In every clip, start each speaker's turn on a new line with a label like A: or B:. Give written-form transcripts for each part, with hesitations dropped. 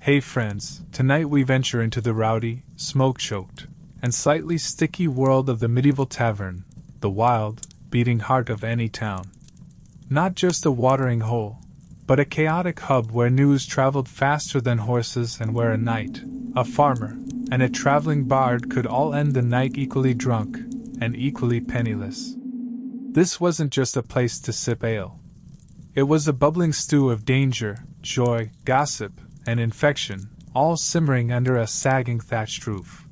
A: Hey friends, tonight we venture into the rowdy, smoke-choked, and slightly sticky world of the medieval tavern, the wild, beating heart of any town. Not just a watering hole, but a chaotic hub where news traveled faster than horses and where a knight, a farmer, and a traveling bard could all end the night equally drunk and equally penniless. This wasn't just a place to sip ale. It was a bubbling stew of danger, joy, gossip, and infection, all simmering under a sagging thatched roof.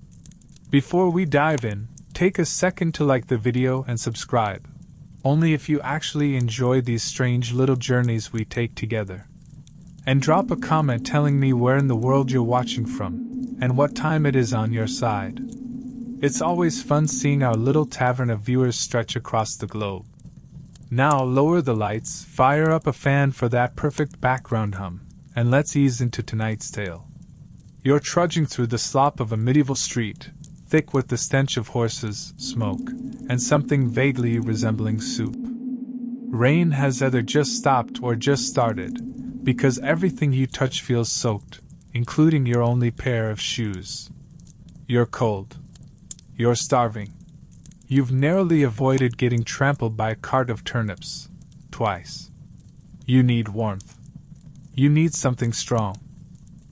A: Before we dive in, take a second to like the video and subscribe. Only if you actually enjoy these strange little journeys we take together. And drop a comment telling me where in the world you're watching from, and what time it is on your side. It's always fun seeing our little tavern of viewers stretch across the globe. Now lower the lights, fire up a fan for that perfect background hum, and let's ease into tonight's tale. You're trudging through the slop of a medieval street, thick with the stench of horses, smoke, and something vaguely resembling soup. Rain has either just stopped or just started, because everything you touch feels soaked, including your only pair of shoes. You're cold. You're starving. You've narrowly avoided getting trampled by a cart of turnips. Twice. You need warmth. You need something strong.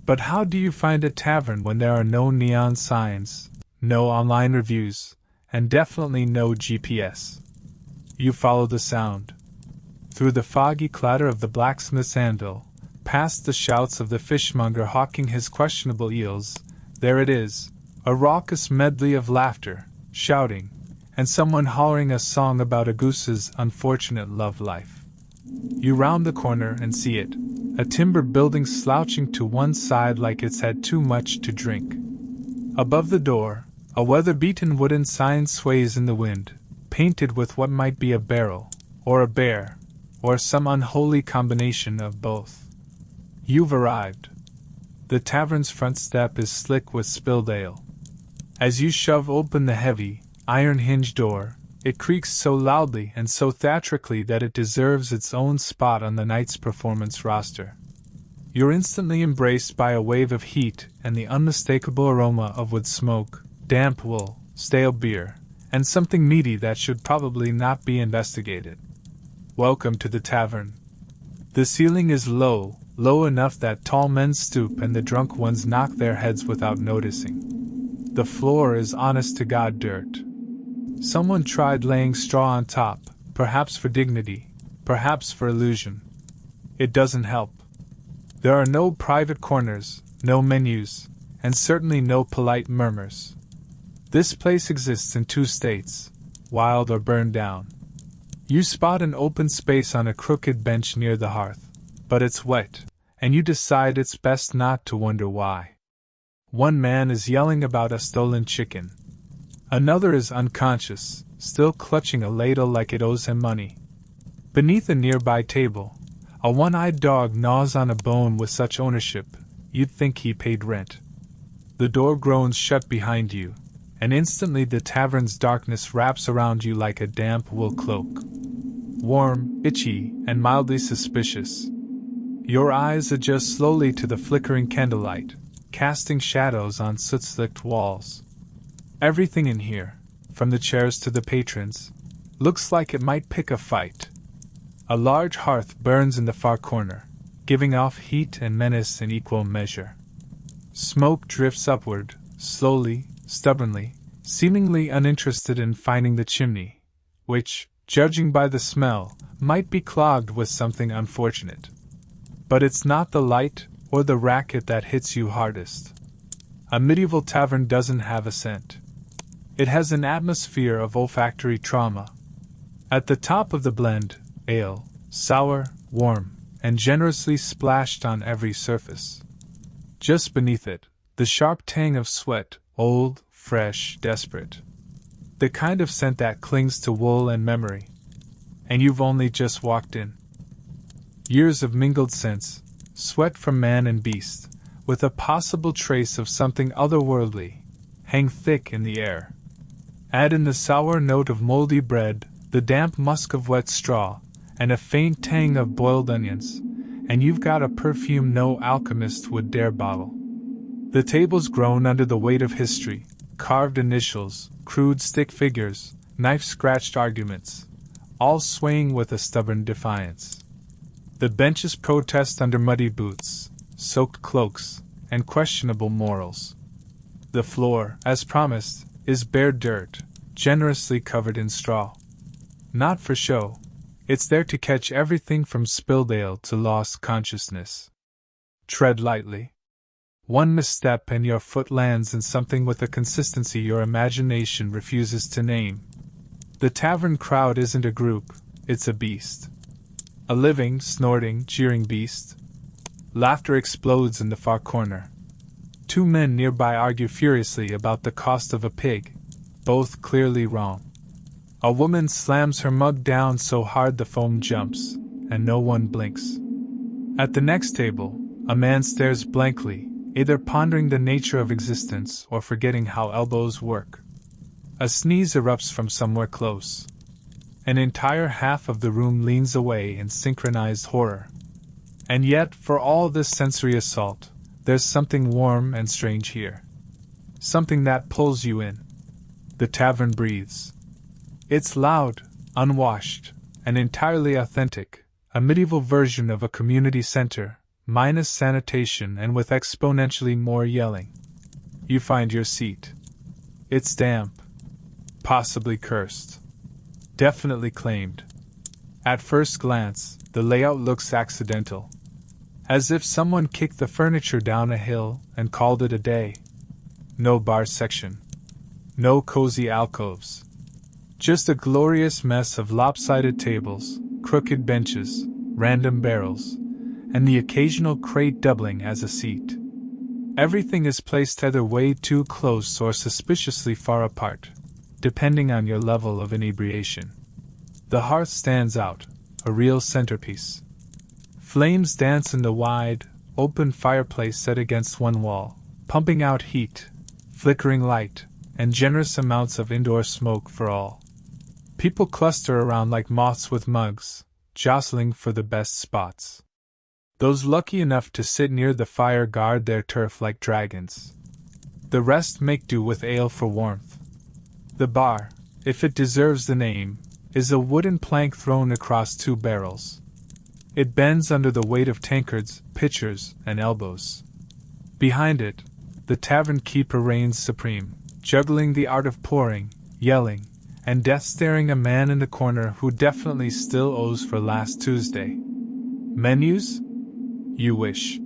A: But how do you find a tavern when there are no neon signs, no online reviews, and definitely no GPS? You follow the sound. Through the foggy clatter of the blacksmith's anvil, past the shouts of the fishmonger hawking his questionable eels, there it is, a raucous medley of laughter, shouting, and someone hollering a song about a goose's unfortunate love life. You round the corner and see it, a timber building slouching to one side like it's had too much to drink. Above the door, a weather-beaten wooden sign sways in the wind, painted with what might be a barrel, or a bear, or some unholy combination of both. You've arrived. The tavern's front step is slick with spilled ale. As you shove open the heavy, iron-hinged door, it creaks so loudly and so theatrically that it deserves its own spot on the night's performance roster. You're instantly embraced by a wave of heat and the unmistakable aroma of wood smoke, damp wool, stale beer, and something meaty that should probably not be investigated. Welcome to the tavern. The ceiling is low enough that tall men stoop and the drunk ones knock their heads without noticing. The floor is honest-to-God dirt. Someone tried laying straw on top, perhaps for dignity, perhaps for illusion. It doesn't help. There are no private corners, no menus, and certainly no polite murmurs. This place exists in two states, wild or burned down. You spot an open space on a crooked bench near the hearth, but it's wet, and you decide it's best not to wonder why. One man is yelling about a stolen chicken. Another is unconscious, still clutching a ladle like it owes him money. Beneath a nearby table, a one-eyed dog gnaws on a bone with such ownership, you'd think he paid rent. The door groans shut behind you, and instantly the tavern's darkness wraps around you like a damp wool cloak. Warm, itchy, and mildly suspicious. Your eyes adjust slowly to the flickering candlelight, casting shadows on soot-slicked walls. Everything in here, from the chairs to the patrons, looks like it might pick a fight. A large hearth burns in the far corner, giving off heat and menace in equal measure. Smoke drifts upward, slowly, stubbornly, seemingly uninterested in finding the chimney, which, judging by the smell, might be clogged with something unfortunate. But it's not the light or the racket that hits you hardest. A medieval tavern doesn't have a scent. It has an atmosphere of olfactory trauma. At the top of the blend, ale, sour, warm, and generously splashed on every surface. Just beneath it, the sharp tang of sweat, old, fresh, desperate. The kind of scent that clings to wool and memory. And you've only just walked in. Years of mingled scents, sweat from man and beast, with a possible trace of something otherworldly, hang thick in the air. Add in the sour note of moldy bread, the damp musk of wet straw, and a faint tang of boiled onions, and you've got a perfume no alchemist would dare bottle. The table's grown under the weight of history, carved initials, crude stick figures, knife-scratched arguments, all swaying with a stubborn defiance. The benches protest under muddy boots, soaked cloaks, and questionable morals. The floor, as promised, is bare dirt, generously covered in straw. Not for show. It's there to catch everything from spilled ale to lost consciousness. Tread lightly. One misstep and your foot lands in something with a consistency your imagination refuses to name. The tavern crowd isn't a group, it's a beast. A living, snorting, jeering beast. Laughter explodes in the far corner. Two men nearby argue furiously about the cost of a pig, both clearly wrong. A woman slams her mug down so hard the foam jumps, and no one blinks. At the next table, a man stares blankly, either pondering the nature of existence or forgetting how elbows work. A sneeze erupts from somewhere close. An entire half of the room leans away in synchronized horror. And yet, for all this sensory assault, there's something warm and strange here. Something that pulls you in. The tavern breathes. It's loud, unwashed, and entirely authentic, a medieval version of a community center, minus sanitation and with exponentially more yelling. You find your seat. It's damp. Possibly cursed. Definitely claimed. At first glance, the layout looks accidental. As if someone kicked the furniture down a hill and called it a day. No bar section. No cozy alcoves. Just a glorious mess of lopsided tables, crooked benches, random barrels, and the occasional crate doubling as a seat. Everything is placed either way too close or suspiciously far apart, depending on your level of inebriation. The hearth stands out, a real centerpiece. Flames dance in the wide, open fireplace set against one wall, pumping out heat, flickering light, and generous amounts of indoor smoke for all. People cluster around like moths with mugs, jostling for the best spots. Those lucky enough to sit near the fire guard their turf like dragons. The rest make do with ale for warmth. The bar, if it deserves the name, is a wooden plank thrown across two barrels. It bends under the weight of tankards, pitchers, and elbows. Behind it, the tavern keeper reigns supreme, juggling the art of pouring, yelling, and death-staring a man in the corner who definitely still owes for last Tuesday. Menus? You wish.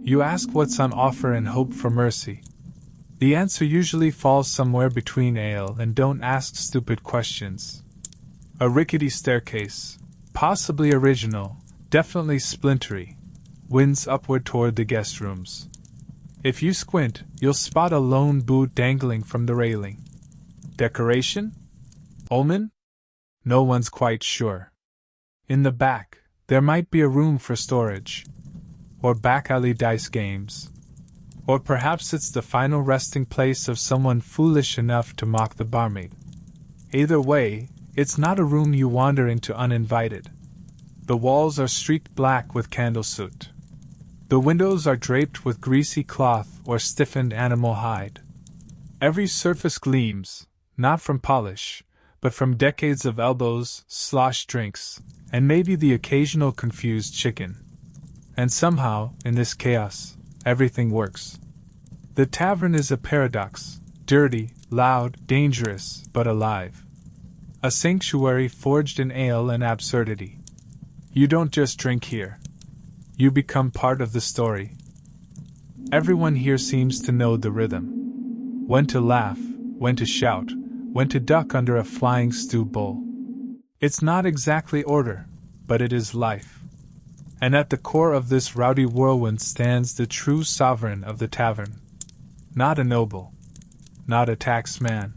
A: You ask what's on offer and hope for mercy. The answer usually falls somewhere between ale and don't ask stupid questions. A rickety staircase, possibly original, definitely splintery, winds upward toward the guest rooms. If you squint, you'll spot a lone boot dangling from the railing. Decoration? Omen? No one's quite sure. In the back, there might be a room for storage. Or back-alley dice games. Or perhaps it's the final resting place of someone foolish enough to mock the barmaid. Either way, it's not a room you wander into uninvited. The walls are streaked black with candle soot. The windows are draped with greasy cloth or stiffened animal hide. Every surface gleams, not from polish, but from decades of elbows, sloshed drinks, and maybe the occasional confused chicken. And somehow, in this chaos, everything works. The tavern is a paradox, dirty, loud, dangerous, but alive. A sanctuary forged in ale and absurdity. You don't just drink here. You become part of the story. Everyone here seems to know the rhythm. When to laugh, when to shout, when to duck under a flying stew bowl. It's not exactly order, but it is life. And at the core of this rowdy whirlwind stands the true sovereign of the tavern. Not a noble, not a taxman,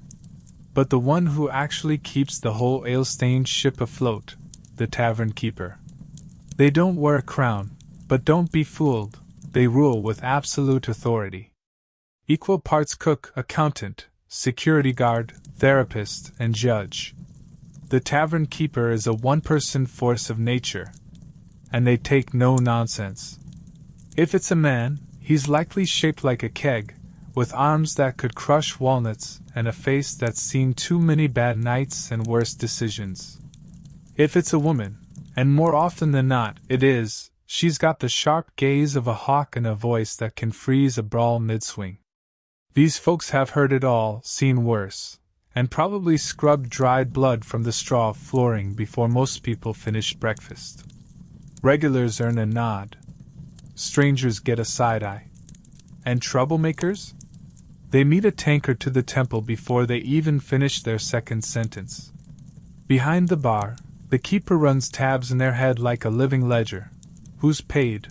A: but the one who actually keeps the whole ale-stained ship afloat, the tavern keeper. They don't wear a crown, but don't be fooled, they rule with absolute authority. Equal parts cook, accountant, security guard, therapist, and judge. The tavern keeper is a one-person force of nature. and they take no nonsense. If it's a man, he's likely shaped like a keg, with arms that could crush walnuts and a face that's seen too many bad nights and worse decisions. If it's a woman, and more often than not it is, she's got the sharp gaze of a hawk and a voice that can freeze a brawl mid-swing. These folks have heard it all, seen worse, and probably scrubbed dried blood from the straw flooring before most people finished breakfast. Regulars earn a nod. Strangers get a side-eye. And troublemakers? They meet a tankard to the temple before they even finish their second sentence. Behind the bar, the keeper runs tabs in their head like a living ledger. Who's paid,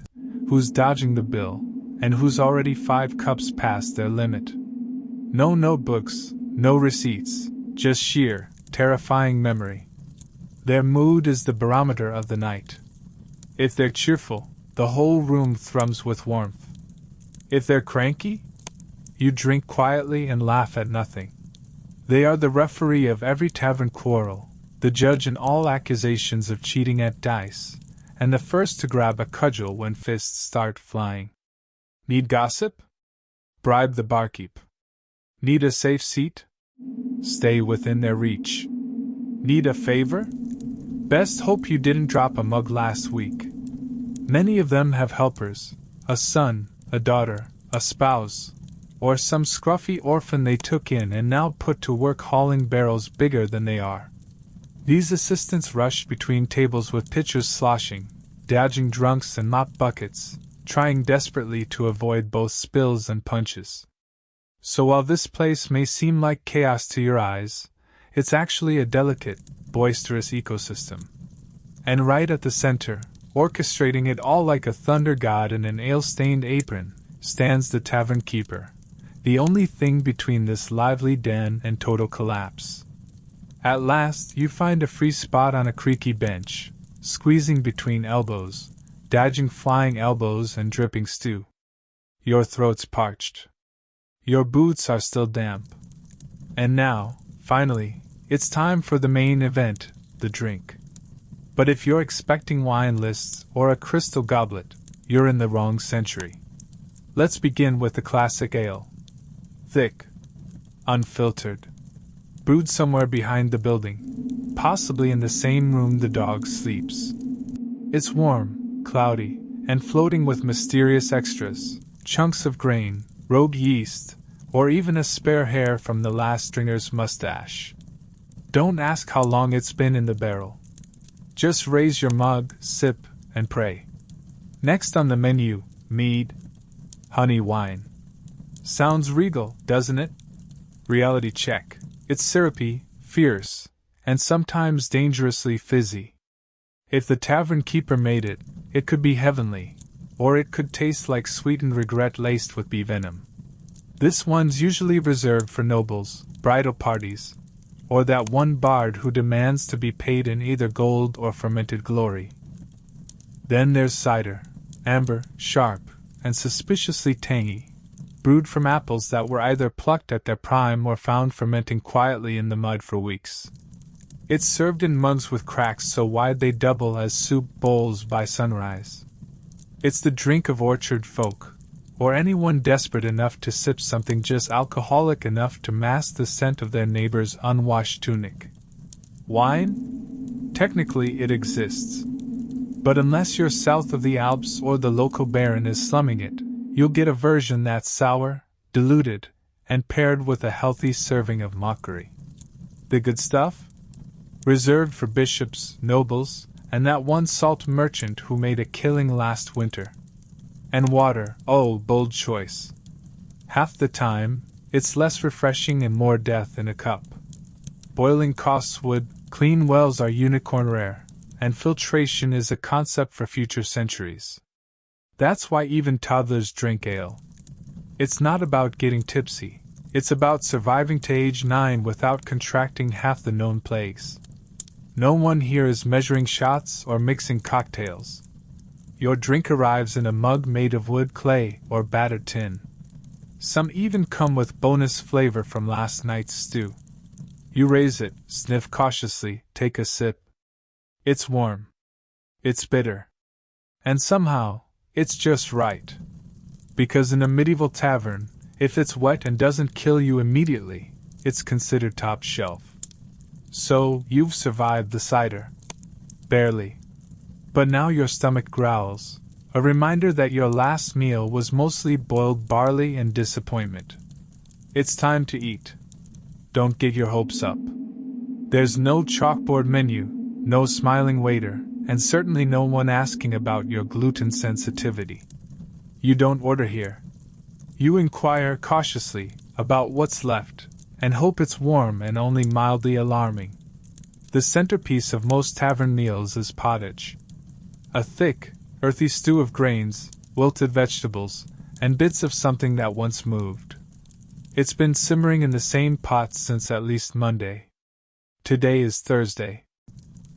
A: who's dodging the bill, and who's already 5 cups past their limit. No notebooks, no receipts, just sheer, terrifying memory. Their mood is the barometer of the night. If they're cheerful, the whole room thrums with warmth. If they're cranky, you drink quietly and laugh at nothing. They are the referee of every tavern quarrel, the judge in all accusations of cheating at dice, and the first to grab a cudgel when fists start flying. Need gossip? Bribe the barkeep. Need a safe seat? Stay within their reach. Need a favor? Best hope you didn't drop a mug last week. Many of them have helpers, a son, a daughter, a spouse, or some scruffy orphan they took in and now put to work hauling barrels bigger than they are. These assistants rush between tables with pitchers sloshing, dodging drunks and mop buckets, trying desperately to avoid both spills and punches. So while this place may seem like chaos to your eyes, it's actually a delicate, boisterous ecosystem. And right at the center, orchestrating it all like a thunder god in an ale-stained apron, stands the tavern keeper, the only thing between this lively den and total collapse. At last, you find a free spot on a creaky bench, squeezing between elbows, dodging flying elbows and dripping stew. Your throat's parched. Your boots are still damp. And now, finally, it's time for the main event, the drink. But if you're expecting wine lists or a crystal goblet, you're in the wrong century. Let's begin with the classic ale. Thick, unfiltered, brewed somewhere behind the building, possibly in the same room the dog sleeps. It's warm, cloudy, and floating with mysterious extras, chunks of grain, rogue yeast, or even a spare hair from the last stringer's mustache. Don't ask how long it's been in the barrel. Just raise your mug, sip, and pray. Next on the menu, mead, honey wine. Sounds regal, doesn't it? Reality check. It's syrupy, fierce, and sometimes dangerously fizzy. If the tavern keeper made it, it could be heavenly, or it could taste like sweetened regret laced with bee venom. This one's usually reserved for nobles, bridal parties, or that one bard who demands to be paid in either gold or fermented glory. Then there's cider, amber, sharp, and suspiciously tangy, brewed from apples that were either plucked at their prime or found fermenting quietly in the mud for weeks. It's served in mugs with cracks so wide they double as soup bowls by sunrise. It's the drink of orchard folk, or anyone desperate enough to sip something just alcoholic enough to mask the scent of their neighbor's unwashed tunic. Wine? Technically it exists. But unless you're south of the Alps or the local baron is slumming it, you'll get a version that's sour, diluted, and paired with a healthy serving of mockery. The good stuff? Reserved for bishops, nobles, and that one salt merchant who made a killing last winter. And water, oh, bold choice. Half the time, it's less refreshing and more death in a cup. Boiling costs wood, clean wells are unicorn rare, and filtration is a concept for future centuries. That's why even toddlers drink ale. It's not about getting tipsy, it's about surviving to age 9 without contracting half the known plagues. No one here is measuring shots or mixing cocktails. Your drink arrives in a mug made of wood, clay, or battered tin. Some even come with bonus flavor from last night's stew. You raise it, sniff cautiously, take a sip. It's warm. It's bitter. And somehow, it's just right. Because in a medieval tavern, if it's wet and doesn't kill you immediately, it's considered top shelf. So, you've survived the cider. Barely. But now your stomach growls, a reminder that your last meal was mostly boiled barley and disappointment. It's time to eat. Don't get your hopes up. There's no chalkboard menu, no smiling waiter, and certainly no one asking about your gluten sensitivity. You don't order here. You inquire cautiously about what's left, and hope it's warm and only mildly alarming. The centerpiece of most tavern meals is pottage. A thick, earthy stew of grains, wilted vegetables, and bits of something that once moved. It's been simmering in the same pot since at least Monday. Today is Thursday.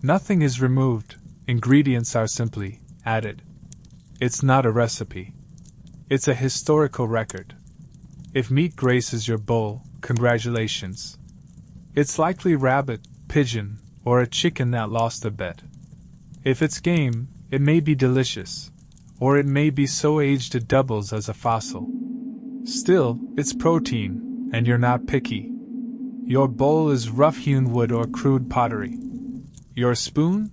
A: Nothing is removed, ingredients are simply added. It's not a recipe. It's a historical record. If meat graces your bowl, congratulations. It's likely rabbit, pigeon, or a chicken that lost a bet. If it's game, it may be delicious, or it may be so aged it doubles as a fossil. Still, it's protein, and you're not picky. Your bowl is rough-hewn wood or crude pottery. Your spoon?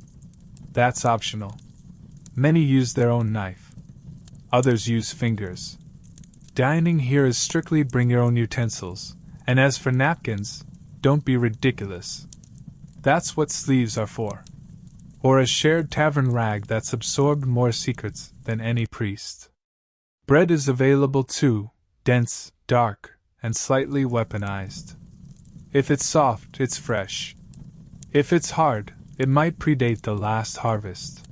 A: That's optional. Many use their own knife. Others use fingers. Dining here is strictly bring your own utensils, and as for napkins, don't be ridiculous. That's what sleeves are for. Or a shared tavern rag that's absorbed more secrets than any priest. Bread is available too, dense, dark, and slightly weaponized. If it's soft, it's fresh. If it's hard, it might predate the last harvest.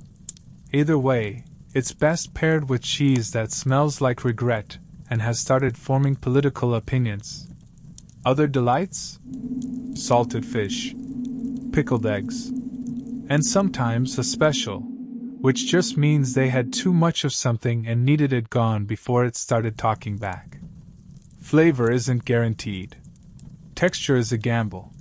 A: Either way, it's best paired with cheese that smells like regret and has started forming political opinions. Other delights? Salted fish, pickled eggs, and sometimes a special, which just means they had too much of something and needed it gone before it started talking back. Flavor isn't guaranteed. Texture is a gamble.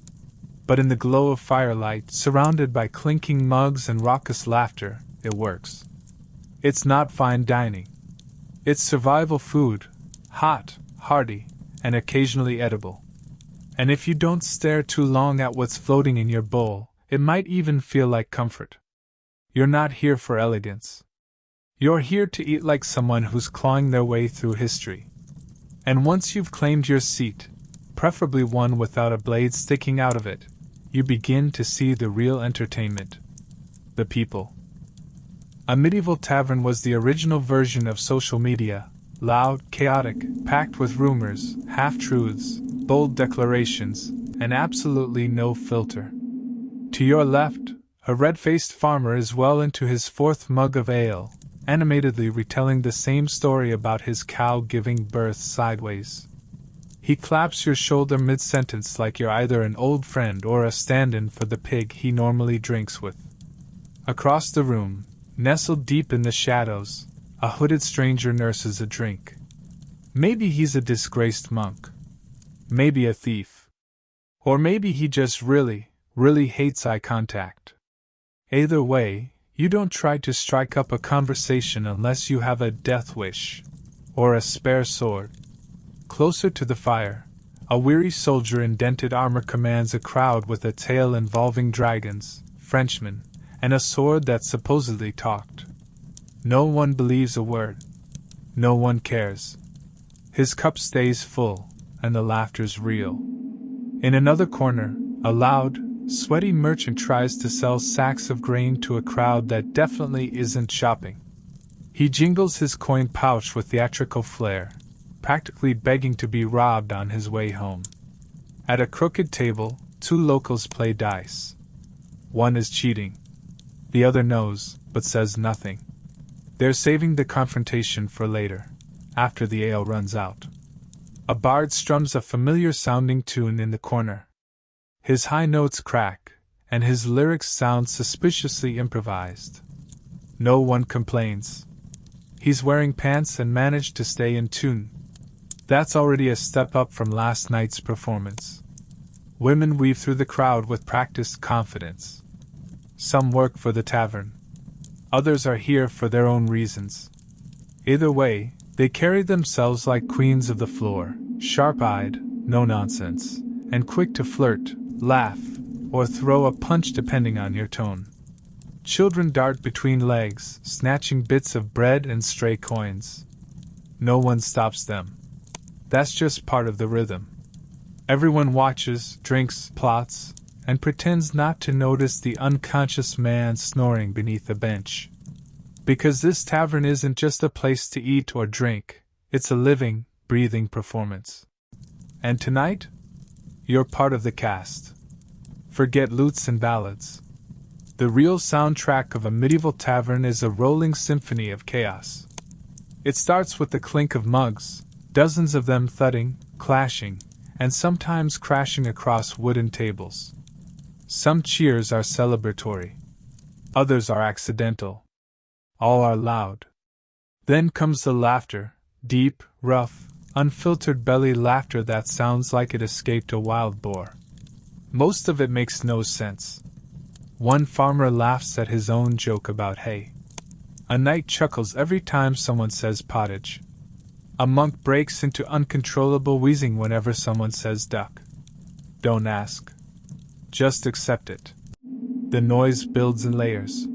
A: But in the glow of firelight, surrounded by clinking mugs and raucous laughter, it works. It's not fine dining. It's survival food, hot, hearty, and occasionally edible. And if you don't stare too long at what's floating in your bowl, it might even feel like comfort. You're not here for elegance. You're here to eat like someone who's clawing their way through history. And once you've claimed your seat, preferably one without a blade sticking out of it, you begin to see the real entertainment. The people. A medieval tavern was the original version of social media, loud, chaotic, packed with rumors, half-truths, bold declarations, and absolutely no filter. To your left, a red-faced farmer is well into his fourth mug of ale, animatedly retelling the same story about his cow giving birth sideways. He claps your shoulder mid-sentence like you're either an old friend or a stand-in for the pig he normally drinks with. Across the room, nestled deep in the shadows, a hooded stranger nurses a drink. Maybe he's a disgraced monk. Maybe a thief. Or maybe he just really hates eye contact. Either way, you don't try to strike up a conversation unless you have a death wish. Or a spare sword. Closer to the fire, a weary soldier in dented armor commands a crowd with a tale involving dragons, Frenchmen, and a sword that supposedly talked. No one believes a word. No one cares. His cup stays full, and the laughter's real. In another corner, a loud, sweaty merchant tries to sell sacks of grain to a crowd that definitely isn't shopping. He jingles his coin pouch with theatrical flair, practically begging to be robbed on his way home. At a crooked table, two locals play dice. One is cheating. The other knows, but says nothing. They're saving the confrontation for later, after the ale runs out. A bard strums a familiar-sounding tune in the corner. His high notes crack, and his lyrics sound suspiciously improvised. No one complains. He's wearing pants and managed to stay in tune. That's already a step up from last night's performance. Women weave through the crowd with practiced confidence. Some work for the tavern. Others are here for their own reasons. Either way, they carry themselves like queens of the floor, sharp-eyed, no-nonsense, and quick to flirt, laugh, or throw a punch depending on your tone. Children dart between legs, snatching bits of bread and stray coins. No one stops them. That's just part of the rhythm. Everyone watches, drinks, plots, and pretends not to notice the unconscious man snoring beneath a bench. Because this tavern isn't just a place to eat or drink, it's a living, breathing performance. And tonight, you're part of the cast. Forget lutes and ballads. The real soundtrack of a medieval tavern is a rolling symphony of chaos. It starts with the clink of mugs, dozens of them thudding, clashing, and sometimes crashing across wooden tables. Some cheers are celebratory. Others are accidental. All are loud. Then comes the laughter, deep, rough, unfiltered belly laughter that sounds like it escaped a wild boar. Most of it makes no sense. One farmer laughs at his own joke about hay. A knight chuckles every time someone says pottage. A monk breaks into uncontrollable wheezing whenever someone says duck. Don't ask. Just accept it. The noise builds in layers.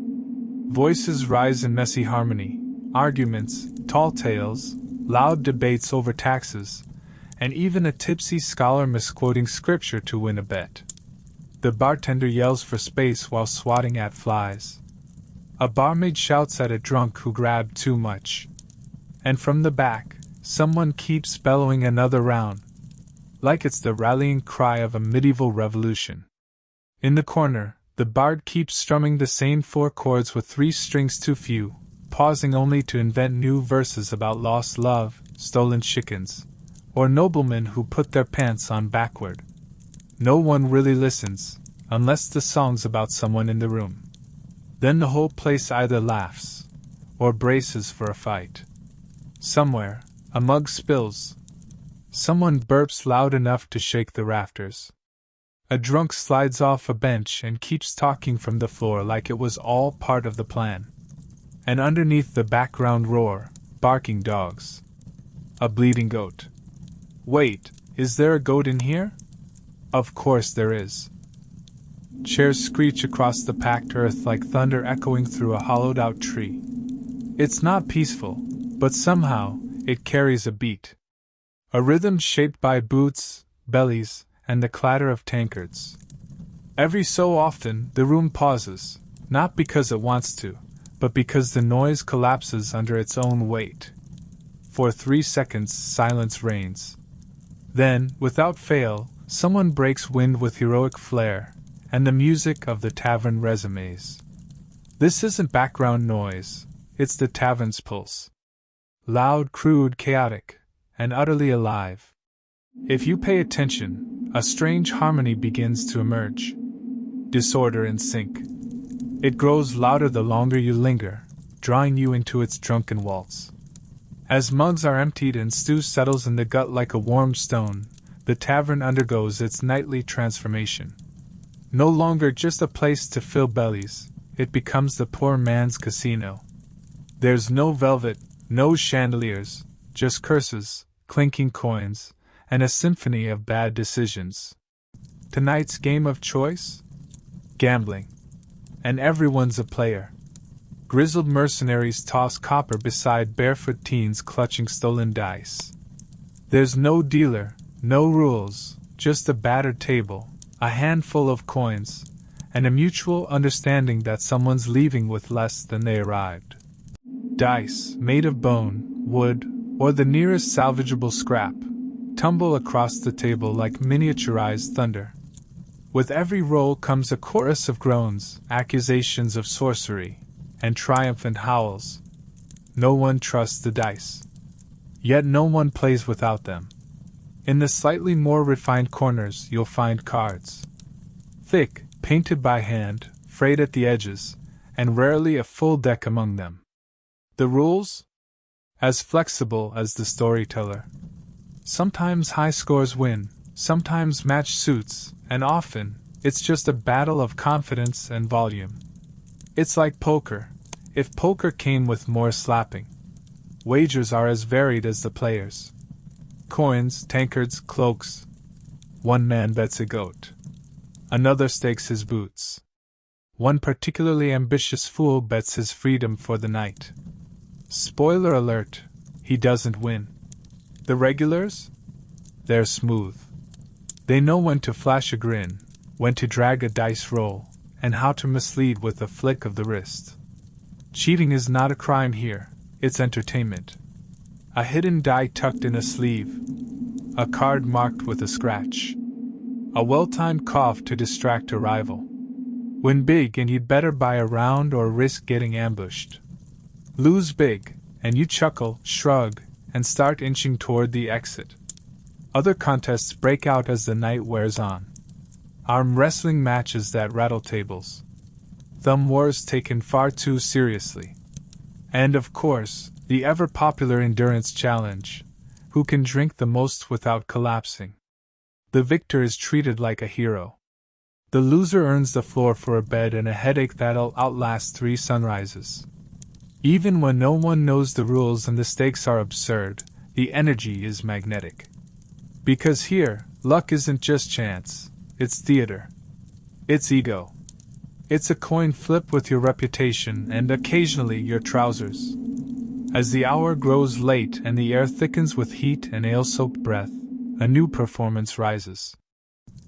A: Voices rise in messy harmony, arguments, tall tales, loud debates over taxes, and even a tipsy scholar misquoting scripture to win a bet. The bartender yells for space while swatting at flies. A barmaid shouts at a drunk who grabbed too much. And from the back, someone keeps bellowing another round, like it's the rallying cry of a medieval revolution. In the corner, the bard keeps strumming the same 4 chords with 3 strings too few, pausing only to invent new verses about lost love, stolen chickens, or noblemen who put their pants on backward. No one really listens, unless the song's about someone in the room. Then the whole place either laughs, or braces for a fight. Somewhere, a mug spills. Someone burps loud enough to shake the rafters. A drunk slides off a bench and keeps talking from the floor like it was all part of the plan. And underneath the background roar, barking dogs. A bleeding goat. Wait, is there a goat in here? Of course there is. Chairs screech across the packed earth like thunder echoing through a hollowed-out tree. It's not peaceful, but somehow, it carries a beat. A rhythm shaped by boots, bellies, and the clatter of tankards. Every so often, the room pauses, not because it wants to, but because the noise collapses under its own weight. For 3 seconds, silence reigns. Then, without fail, someone breaks wind with heroic flair, and the music of the tavern resumes. This isn't background noise, it's the tavern's pulse. Loud, crude, chaotic, and utterly alive. If you pay attention, a strange harmony begins to emerge. Disorder in sync. It grows louder the longer you linger, drawing you into its drunken waltz. As mugs are emptied and stew settles in the gut like a warm stone, the tavern undergoes its nightly transformation. No longer just a place to fill bellies, it becomes the poor man's casino. There's no velvet, no chandeliers, just curses, clinking coins, and a symphony of bad decisions. Tonight's game of choice? Gambling. And everyone's a player. Grizzled mercenaries toss copper beside barefoot teens clutching stolen dice. There's no dealer, no rules, just a battered table, a handful of coins, and a mutual understanding that someone's leaving with less than they arrived. Dice, made of bone, wood, or the nearest salvageable scrap, tumble across the table like miniaturized thunder. With every roll comes a chorus of groans, accusations of sorcery, and triumphant howls. No one trusts the dice. Yet no one plays without them. In the slightly more refined corners you'll find cards. Thick, painted by hand, frayed at the edges, and rarely a full deck among them. The rules? As flexible as the storyteller. Sometimes high scores win, sometimes match suits, and often, it's just a battle of confidence and volume. It's like poker, if poker came with more slapping. Wagers are as varied as the players. Coins, tankards, cloaks. One man bets a goat. Another stakes his boots. One particularly ambitious fool bets his freedom for the night. Spoiler alert, he doesn't win. The regulars? They're smooth. They know when to flash a grin, when to drag a dice roll, and how to mislead with a flick of the wrist. Cheating is not a crime here, it's entertainment. A hidden die tucked in a sleeve. A card marked with a scratch. A well-timed cough to distract a rival. Win big and you'd better buy a round or risk getting ambushed. Lose big, and you chuckle, shrug, and start inching toward the exit. Other contests break out as the night wears on. Arm wrestling matches that rattle tables. Thumb wars taken far too seriously. And of course, the ever-popular endurance challenge. Who can drink the most without collapsing? The victor is treated like a hero. The loser earns the floor for a bed and a headache that'll outlast 3 sunrises. Even when no one knows the rules and the stakes are absurd, the energy is magnetic. Because here, luck isn't just chance, it's theater. It's ego. It's a coin flip with your reputation and occasionally your trousers. As the hour grows late and the air thickens with heat and ale-soaked breath, a new performance rises.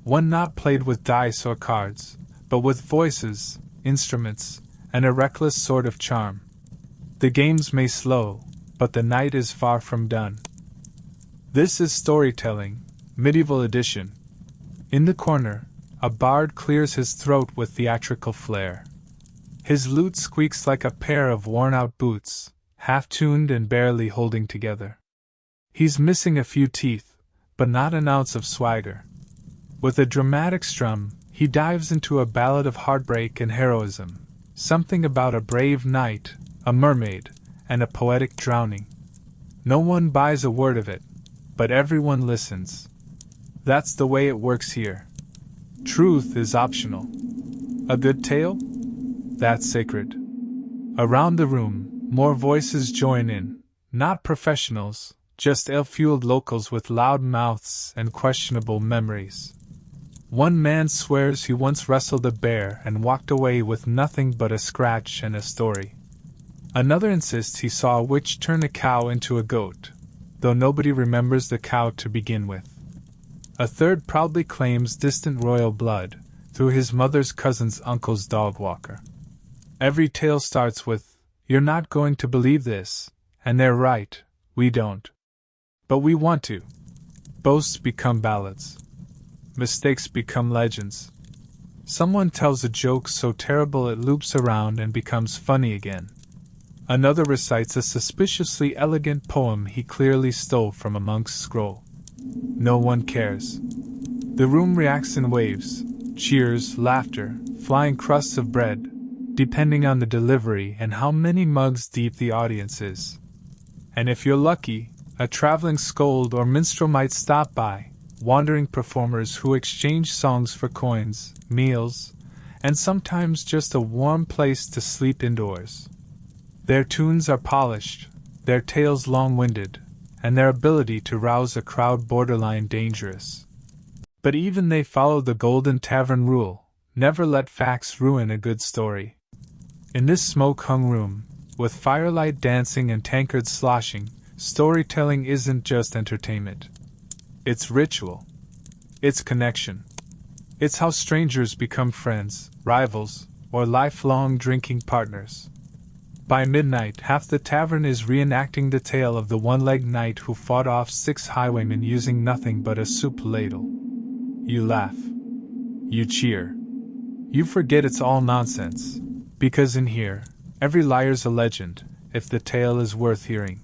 A: One not played with dice or cards, but with voices, instruments, and a reckless sort of charm. The games may slow, but the night is far from done. This is storytelling, medieval edition. In the corner, a bard clears his throat with theatrical flair. His lute squeaks like a pair of worn-out boots, half-tuned and barely holding together. He's missing a few teeth, but not an ounce of swagger. With a dramatic strum, he dives into a ballad of heartbreak and heroism, something about a brave knight, a mermaid, and a poetic drowning. No one buys a word of it, but everyone listens. That's the way it works here. Truth is optional. A good tale? That's sacred. Around the room, more voices join in, not professionals, just ale-fueled locals with loud mouths and questionable memories. One man swears he once wrestled a bear and walked away with nothing but a scratch and a story. Another insists he saw a witch turn a cow into a goat, though nobody remembers the cow to begin with. A third proudly claims distant royal blood, through his mother's cousin's uncle's dog walker. Every tale starts with, "You're not going to believe this," and they're right, we don't. But we want to. Boasts become ballads. Mistakes become legends. Someone tells a joke so terrible it loops around and becomes funny again. Another recites a suspiciously elegant poem he clearly stole from a monk's scroll. No one cares. The room reacts in waves, cheers, laughter, flying crusts of bread, depending on the delivery and how many mugs deep the audience is. And if you're lucky, a traveling scold or minstrel might stop by, wandering performers who exchange songs for coins, meals, and sometimes just a warm place to sleep indoors. Their tunes are polished, their tales long-winded, and their ability to rouse a crowd borderline dangerous. But even they follow the golden tavern rule, never let facts ruin a good story. In this smoke-hung room, with firelight dancing and tankards sloshing, storytelling isn't just entertainment. It's ritual. It's connection. It's how strangers become friends, rivals, or lifelong drinking partners. By midnight, half the tavern is reenacting the tale of the one-legged knight who fought off 6 highwaymen using nothing but a soup ladle. You laugh. You cheer. You forget it's all nonsense, because in here, every liar's a legend, if the tale is worth hearing.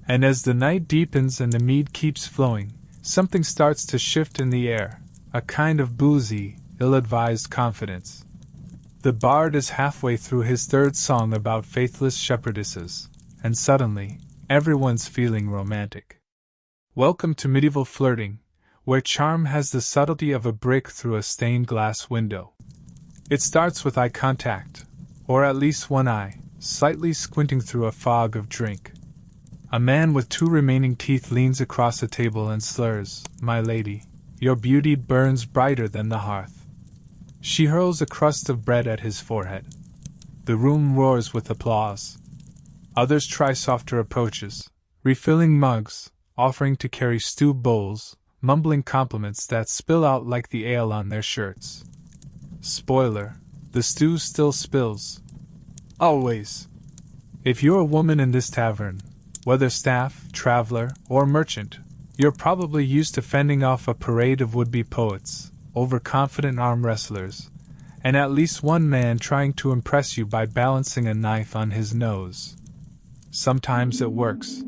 A: And as the night deepens and the mead keeps flowing, something starts to shift in the air, a kind of boozy, ill-advised confidence. The bard is halfway through his 3rd song about faithless shepherdesses, and suddenly, everyone's feeling romantic. Welcome to medieval flirting, where charm has the subtlety of a brick through a stained glass window. It starts with eye contact, or at least one eye, slightly squinting through a fog of drink. A man with 2 remaining teeth leans across the table and slurs, "My lady, your beauty burns brighter than the hearth." She hurls a crust of bread at his forehead. The room roars with applause. Others try softer approaches, refilling mugs, offering to carry stew bowls, mumbling compliments that spill out like the ale on their shirts. Spoiler: the stew still spills. Always. If you're a woman in this tavern, whether staff, traveler, or merchant, you're probably used to fending off a parade of would-be poets, overconfident arm wrestlers, and at least one man trying to impress you by balancing a knife on his nose. Sometimes it works.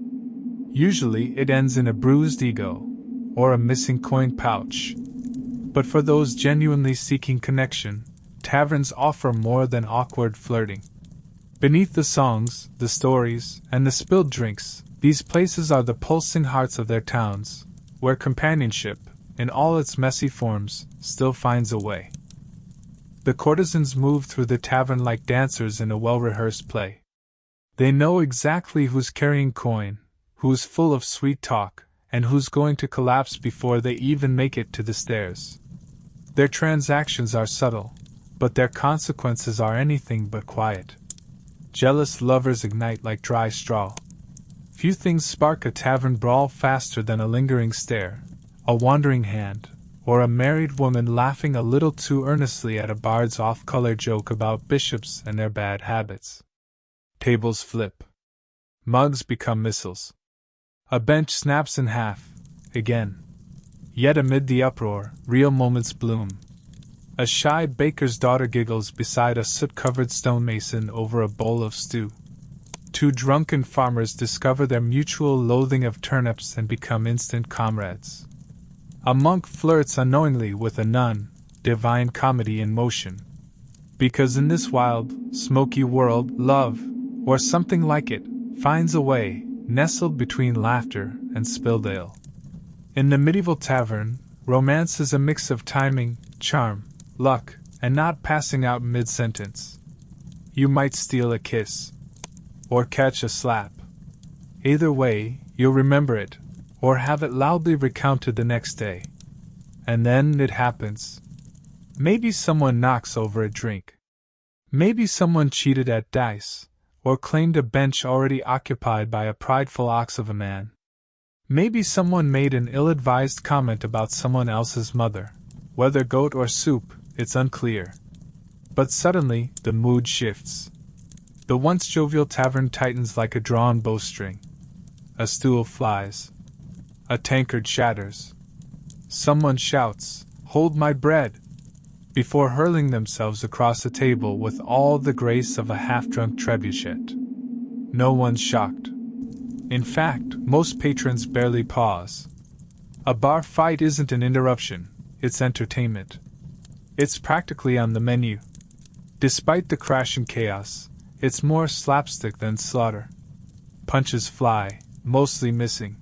A: Usually it ends in a bruised ego, or a missing coin pouch. But for those genuinely seeking connection, taverns offer more than awkward flirting. Beneath the songs, the stories, and the spilled drinks, these places are the pulsing hearts of their towns, where companionship, in all its messy forms, still finds a way. The courtesans move through the tavern like dancers in a well-rehearsed play. They know exactly who's carrying coin, who's full of sweet talk, and who's going to collapse before they even make it to the stairs. Their transactions are subtle, but their consequences are anything but quiet. Jealous lovers ignite like dry straw. Few things spark a tavern brawl faster than a lingering stare, a wandering hand, or a married woman laughing a little too earnestly at a bard's off-color joke about bishops and their bad habits. Tables flip. Mugs become missiles. A bench snaps in half, again. Yet amid the uproar, real moments bloom. A shy baker's daughter giggles beside a soot-covered stonemason over a bowl of stew. 2 drunken farmers discover their mutual loathing of turnips and become instant comrades. A monk flirts unknowingly with a nun, divine comedy in motion. Because in this wild, smoky world, love, or something like it, finds a way, nestled between laughter and spilled ale. In the medieval tavern, romance is a mix of timing, charm, luck, and not passing out mid-sentence. You might steal a kiss, or catch a slap. Either way, you'll remember it, or have it loudly recounted the next day. And then it happens. Maybe someone knocks over a drink. Maybe someone cheated at dice, or claimed a bench already occupied by a prideful ox of a man. Maybe someone made an ill-advised comment about someone else's mother. Whether goat or soup, it's unclear. But suddenly, the mood shifts. The once jovial tavern tightens like a drawn bowstring. A stool flies. A tankard shatters. Someone shouts, "Hold my bread!" before hurling themselves across the table with all the grace of a half-drunk trebuchet. No one's shocked. In fact, most patrons barely pause. A bar fight isn't an interruption, it's entertainment. It's practically on the menu. Despite the crash and chaos, it's more slapstick than slaughter. Punches fly, mostly missing.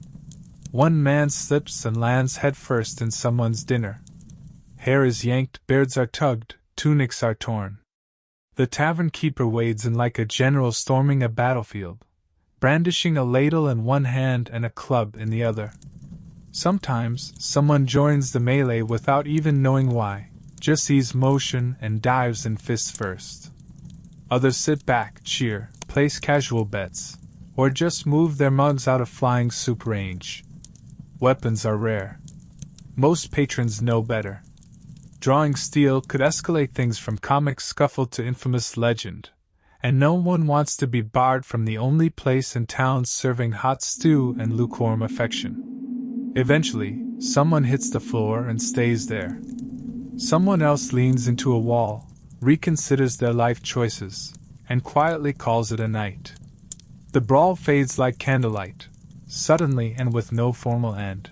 A: One man slips and lands headfirst in someone's dinner. Hair is yanked, beards are tugged, tunics are torn. The tavern keeper wades in like a general storming a battlefield, brandishing a ladle in one hand and a club in the other. Sometimes, someone joins the melee without even knowing why, just sees motion and dives in fists first. Others sit back, cheer, place casual bets, or just move their mugs out of flying soup range. Weapons are rare. Most patrons know better. Drawing steel could escalate things from comic scuffle to infamous legend, and no one wants to be barred from the only place in town serving hot stew and lukewarm affection. Eventually, someone hits the floor and stays there. Someone else leans into a wall, reconsiders their life choices, and quietly calls it a night. The brawl fades like candlelight, suddenly and with no formal end.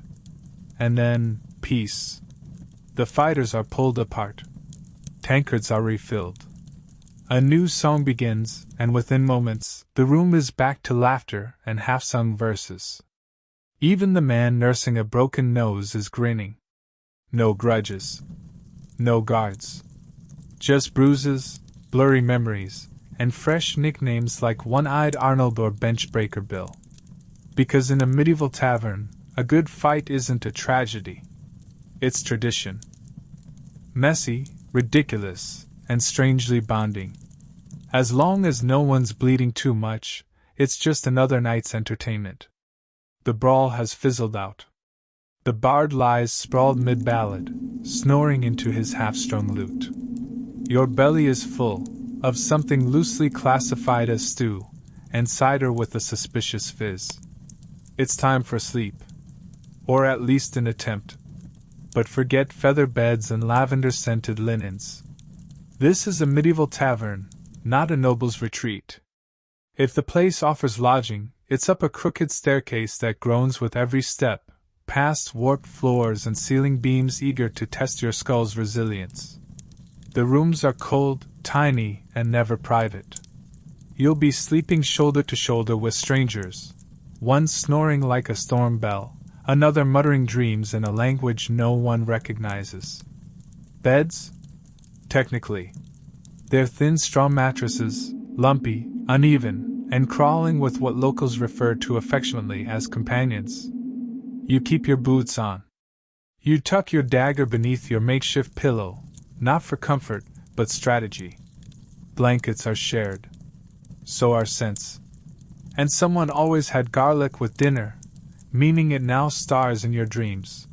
A: And then, peace. The fighters are pulled apart. Tankards are refilled. A new song begins, and within moments, the room is back to laughter and half-sung verses. Even the man nursing a broken nose is grinning. No grudges. No guards. Just bruises, blurry memories, and fresh nicknames like One-Eyed Arnold or Benchbreaker Bill. Because in a medieval tavern, a good fight isn't a tragedy. It's tradition. Messy, ridiculous, and strangely bonding. As long as no one's bleeding too much, it's just another night's entertainment. The brawl has fizzled out. The bard lies sprawled mid-ballad, snoring into his half-strung lute. Your belly is full of something loosely classified as stew, and cider with a suspicious fizz. It's time for sleep. Or at least an attempt. But forget feather beds and lavender-scented linens. This is a medieval tavern, not a noble's retreat. If the place offers lodging, it's up a crooked staircase that groans with every step, past warped floors and ceiling beams eager to test your skull's resilience. The rooms are cold, tiny, and never private. You'll be sleeping shoulder to shoulder with strangers, one snoring like a storm bell, another muttering dreams in a language no one recognizes. Beds? Technically. They're thin straw mattresses, lumpy, uneven, and crawling with what locals refer to affectionately as companions. You keep your boots on. You tuck your dagger beneath your makeshift pillow, not for comfort, but strategy. Blankets are shared. So are scents. And someone always had garlic with dinner, meaning it now stars in your dreams.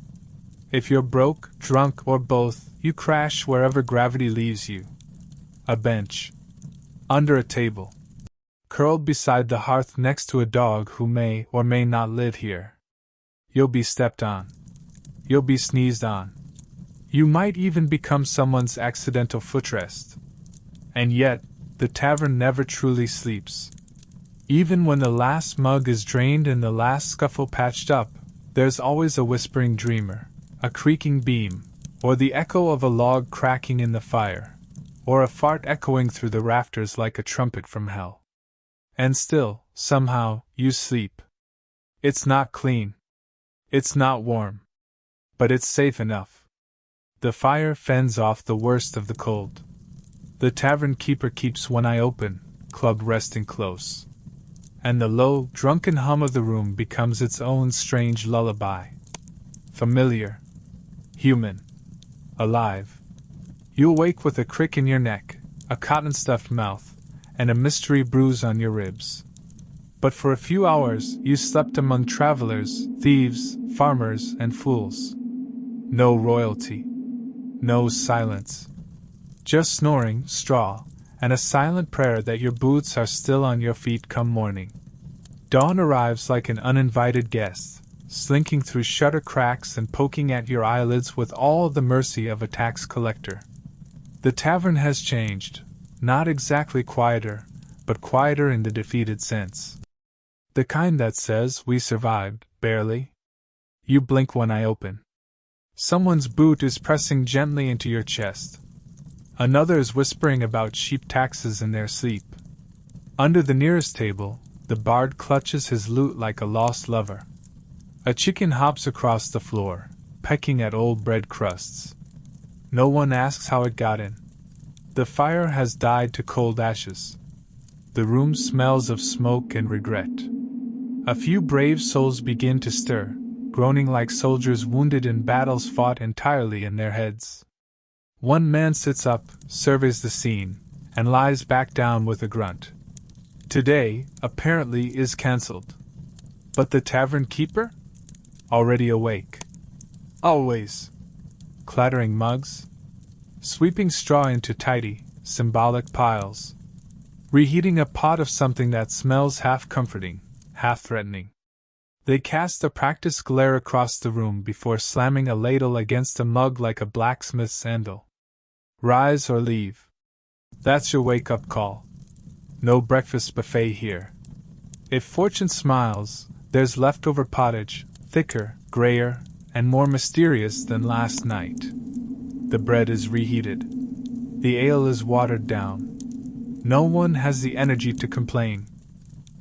A: If you're broke, drunk, or both, you crash wherever gravity leaves you. A bench. Under a table. Curled beside the hearth next to a dog who may or may not live here. You'll be stepped on. You'll be sneezed on. You might even become someone's accidental footrest. And yet, the tavern never truly sleeps. Even when the last mug is drained and the last scuffle patched up, there's always a whispering dreamer, a creaking beam, or the echo of a log cracking in the fire, or a fart echoing through the rafters like a trumpet from hell. And still, somehow, you sleep. It's not clean. It's not warm. But it's safe enough. The fire fends off the worst of the cold. The tavern keeper keeps one eye open, club resting close. And the low, drunken hum of the room becomes its own strange lullaby. Familiar. Human. Alive. You awake with a crick in your neck, a cotton-stuffed mouth, and a mystery bruise on your ribs. But for a few hours you slept among travelers, thieves, farmers, and fools. No royalty. No silence. Just snoring, straw, and a silent prayer that your boots are still on your feet come morning. Dawn arrives like an uninvited guest, slinking through shutter cracks and poking at your eyelids with all the mercy of a tax collector. The tavern has changed, not exactly quieter, but quieter in the defeated sense. The kind that says, "We survived, barely." You blink one eye open. Someone's boot is pressing gently into your chest. Another is whispering about cheap taxes in their sleep. Under the nearest table, the bard clutches his lute like a lost lover. A chicken hops across the floor, pecking at old bread crusts. No one asks how it got in. The fire has died to cold ashes. The room smells of smoke and regret. A few brave souls begin to stir, groaning like soldiers wounded in battles fought entirely in their heads. One man sits up, surveys the scene, and lies back down with a grunt. Today, apparently, is cancelled. But the tavern keeper? Already awake. Always. Clattering mugs. Sweeping straw into tidy, symbolic piles. Reheating a pot of something that smells half comforting, half threatening. They cast a practiced glare across the room before slamming a ladle against a mug like a blacksmith's anvil. Rise or leave. That's your wake-up call. No breakfast buffet here. If fortune smiles, there's leftover pottage, thicker, grayer, and more mysterious than last night. The bread is reheated. The ale is watered down. No one has the energy to complain.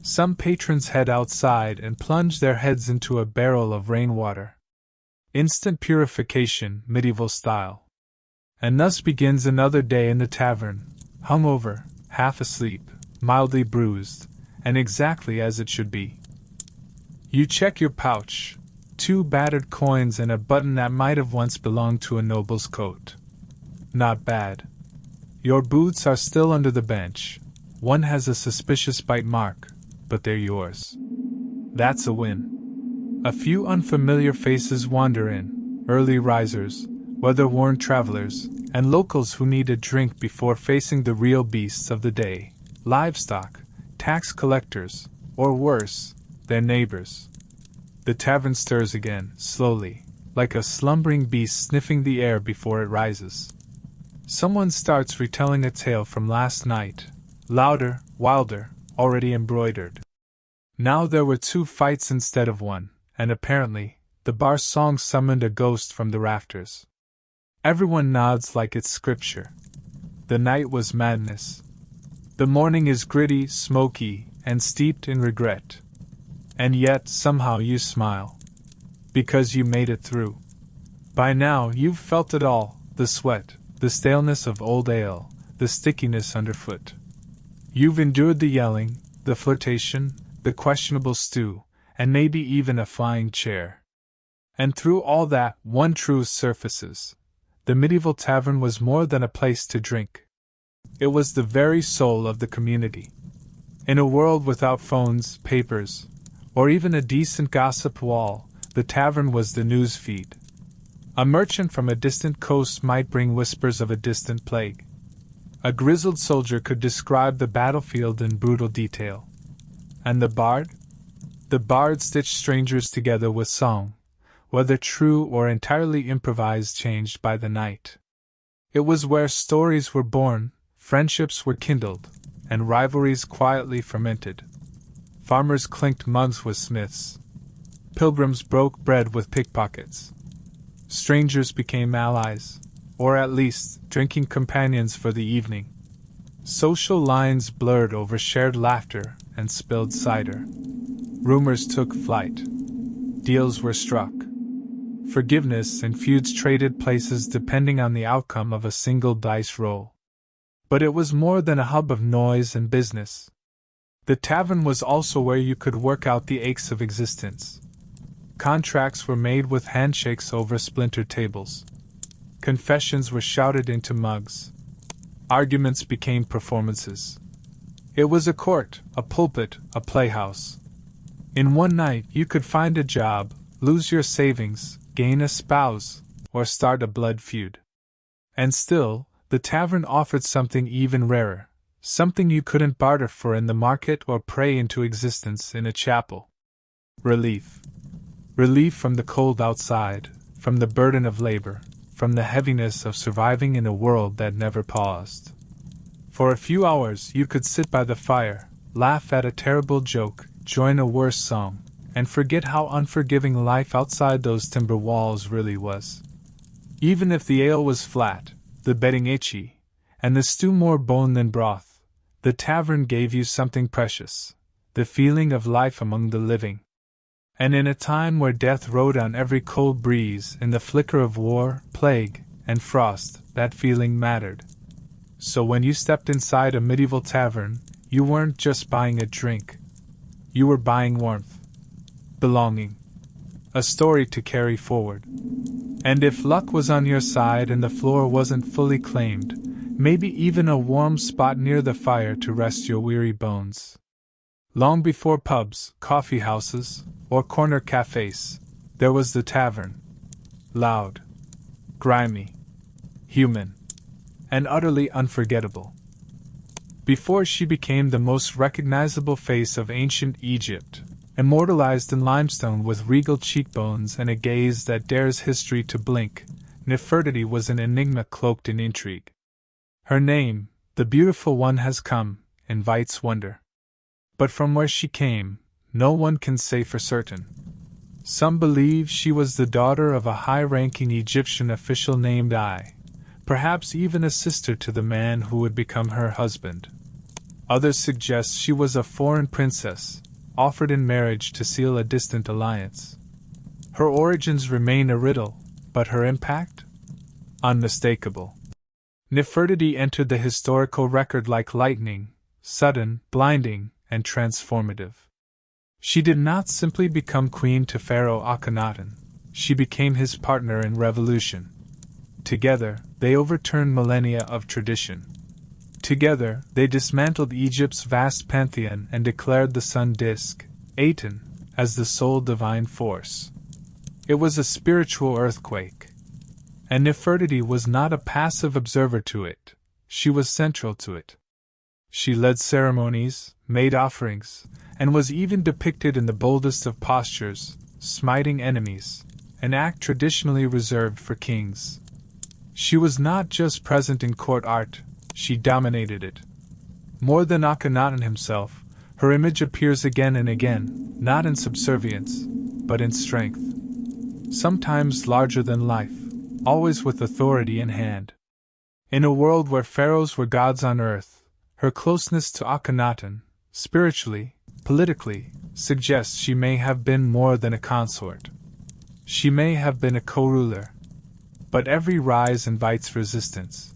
A: Some patrons head outside and plunge their heads into a barrel of rainwater. Instant purification, medieval style. And thus begins another day in the tavern, hungover, half asleep, mildly bruised, and exactly as it should be. You check your pouch, 2 battered coins and a button that might have once belonged to a noble's coat. Not bad. Your boots are still under the bench. One has a suspicious bite mark, but they're yours. That's a win. A few unfamiliar faces wander in, early risers, weather-worn travelers, and locals who need a drink before facing the real beasts of the day, livestock, tax collectors, or worse, their neighbors. The tavern stirs again, slowly, like a slumbering beast sniffing the air before it rises. Someone starts retelling a tale from last night, louder, wilder, already embroidered. Now there were 2 fights instead of 1, and apparently, the bar song summoned a ghost from the rafters. Everyone nods like it's scripture. The night was madness. The morning is gritty, smoky, and steeped in regret. And yet, somehow you smile. Because you made it through. By now, you've felt it all, the sweat, the staleness of old ale, the stickiness underfoot. You've endured the yelling, the flirtation, the questionable stew, and maybe even a flying chair. And through all that, one truth surfaces. The medieval tavern was more than a place to drink. It was the very soul of the community. In a world without phones, papers, or even a decent gossip wall, the tavern was the news feed. A merchant from a distant coast might bring whispers of a distant plague. A grizzled soldier could describe the battlefield in brutal detail. And the bard? The bard stitched strangers together with song, whether true or entirely improvised changed by the night. It was where stories were born, friendships were kindled, and rivalries quietly fermented. Farmers clinked mugs with smiths. Pilgrims broke bread with pickpockets. Strangers became allies, or at least drinking companions for the evening. Social lines blurred over shared laughter and spilled cider. Rumors took flight. Deals were struck. Forgiveness and feuds traded places depending on the outcome of a single dice roll. But it was more than a hub of noise and business. The tavern was also where you could work out the aches of existence. Contracts were made with handshakes over splintered tables. Confessions were shouted into mugs. Arguments became performances. It was a court, a pulpit, a playhouse. In one night you could find a job, lose your savings, gain a spouse, or start a blood feud. And still, the tavern offered something even rarer, something you couldn't barter for in the market or pray into existence in a chapel. Relief. Relief from the cold outside, from the burden of labor, from the heaviness of surviving in a world that never paused. For a few hours you could sit by the fire, laugh at a terrible joke, join a worse song, and forget how unforgiving life outside those timber walls really was. Even if the ale was flat, the bedding itchy, and the stew more bone than broth, the tavern gave you something precious, the feeling of life among the living. And in a time where death rode on every cold breeze, in the flicker of war, plague, and frost, that feeling mattered. So when you stepped inside a medieval tavern, you weren't just buying a drink. You were buying warmth, belonging, a story to carry forward. And if luck was on your side and the floor wasn't fully claimed, maybe even a warm spot near the fire to rest your weary bones. Long before pubs, coffee houses, or corner cafes, there was the tavern. Loud, grimy, human, and utterly unforgettable. Before she became the most recognizable face of ancient Egypt, immortalized in limestone with regal cheekbones and a gaze that dares history to blink, Nefertiti was an enigma cloaked in intrigue. Her name, the beautiful one has come, invites wonder. But from where she came, no one can say for certain. Some believe she was the daughter of a high-ranking Egyptian official named Ai, perhaps even a sister to the man who would become her husband. Others suggest she was a foreign princess, offered in marriage to seal a distant alliance. Her origins remain a riddle, but her impact? Unmistakable. Nefertiti entered the historical record like lightning, sudden, blinding, and transformative. She did not simply become queen to Pharaoh Akhenaten, she became his partner in revolution. Together, they overturned millennia of tradition. Together, they dismantled Egypt's vast pantheon and declared the sun disk, Aten, as the sole divine force. It was a spiritual earthquake. And Nefertiti was not a passive observer to it, she was central to it. She led ceremonies, made offerings, and was even depicted in the boldest of postures, smiting enemies, an act traditionally reserved for kings. She was not just present in court art, she dominated it. More than Akhenaten himself, her image appears again and again, not in subservience, but in strength. Sometimes larger than life, always with authority in hand. In a world where pharaohs were gods on earth, her closeness to Akhenaten, spiritually, politically, suggests she may have been more than a consort. She may have been a co-ruler. But every rise invites resistance.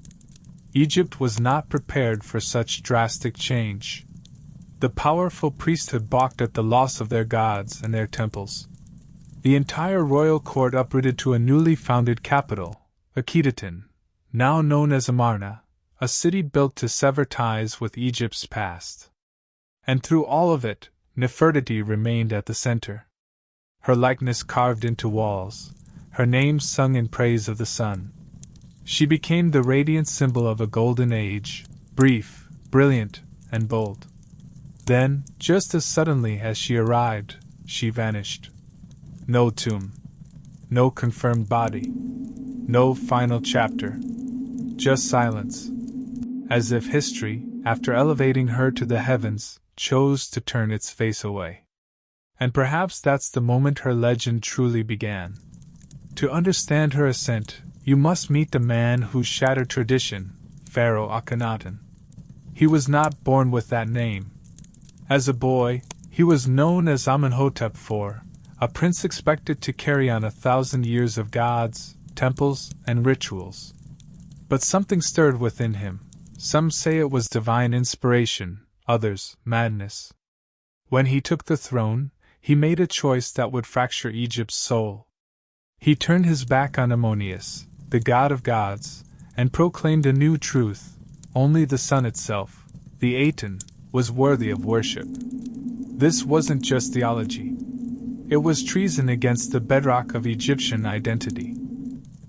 A: Egypt was not prepared for such drastic change. The powerful priesthood balked at the loss of their gods and their temples. The entire royal court uprooted to a newly founded capital, Akhenaten, now known as Amarna, a city built to sever ties with Egypt's past. And through all of it, Nefertiti remained at the center. Her likeness carved into walls, her name sung in praise of the sun. She became the radiant symbol of a golden age, brief, brilliant, and bold. Then, just as suddenly as she arrived, she vanished. No tomb. No confirmed body. No final chapter. Just silence. As if history, after elevating her to the heavens, chose to turn its face away. And perhaps that's the moment her legend truly began. To understand her ascent, you must meet the man who shattered tradition, Pharaoh Akhenaten. He was not born with that name. As a boy, he was known as Amenhotep IV, a prince expected to carry on 1,000 years of gods, temples, and rituals. But something stirred within him. Some say it was divine inspiration, others, madness. When he took the throne, he made a choice that would fracture Egypt's soul. He turned his back on Ammonius, the god of gods, and proclaimed a new truth: only the sun itself, the Aten, was worthy of worship. This wasn't just theology. It was treason against the bedrock of Egyptian identity.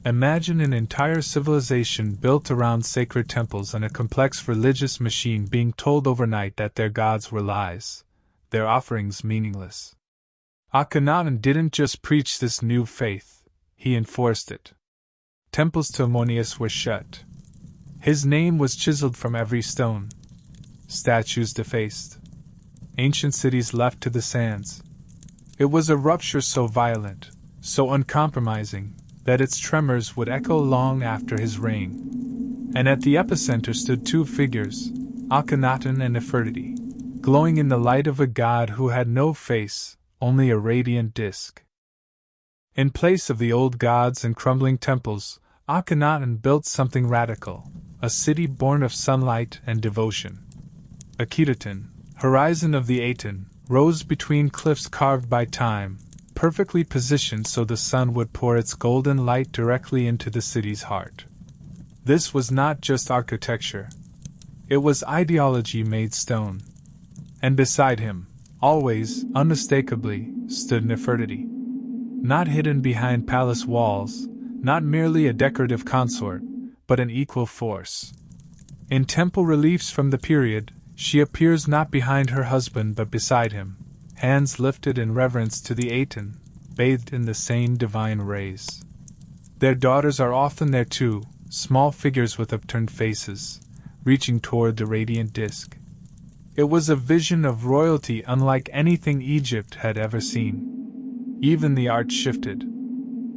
A: Imagine an entire civilization built around sacred temples and a complex religious machine being told overnight that their gods were lies, their offerings meaningless. Akhenaten didn't just preach this new faith, he enforced it. Temples to Ammonius were shut. His name was chiseled from every stone. Statues defaced. Ancient cities left to the sands. It was a rupture so violent, so uncompromising, that its tremors would echo long after his reign. And at the epicenter stood two figures, Akhenaten and Nefertiti, glowing in the light of a god who had no face, only a radiant disk. In place of the old gods and crumbling temples, Akhenaten built something radical, a city born of sunlight and devotion. Akhenaten, horizon of the Aten, rose between cliffs carved by time, perfectly positioned so the sun would pour its golden light directly into the city's heart. This was not just architecture. It was ideology made stone. And beside him, always, unmistakably, stood Nefertiti. Not hidden behind palace walls, not merely a decorative consort, but an equal force. In temple reliefs from the period, she appears not behind her husband but beside him, hands lifted in reverence to the Aten, bathed in the same divine rays. Their daughters are often there too, small figures with upturned faces, reaching toward the radiant disk. It was a vision of royalty unlike anything Egypt had ever seen. Even the art shifted.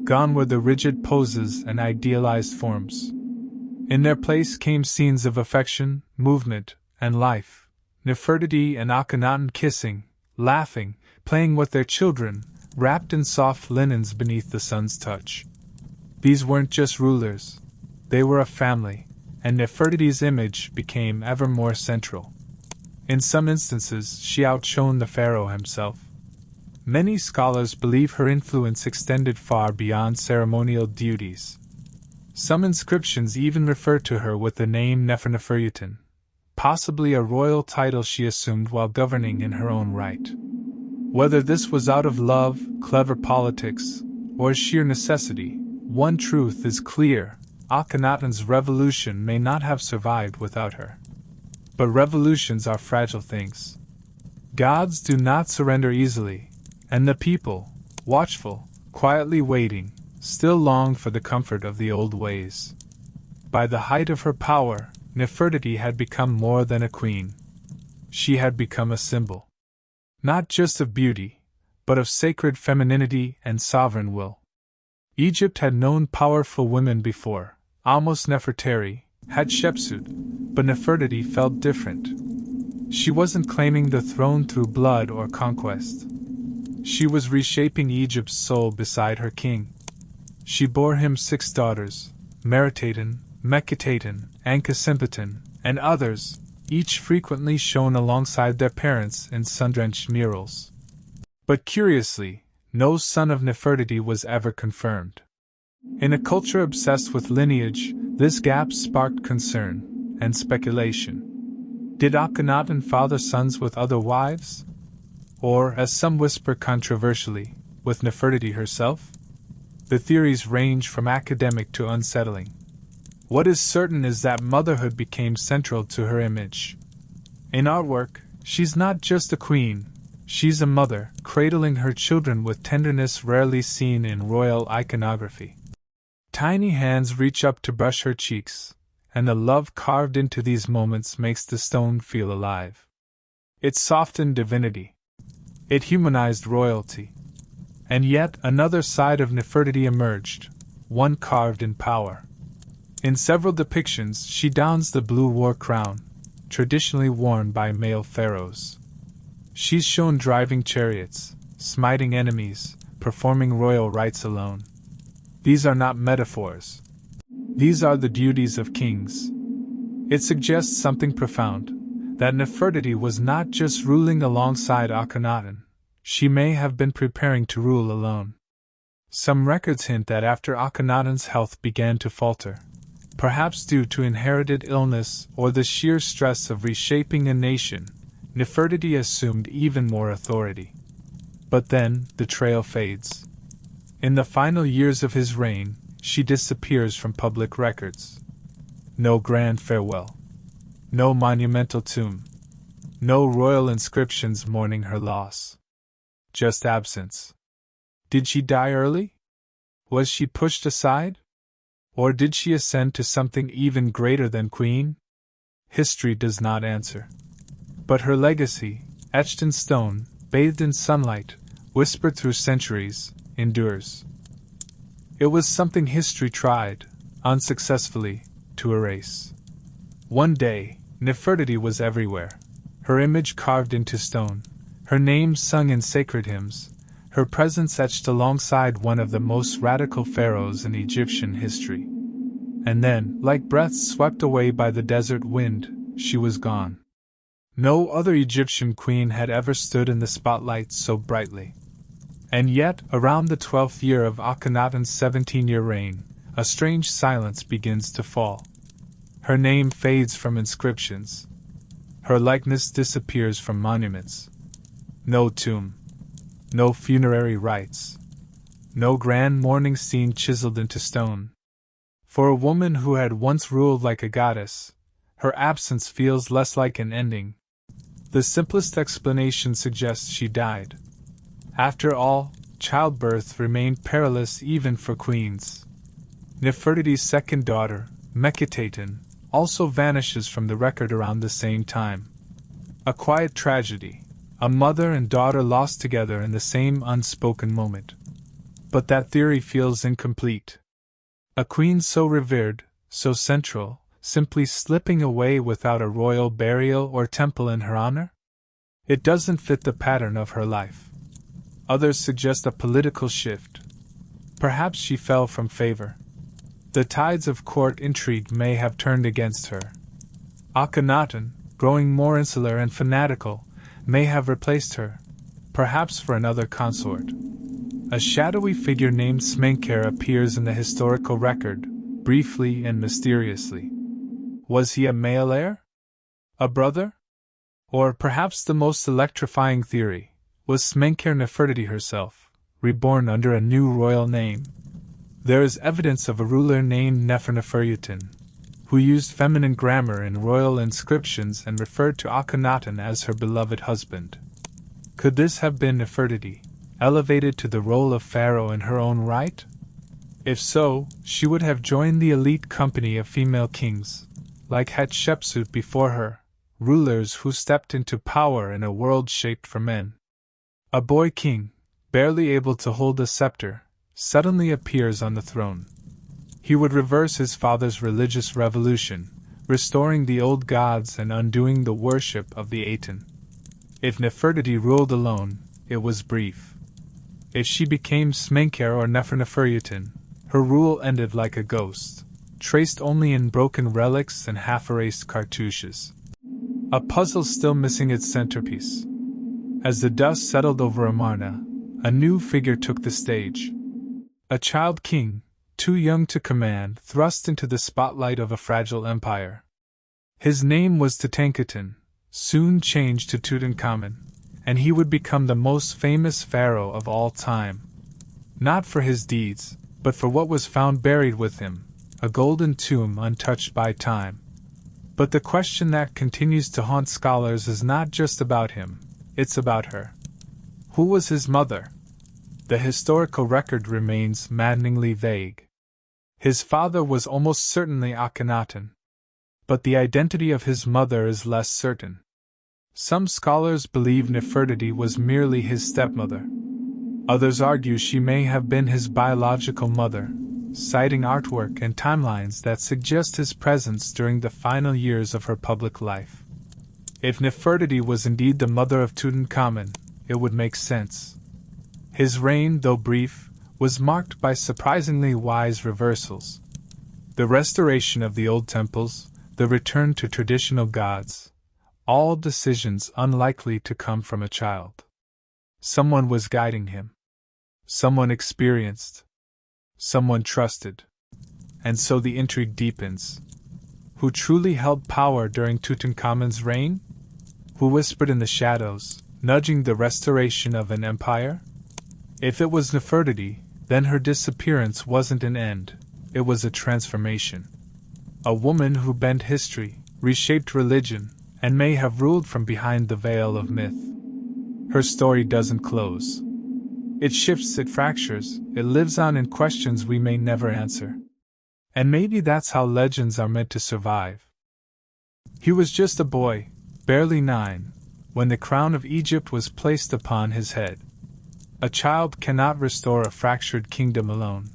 A: Gone were the rigid poses and idealized forms. In their place came scenes of affection, movement, and life. Nefertiti and Akhenaten kissing, laughing, playing with their children, wrapped in soft linens beneath the sun's touch. These weren't just rulers. They were a family, and Nefertiti's image became ever more central. In some instances, she outshone the pharaoh himself. Many scholars believe her influence extended far beyond ceremonial duties. Some inscriptions even refer to her with the name Neferneferutin, possibly a royal title she assumed while governing in her own right. Whether this was out of love, clever politics, or sheer necessity, one truth is clear: Akhenaten's revolution may not have survived without her. But revolutions are fragile things. Gods do not surrender easily, and the people, watchful, quietly waiting, still long for the comfort of the old ways. By the height of her power, Nefertiti had become more than a queen. She had become a symbol. Not just of beauty, but of sacred femininity and sovereign will. Egypt had known powerful women before, almost Nefertari, Hatshepsut, but Nefertiti felt different. She wasn't claiming the throne through blood or conquest. She was reshaping Egypt's soul beside her king. She bore him 6 daughters, Meritaten, Meketaten, Ankhesenaten, and others, each frequently shown alongside their parents in sun-drenched murals. But curiously, no son of Nefertiti was ever confirmed. In a culture obsessed with lineage, this gap sparked concern and speculation. Did Akhenaten father sons with other wives? Or, as some whisper controversially, with Nefertiti herself? The theories range from academic to unsettling. What is certain is that motherhood became central to her image. In artwork, she's not just a queen, she's a mother, cradling her children with tenderness rarely seen in royal iconography. Tiny hands reach up to brush her cheeks, and the love carved into these moments makes the stone feel alive. It softened divinity. It humanized royalty. And yet another side of Nefertiti emerged, one carved in power. In several depictions, she dons the blue war crown, traditionally worn by male pharaohs. She's shown driving chariots, smiting enemies, performing royal rites alone. These are not metaphors. These are the duties of kings. It suggests something profound, that Nefertiti was not just ruling alongside Akhenaten, she may have been preparing to rule alone. Some records hint that after Akhenaten's health began to falter, perhaps due to inherited illness or the sheer stress of reshaping a nation, Nefertiti assumed even more authority. But then, the trail fades. In the final years of his reign, she disappears from public records. No grand farewell. No monumental tomb. No royal inscriptions mourning her loss. Just absence. Did she die early? Was she pushed aside? Or did she ascend to something even greater than queen? History does not answer. But her legacy, etched in stone, bathed in sunlight, whispered through centuries, endures. It was something history tried, unsuccessfully, to erase. One day, Nefertiti was everywhere, her image carved into stone, her name sung in sacred hymns, her presence etched alongside one of the most radical pharaohs in Egyptian history. And then, like breath swept away by the desert wind, she was gone. No other Egyptian queen had ever stood in the spotlight so brightly. And yet, around the 12th year of Akhenaten's 17-year reign, a strange silence begins to fall. Her name fades from inscriptions. Her likeness disappears from monuments. No tomb. No funerary rites. No grand mourning scene chiseled into stone. For a woman who had once ruled like a goddess, her absence feels less like an ending. The simplest explanation suggests she died. After all, childbirth remained perilous even for queens. Nefertiti's second daughter, Meketaten, also vanishes from the record around the same time. A quiet tragedy, a mother and daughter lost together in the same unspoken moment. But that theory feels incomplete. A queen so revered, so central, simply slipping away without a royal burial or temple in her honor? It doesn't fit the pattern of her life. Others suggest a political shift. Perhaps she fell from favor. The tides of court intrigue may have turned against her. Akhenaten, growing more insular and fanatical, may have replaced her, perhaps for another consort. A shadowy figure named Smenkhare appears in the historical record, briefly and mysteriously. Was he a male heir? A brother? Or perhaps the most electrifying theory, was Smenkhare Nefertiti herself, reborn under a new royal name? There is evidence of a ruler named Neferneferutin, who used feminine grammar in royal inscriptions and referred to Akhenaten as her beloved husband. Could this have been Nefertiti, elevated to the role of pharaoh in her own right? If so, she would have joined the elite company of female kings, like Hatshepsut before her, rulers who stepped into power in a world shaped for men. A boy king, barely able to hold a scepter, suddenly appears on the throne. He would reverse his father's religious revolution, restoring the old gods and undoing the worship of the Aten. If Nefertiti ruled alone, it was brief. If she became Smenkhare or Neferneferutin, her rule ended like a ghost, traced only in broken relics and half-erased cartouches. A puzzle still missing its centerpiece. As the dust settled over Amarna, a new figure took the stage. A child king, too young to command, thrust into the spotlight of a fragile empire. His name was Tutankhaten, soon changed to Tutankhamen, and he would become the most famous pharaoh of all time. Not for his deeds, but for what was found buried with him, a golden tomb untouched by time. But the question that continues to haunt scholars is not just about him, it's about her. Who was his mother? The historical record remains maddeningly vague. His father was almost certainly Akhenaten, but the identity of his mother is less certain. Some scholars believe Nefertiti was merely his stepmother. Others argue she may have been his biological mother, citing artwork and timelines that suggest his presence during the final years of her public life. If Nefertiti was indeed the mother of Tutankhamen, it would make sense. His reign, though brief, was marked by surprisingly wise reversals. The restoration of the old temples, the return to traditional gods, all decisions unlikely to come from a child. Someone was guiding him. Someone experienced. Someone trusted. And so the intrigue deepens. Who truly held power during Tutankhamun's reign? Who whispered in the shadows, nudging the restoration of an empire? If it was Nefertiti, then her disappearance wasn't an end, it was a transformation. A woman who bent history, reshaped religion, and may have ruled from behind the veil of myth. Her story doesn't close. It shifts, it fractures, it lives on in questions we may never answer. And maybe that's how legends are meant to survive. He was just a boy, barely 9, when the crown of Egypt was placed upon his head. A child cannot restore a fractured kingdom alone.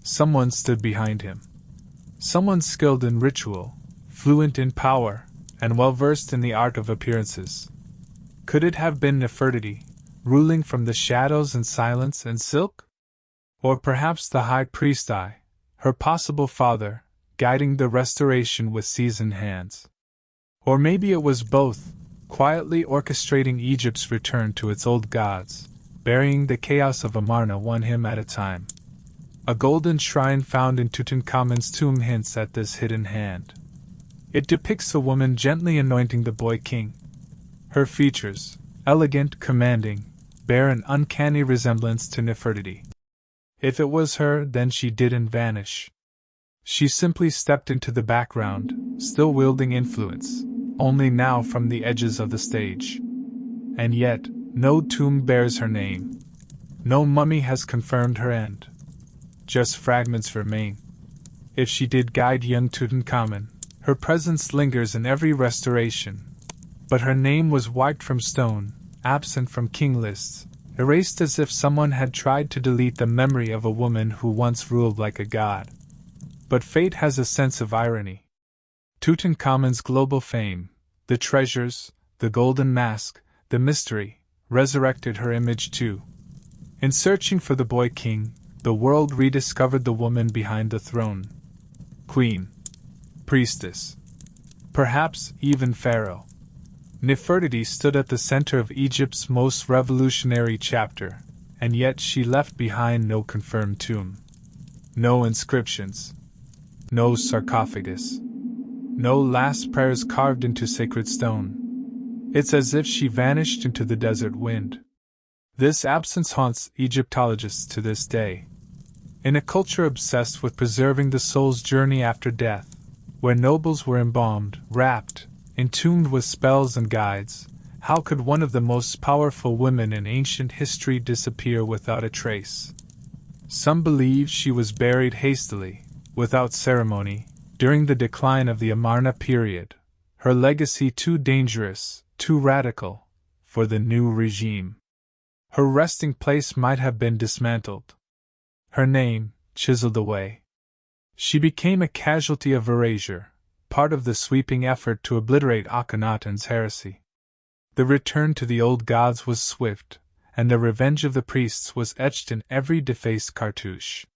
A: Someone stood behind him. Someone skilled in ritual, fluent in power, and well-versed in the art of appearances. Could it have been Nefertiti, ruling from the shadows and silence and silk? Or perhaps the high priest her possible father, guiding the restoration with seasoned hands? Or maybe it was both, quietly orchestrating Egypt's return to its old gods, burying the chaos of Amarna one hymn at a time. A golden shrine found in Tutankhamun's tomb hints at this hidden hand. It depicts a woman gently anointing the boy king. Her features, elegant, commanding, bear an uncanny resemblance to Nefertiti. If it was her, then she didn't vanish. She simply stepped into the background, still wielding influence, only now from the edges of the stage. And yet, no tomb bears her name. No mummy has confirmed her end. Just fragments remain. If she did guide young Tutankhamun, her presence lingers in every restoration. But her name was wiped from stone, absent from king lists, erased as if someone had tried to delete the memory of a woman who once ruled like a god. But fate has a sense of irony. Tutankhamun's global fame, the treasures, the golden mask, the mystery, resurrected her image too. In searching for the boy king, the world rediscovered the woman behind the throne. Queen. Priestess. perhaps even Pharaoh. Nefertiti stood at the center of Egypt's most revolutionary chapter, and yet she left behind no confirmed tomb. No inscriptions. No sarcophagus. No last prayers carved into sacred stone. It's as if she vanished into the desert wind. This absence haunts Egyptologists to this day. In a culture obsessed with preserving the soul's journey after death, where nobles were embalmed, wrapped, entombed with spells and guides, how could one of the most powerful women in ancient history disappear without a trace? Some believe she was buried hastily, without ceremony, during the decline of the Amarna period, her legacy too dangerous, too radical, for the new regime. Her resting place might have been dismantled. Her name, chiseled away. She became a casualty of erasure, part of the sweeping effort to obliterate Akhenaten's heresy. The return to the old gods was swift, and the revenge of the priests was etched in every defaced cartouche.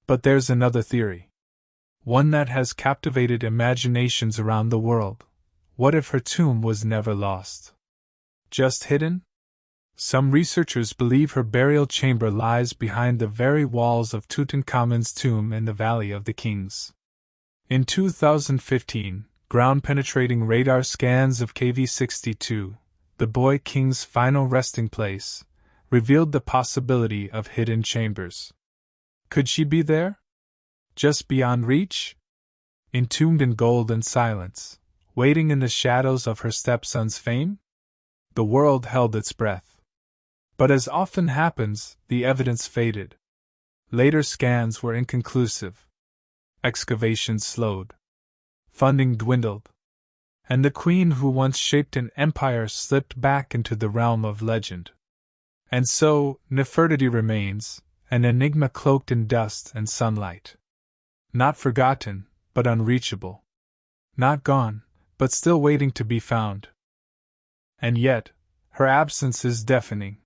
A: But there's another theory. One that has captivated imaginations around the world. What if her tomb was never lost? Just hidden? Some researchers believe her burial chamber lies behind the very walls of Tutankhamun's tomb in the Valley of the Kings. In 2015, ground-penetrating radar scans of KV-62, the boy king's final resting place, revealed the possibility of hidden chambers. Could she be there? Just beyond reach? Entombed in gold and silence, waiting in the shadows of her stepson's fame? The world held its breath. But as often happens, the evidence faded. Later scans were inconclusive. Excavations slowed. Funding dwindled. And the queen who once shaped an empire slipped back into the realm of legend. And so, Nefertiti remains, an enigma cloaked in dust and sunlight. Not forgotten, but unreachable. Not gone, but still waiting to be found. And yet, her absence is deafening.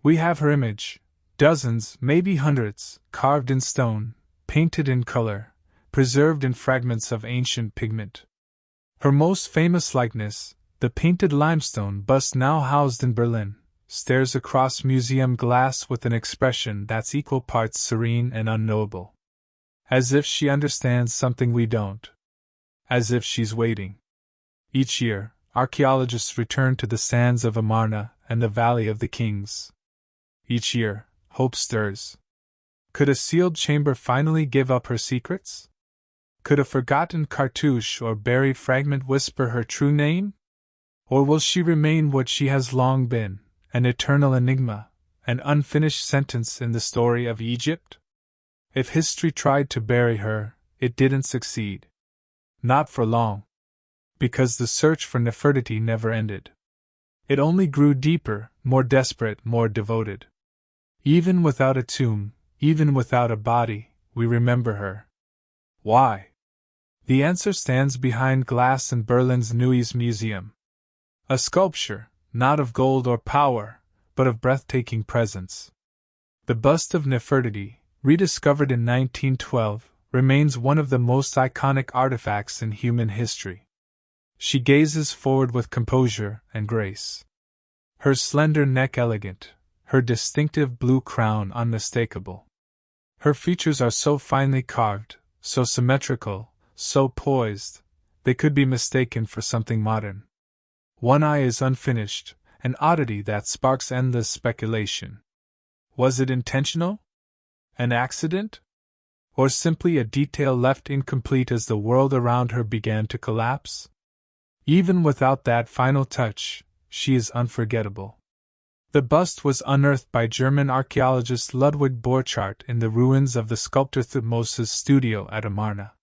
A: We have her image, dozens, maybe hundreds, carved in stone, painted in color, preserved in fragments of ancient pigment. Her most famous likeness, the painted limestone bust now housed in Berlin, stares across museum glass with an expression that's equal parts serene and unknowable. As if she understands something we don't. As if she's waiting. Each year, archaeologists return to the sands of Amarna and the Valley of the Kings. Each year, hope stirs. Could a sealed chamber finally give up her secrets? Could a forgotten cartouche or buried fragment whisper her true name? Or will she remain what she has long been, an eternal enigma, an unfinished sentence in the story of Egypt? If history tried to bury her, it didn't succeed. Not for long. Because the search for Nefertiti never ended. It only grew deeper, more desperate, more devoted. Even without a tomb, even without a body, we remember her. Why? The answer stands behind glass in Berlin's Neues Museum. A sculpture, not of gold or power, but of breathtaking presence. The bust of Nefertiti, rediscovered in 1912, remains one of the most iconic artifacts in human history. She gazes forward with composure and grace. Her slender neck elegant, her distinctive blue crown unmistakable. Her features are so finely carved, so symmetrical, so poised, they could be mistaken for something modern. One eye is unfinished, an oddity that sparks endless speculation. Was it intentional? An accident? Or simply a detail left incomplete as the world around her began to collapse? Even without that final touch, she is unforgettable. The bust was unearthed by German archaeologist Ludwig Borchardt in the ruins of the sculptor Thutmose's studio at Amarna.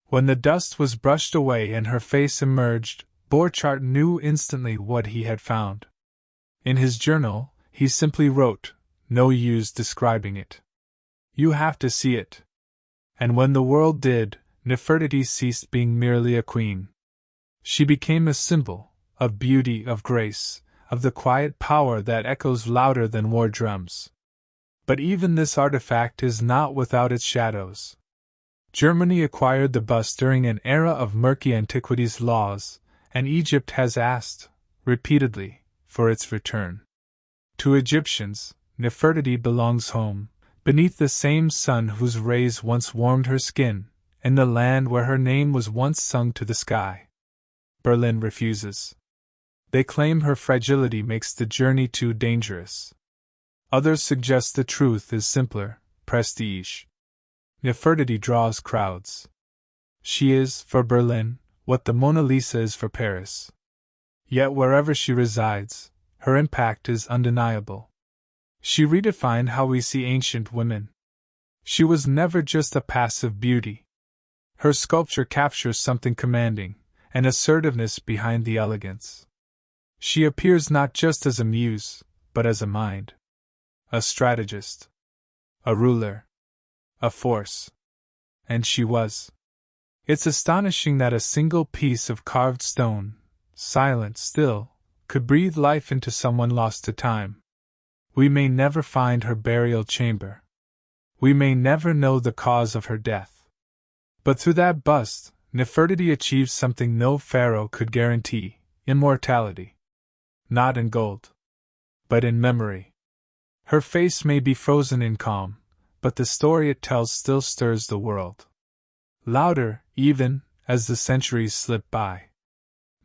A: When the dust was brushed away and her face emerged, Borchardt knew instantly what he had found. In his journal, he simply wrote, "No use describing it. You have to see it." And when the world did, Nefertiti ceased being merely a queen. She became a symbol, of beauty, of grace, of the quiet power that echoes louder than war drums. But even this artifact is not without its shadows. Germany acquired the bust during an era of murky antiquities laws, and Egypt has asked, repeatedly, for its return. To Egyptians, Nefertiti belongs home, beneath the same sun whose rays once warmed her skin, in the land where her name was once sung to the sky. Berlin refuses. They claim her fragility makes the journey too dangerous. Others suggest the truth is simpler, prestige. Nefertiti draws crowds. She is, for Berlin, what the Mona Lisa is for Paris. Yet wherever she resides, her impact is undeniable. She redefined how we see ancient women. She was never just a passive beauty. Her sculpture captures something commanding, an assertiveness behind the elegance. She appears not just as a muse, but as a mind. A strategist. A ruler. A force. And she was. It's astonishing that a single piece of carved stone, silent still, could breathe life into someone lost to time. We may never find her burial chamber. We may never know the cause of her death. But through that bust, Nefertiti achieved something no pharaoh could guarantee: immortality. Not in gold, but in memory. Her face may be frozen in calm, but the story it tells still stirs the world. Louder, even, as the centuries slip by.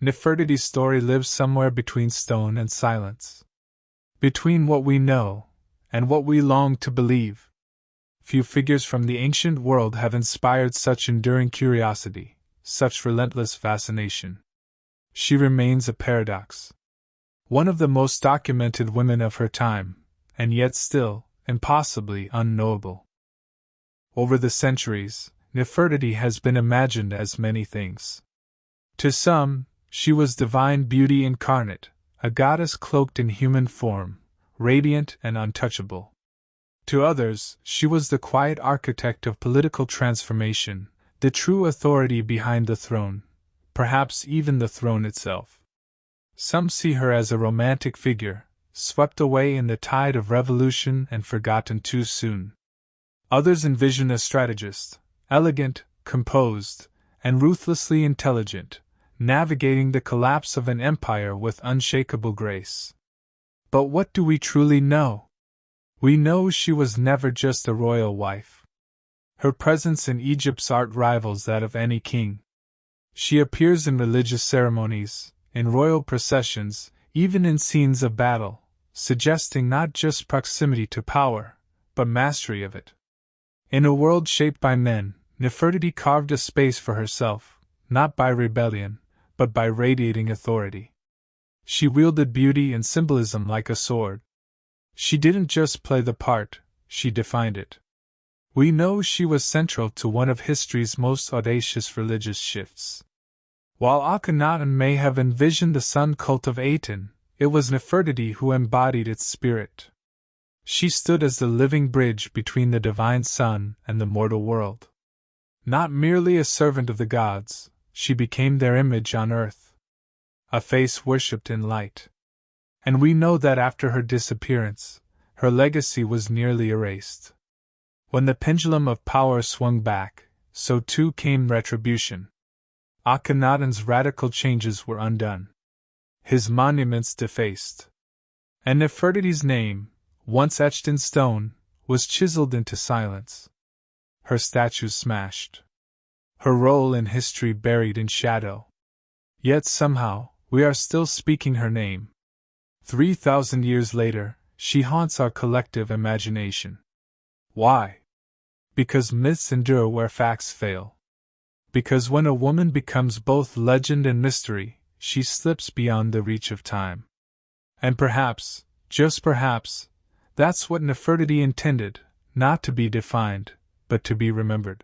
A: Nefertiti's story lives somewhere between stone and silence. Between what we know, and what we long to believe. Few figures from the ancient world have inspired such enduring curiosity, such relentless fascination. She remains a paradox. One of the most documented women of her time, and yet still, impossibly unknowable. Over the centuries, Nefertiti has been imagined as many things. To some, she was divine beauty incarnate, a goddess cloaked in human form, radiant and untouchable. To others, she was the quiet architect of political transformation, the true authority behind the throne, perhaps even the throne itself. Some see her as a romantic figure, swept away in the tide of revolution and forgotten too soon. Others envision a strategist, elegant, composed, and ruthlessly intelligent, navigating the collapse of an empire with unshakable grace. But what do we truly know? We know she was never just a royal wife. Her presence in Egypt's art rivals that of any king. She appears in religious ceremonies, in royal processions, even in scenes of battle, suggesting not just proximity to power, but mastery of it. In a world shaped by men, Nefertiti carved a space for herself, not by rebellion, but by radiating authority. She wielded beauty and symbolism like a sword. She didn't just play the part, she defined it. We know she was central to one of history's most audacious religious shifts. While Akhenaten may have envisioned the sun cult of Aten, it was Nefertiti who embodied its spirit. She stood as the living bridge between the divine sun and the mortal world. Not merely a servant of the gods, she became their image on earth. A face worshipped in light. And we know that after her disappearance, her legacy was nearly erased. When the pendulum of power swung back, so too came retribution. Akhenaten's radical changes were undone. His monuments defaced. And Nefertiti's name, once etched in stone, was chiseled into silence. Her statues smashed. Her role in history buried in shadow. Yet somehow, we are still speaking her name. 3,000 years later, she haunts our collective imagination. Why? Because myths endure where facts fail. Because when a woman becomes both legend and mystery, she slips beyond the reach of time. And perhaps, just perhaps, that's what Nefertiti intended, not to be defined, but to be remembered.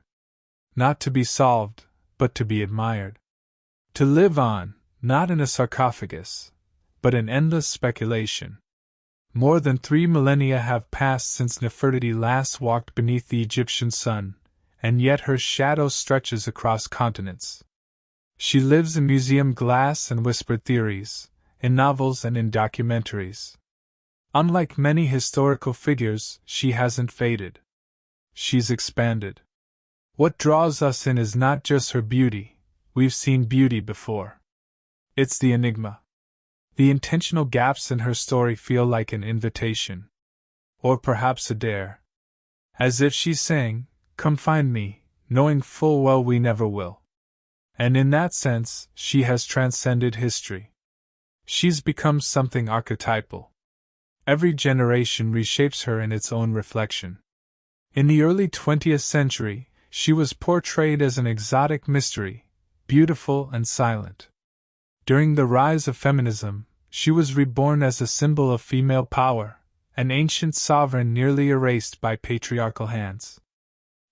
A: Not to be solved, but to be admired. To live on, not in a sarcophagus, but in endless speculation. More than 3 millennia have passed since Nefertiti last walked beneath the Egyptian sun, and yet her shadow stretches across continents. She lives in museum glass and whispered theories, in novels and in documentaries. Unlike many historical figures, she hasn't faded. She's expanded. What draws us in is not just her beauty, we've seen beauty before. It's the enigma. The intentional gaps in her story feel like an invitation. Or perhaps a dare. As if she's saying, "Come find me," knowing full well we never will. And in that sense, she has transcended history. She's become something archetypal. Every generation reshapes her in its own reflection. In the early 20th century, she was portrayed as an exotic mystery, beautiful and silent. During the rise of feminism, she was reborn as a symbol of female power, an ancient sovereign nearly erased by patriarchal hands.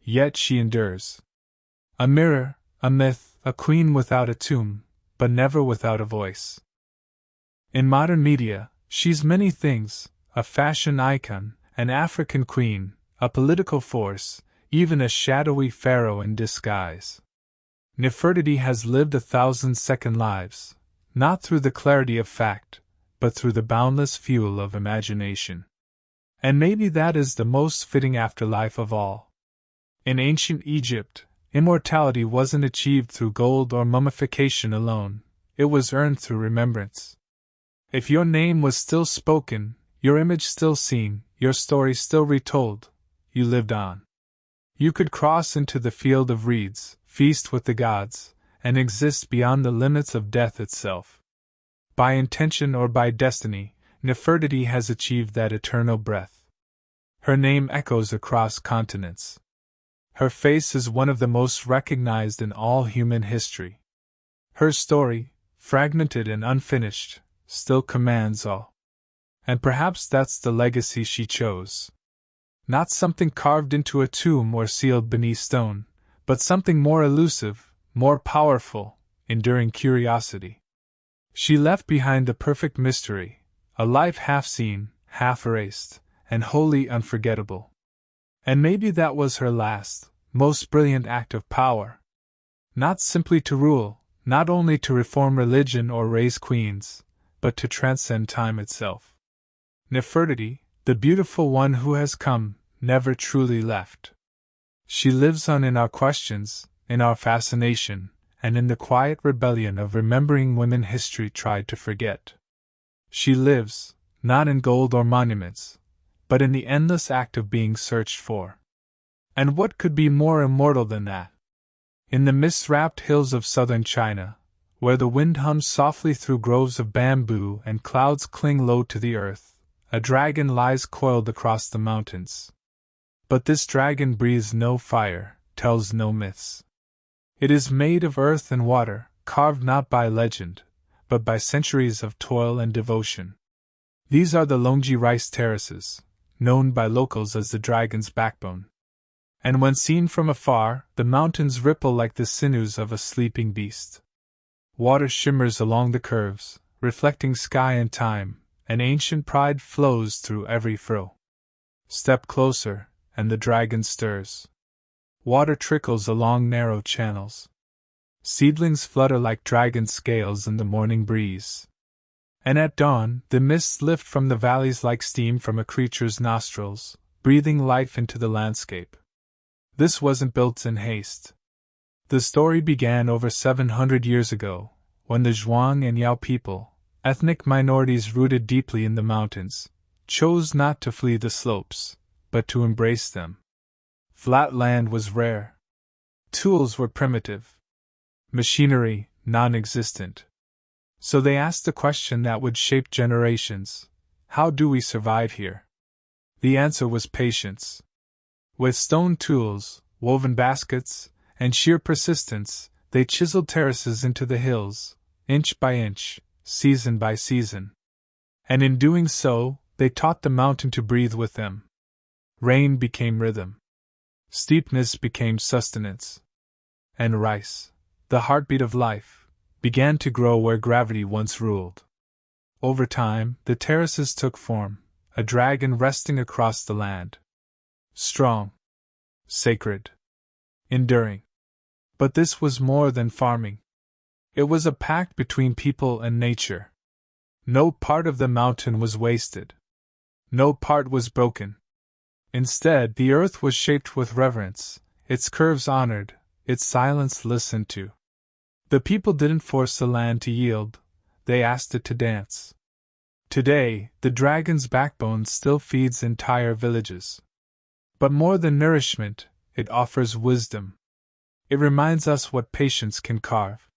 A: Yet she endures. A mirror, a myth, a queen without a tomb, but never without a voice. In modern media, she's many things: a fashion icon, an African queen, a political force, even a shadowy pharaoh in disguise. Nefertiti has lived 1,000-second lives, not through the clarity of fact, but through the boundless fuel of imagination. And maybe that is the most fitting afterlife of all. In ancient Egypt, immortality wasn't achieved through gold or mummification alone, it was earned through remembrance. If your name was still spoken, your image still seen, your story still retold, you lived on. You could cross into the field of reeds, feast with the gods, and exist beyond the limits of death itself. By intention or by destiny, Nefertiti has achieved that eternal breath. Her name echoes across continents. Her face is one of the most recognized in all human history. Her story, fragmented and unfinished, still commands awe. And perhaps that's the legacy she chose. Not something carved into a tomb or sealed beneath stone, but something more elusive, more powerful, enduring curiosity. She left behind the perfect mystery, a life half seen, half erased, and wholly unforgettable. And maybe that was her last, most brilliant act of power. Not simply to rule, not only to reform religion or raise queens, but to transcend time itself. Nefertiti, the beautiful one who has come, never truly left. She lives on in our questions, in our fascination, and in the quiet rebellion of remembering women history tried to forget. She lives, not in gold or monuments, but in the endless act of being searched for. And what could be more immortal than that? In the mist-wrapped hills of southern China, where the wind hums softly through groves of bamboo and clouds cling low to the earth, a dragon lies coiled across the mountains. But this dragon breathes no fire, tells no myths. It is made of earth and water, carved not by legend, but by centuries of toil and devotion. These are the Longji rice terraces, known by locals as the dragon's backbone. And when seen from afar, the mountains ripple like the sinews of a sleeping beast. Water shimmers along the curves, reflecting sky and time, and ancient pride flows through every furrow. Step closer, and the dragon stirs. Water trickles along narrow channels. Seedlings flutter like dragon scales in the morning breeze. And at dawn, the mists lift from the valleys like steam from a creature's nostrils, breathing life into the landscape. This wasn't built in haste. The story began over 700 years ago, when the Zhuang and Yao people, ethnic minorities rooted deeply in the mountains, chose not to flee the slopes, but to embrace them. Flat land was rare. Tools were primitive. Machinery, non-existent. So they asked the question that would shape generations: how do we survive here? The answer was patience. With stone tools, woven baskets, and sheer persistence, they chiseled terraces into the hills, inch by inch, season by season. And in doing so, they taught the mountain to breathe with them. Rain became rhythm. Steepness became sustenance. And rice, the heartbeat of life, began to grow where gravity once ruled. Over time, the terraces took form, a dragon resting across the land. Strong. Sacred. Enduring. But this was more than farming. It was a pact between people and nature. No part of the mountain was wasted. No part was broken. Instead, the earth was shaped with reverence, its curves honored, its silence listened to. The people didn't force the land to yield, they asked it to dance. Today, the dragon's backbone still feeds entire villages. But more than nourishment, it offers wisdom. It reminds us what patience can carve.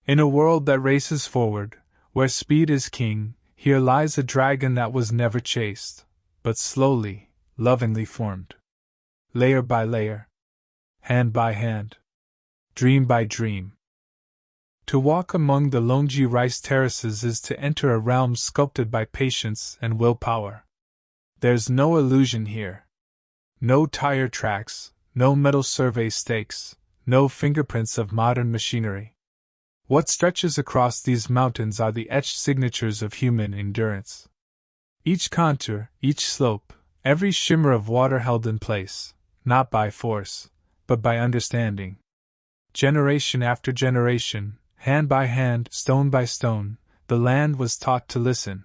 A: In a world that races forward, where speed is king, here lies a dragon that was never chased, but slowly, lovingly formed. Layer by layer, hand by hand, dream by dream. To walk among the lonely rice terraces is to enter a realm sculpted by patience and willpower. There's no illusion here. No tire tracks, no metal survey stakes, no fingerprints of modern machinery. What stretches across these mountains are the etched signatures of human endurance. Each contour, each slope, every shimmer of water held in place, not by force, but by understanding. Generation after generation, hand by hand, stone by stone, the land was taught to listen.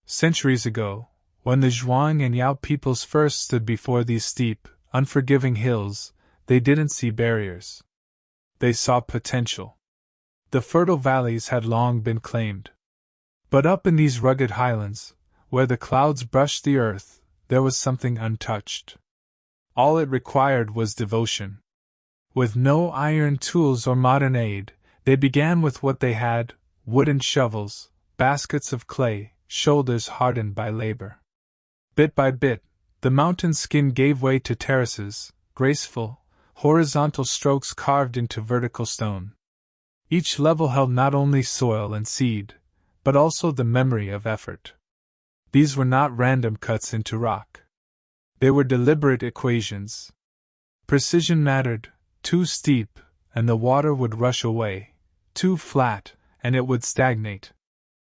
A: Centuries ago, when the Zhuang and Yao peoples first stood before these steep, unforgiving hills, they didn't see barriers. They saw potential. The fertile valleys had long been claimed. But up in these rugged highlands, where the clouds brushed the earth, there was something untouched. All it required was devotion. With no iron tools or modern aid, they began with what they had: wooden shovels, baskets of clay, shoulders hardened by labor. Bit by bit, the mountain skin gave way to terraces, graceful, horizontal strokes carved into vertical stone. Each level held not only soil and seed, but also the memory of effort. These were not random cuts into rock. They were deliberate equations. Precision mattered: too steep, and the water would rush away; too flat, and it would stagnate.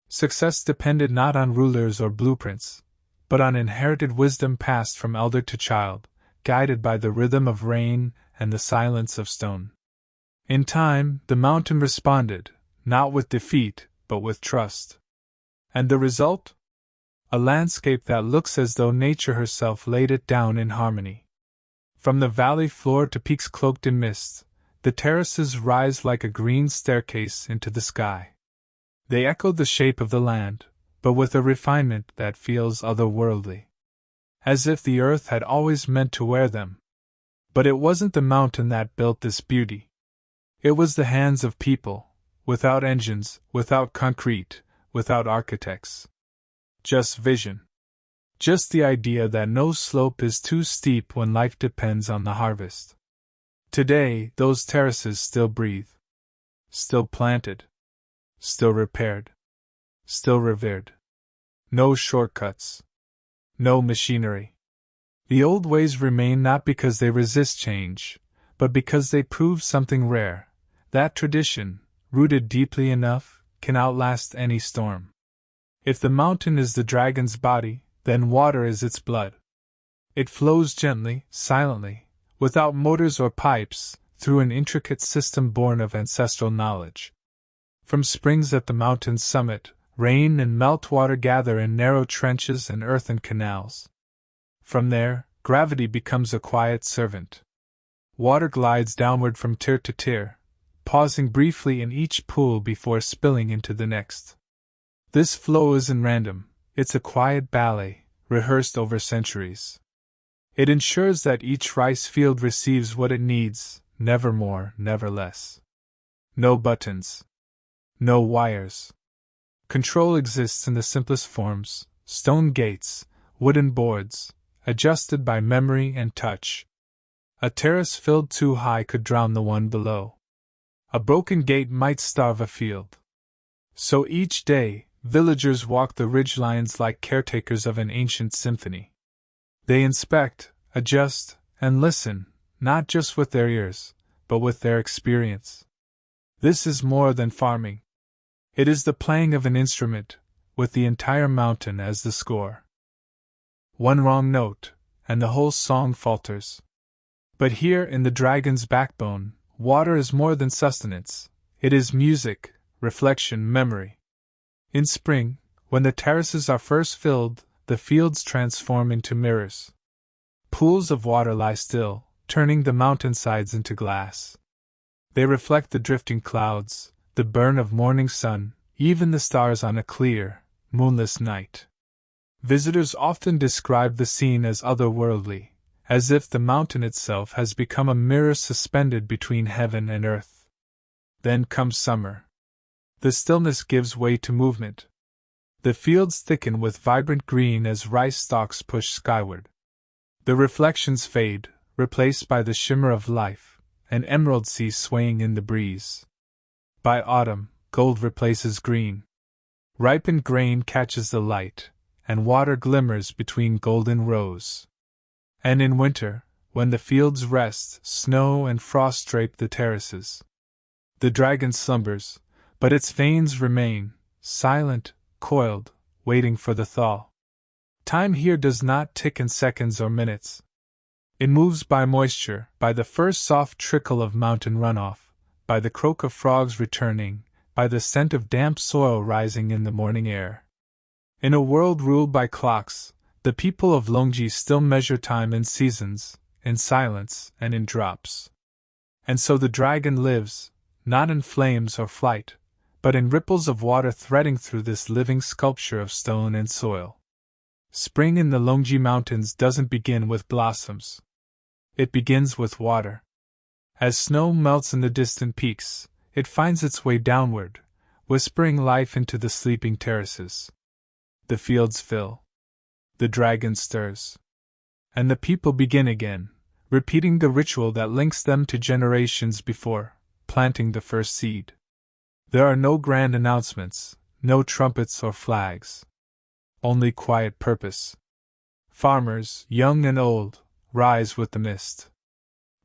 A: Success depended not on rulers or blueprints, but on inherited wisdom passed from elder to child, guided by the rhythm of rain and the silence of stone. In time, the mountain responded, not with defeat, but with trust. And the result? A landscape that looks as though nature herself laid it down in harmony. From the valley floor to peaks cloaked in mist, the terraces rise like a green staircase into the sky. They echo the shape of the land, but with a refinement that feels otherworldly. As if the earth had always meant to wear them. But it wasn't the mountain that built this beauty. It was the hands of people, without engines, without concrete, without architects. Just vision. Just the idea that no slope is too steep when life depends on the harvest. Today, those terraces still breathe. Still planted. Still repaired. Still revered. No shortcuts. No machinery. The old ways remain not because they resist change, but because they prove something rare: that tradition, rooted deeply enough, can outlast any storm. If the mountain is the dragon's body, then water is its blood. It flows gently, silently, without motors or pipes, through an intricate system born of ancestral knowledge. From springs at the mountain's summit, rain and meltwater gather in narrow trenches and earthen canals. From there, gravity becomes a quiet servant. Water glides downward from tier to tier, pausing briefly in each pool before spilling into the next. This flow isn't random, it's a quiet ballet, rehearsed over centuries. It ensures that each rice field receives what it needs, never more, never less. No buttons. No wires. Control exists in the simplest forms: stone gates, wooden boards, adjusted by memory and touch. A terrace filled too high could drown the one below. A broken gate might starve a field. So each day, villagers walk the ridgelines like caretakers of an ancient symphony. They inspect, adjust, and listen, not just with their ears, but with their experience. This is more than farming. It is the playing of an instrument, with the entire mountain as the score. One wrong note, and the whole song falters. But here in the dragon's backbone, water is more than sustenance. It is music, reflection, memory. In spring, when the terraces are first filled, the fields transform into mirrors. Pools of water lie still, turning the mountainsides into glass. They reflect the drifting clouds, the burn of morning sun, even the stars on a clear, moonless night. Visitors often describe the scene as otherworldly, as if the mountain itself has become a mirror suspended between heaven and earth. Then comes summer. The stillness gives way to movement. The fields thicken with vibrant green as rice stalks push skyward. The reflections fade, replaced by the shimmer of life, an emerald sea swaying in the breeze. By autumn, gold replaces green. Ripened grain catches the light, and water glimmers between golden rows. And in winter, when the fields rest, snow and frost drape the terraces. The dragon slumbers, but its veins remain, silent, coiled, waiting for the thaw. Time here does not tick in seconds or minutes. It moves by moisture, by the first soft trickle of mountain runoff, by the croak of frogs returning, by the scent of damp soil rising in the morning air. In a world ruled by clocks, the people of Longji still measure time in seasons, in silence, and in drops. And so the dragon lives, not in flames or flight, but in ripples of water threading through this living sculpture of stone and soil. Spring in the Longji Mountains doesn't begin with blossoms. It begins with water. As snow melts in the distant peaks, it finds its way downward, whispering life into the sleeping terraces. The fields fill. The dragon stirs. And the people begin again, repeating the ritual that links them to generations before, planting the first seed. There are no grand announcements, no trumpets or flags. Only quiet purpose. Farmers, young and old, rise with the mist.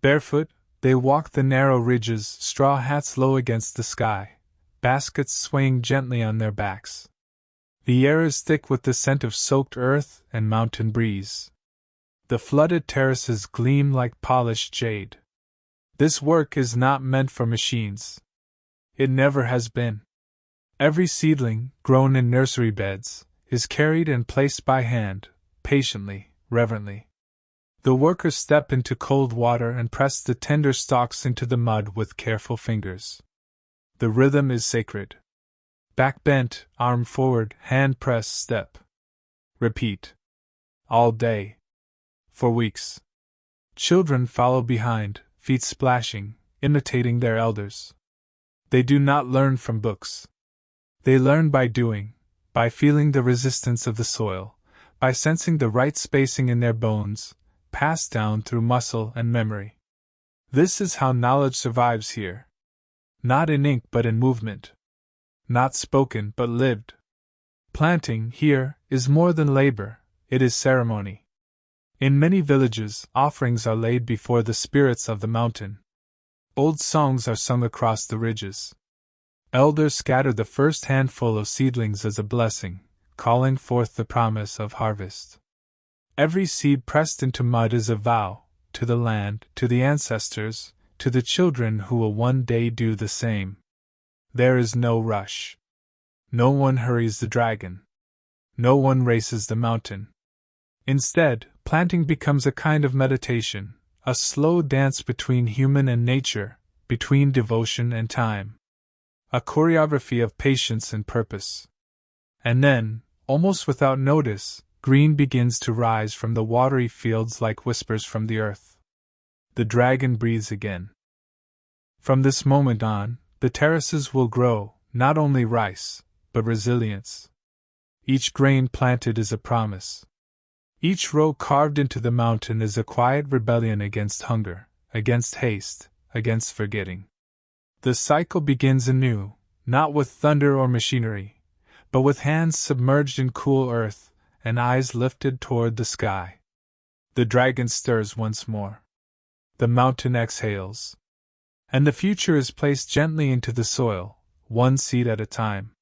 A: Barefoot, they walk the narrow ridges, straw hats low against the sky, baskets swaying gently on their backs. The air is thick with the scent of soaked earth and mountain breeze. The flooded terraces gleam like polished jade. This work is not meant for machines. It never has been. Every seedling, grown in nursery beds, is carried and placed by hand, patiently, reverently. The workers step into cold water and press the tender stalks into the mud with careful fingers. The rhythm is sacred. Back bent, arm forward, hand press, step. Repeat. All day. For weeks. Children follow behind, feet splashing, imitating their elders. They do not learn from books. They learn by doing, by feeling the resistance of the soil, by sensing the right spacing in their bones, passed down through muscle and memory. This is how knowledge survives here. Not in ink but in movement. Not spoken but lived. Planting, here, is more than labor, it is ceremony. In many villages, offerings are laid before the spirits of the mountain. Old songs are sung across the ridges. Elders scatter the first handful of seedlings as a blessing, calling forth the promise of harvest. Every seed pressed into mud is a vow, to the land, to the ancestors, to the children who will one day do the same. There is no rush. No one hurries the dragon. No one races the mountain. Instead, planting becomes a kind of meditation, a slow dance between human and nature, between devotion and time. A choreography of patience and purpose. And then, almost without notice, green begins to rise from the watery fields like whispers from the earth. The dragon breathes again. From this moment on, the terraces will grow, not only rice, but resilience. Each grain planted is a promise. Each row carved into the mountain is a quiet rebellion against hunger, against haste, against forgetting. The cycle begins anew, not with thunder or machinery, but with hands submerged in cool earth and eyes lifted toward the sky. The dragon stirs once more. The mountain exhales. And the future is placed gently into the soil, one seed at a time.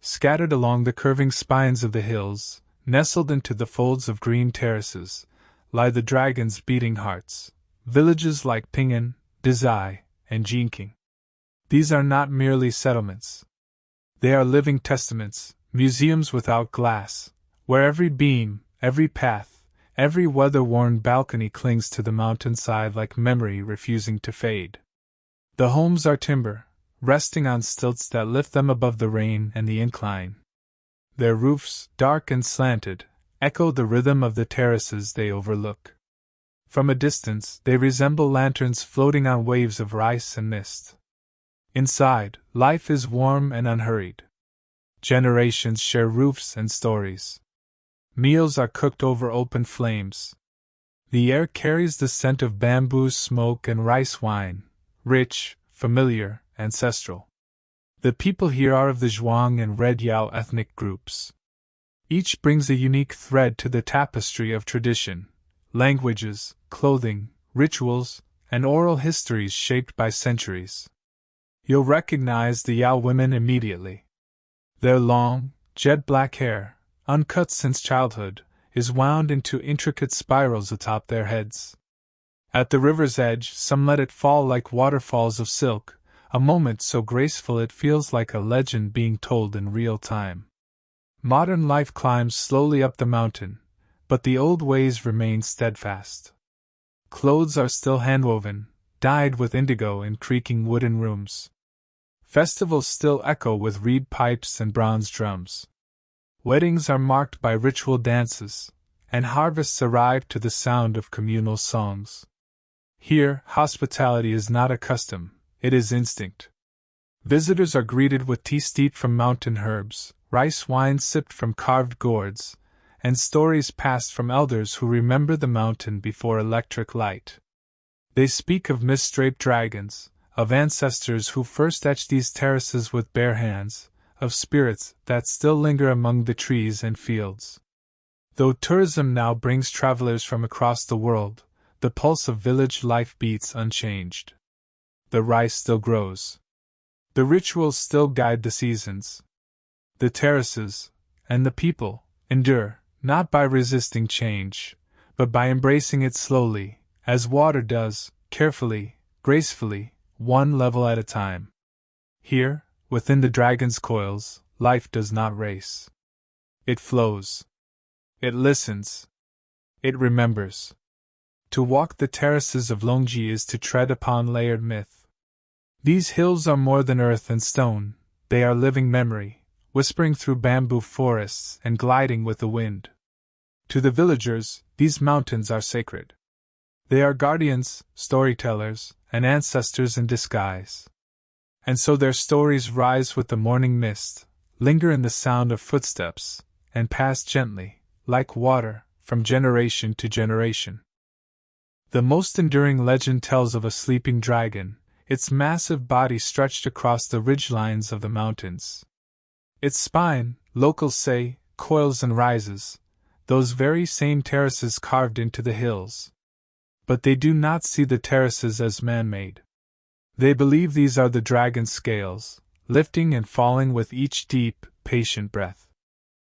A: Scattered along the curving spines of the hills, nestled into the folds of green terraces, lie the dragon's beating hearts, villages like Ping'an, Dezai, and Jinqing. These are not merely settlements. They are living testaments, museums without glass, where every beam, every path, Every weather-worn balcony clings to the mountainside like memory refusing to fade. The homes are timber, resting on stilts that lift them above the rain and the incline. Their roofs, dark and slanted, echo the rhythm of the terraces they overlook. From a distance, they resemble lanterns floating on waves of rice and mist. Inside, life is warm and unhurried. Generations share roofs and stories. Meals are cooked over open flames. The air carries the scent of bamboo smoke and rice wine, rich, familiar, ancestral. The people here are of the Zhuang and Red Yao ethnic groups. Each brings a unique thread to the tapestry of tradition, languages, clothing, rituals, and oral histories shaped by centuries. You'll recognize the Yao women immediately. Their long, jet-black hair, uncut since childhood, is wound into intricate spirals atop their heads. At the river's edge, some let it fall like waterfalls of silk, a moment so graceful it feels like a legend being told in real time. Modern life climbs slowly up the mountain, but the old ways remain steadfast. Clothes are still handwoven, dyed with indigo in creaking wooden rooms. Festivals still echo with reed pipes and bronze drums. Weddings are marked by ritual dances, and harvests arrive to the sound of communal songs. Here, hospitality is not a custom, it is instinct. Visitors are greeted with tea steeped from mountain herbs, rice wine sipped from carved gourds, and stories passed from elders who remember the mountain before electric light. They speak of mist-draped dragons, of ancestors who first etched these terraces with bare hands, of spirits that still linger among the trees and fields. Though tourism now brings travelers from across the world, the pulse of village life beats unchanged. The rice still grows. The rituals still guide the seasons. The terraces, and the people, endure, not by resisting change, but by embracing it slowly, as water does, carefully, gracefully, one level at a time. Here, within the dragon's coils, life does not race. It flows. It listens. It remembers. To walk the terraces of Longji is to tread upon layered myth. These hills are more than earth and stone, they are living memory, whispering through bamboo forests and gliding with the wind. To the villagers, these mountains are sacred. They are guardians, storytellers, and ancestors in disguise. And so their stories rise with the morning mist, linger in the sound of footsteps, and pass gently, like water, from generation to generation. The most enduring legend tells of a sleeping dragon, its massive body stretched across the ridgelines of the mountains. Its spine, locals say, coils and rises, those very same terraces carved into the hills. But they do not see the terraces as man-made. They believe these are the dragon's scales, lifting and falling with each deep, patient breath.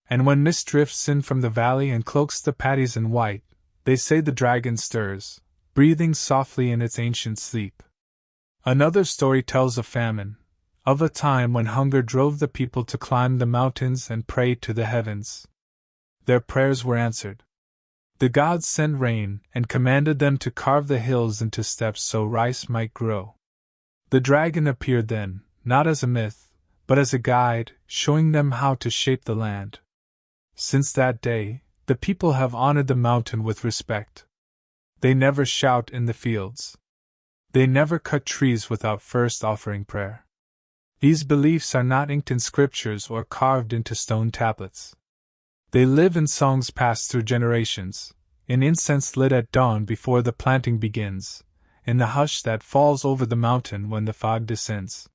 A: And when mist drifts in from the valley and cloaks the paddies in white, they say the dragon stirs, breathing softly in its ancient sleep. Another story tells of famine, of a time when hunger drove the people to climb the mountains and pray to the heavens. Their prayers were answered. The gods sent rain and commanded them to carve the hills into steps so rice might grow. The dragon appeared then, not as a myth, but as a guide, showing them how to shape the land. Since that day, the people have honored the mountain with respect. They never shout in the fields. They never cut trees without first offering prayer. These beliefs are not inked in scriptures or carved into stone tablets. They live in songs passed through generations, in incense lit at dawn before the planting begins, in the hush that falls over the mountain when the fog descends.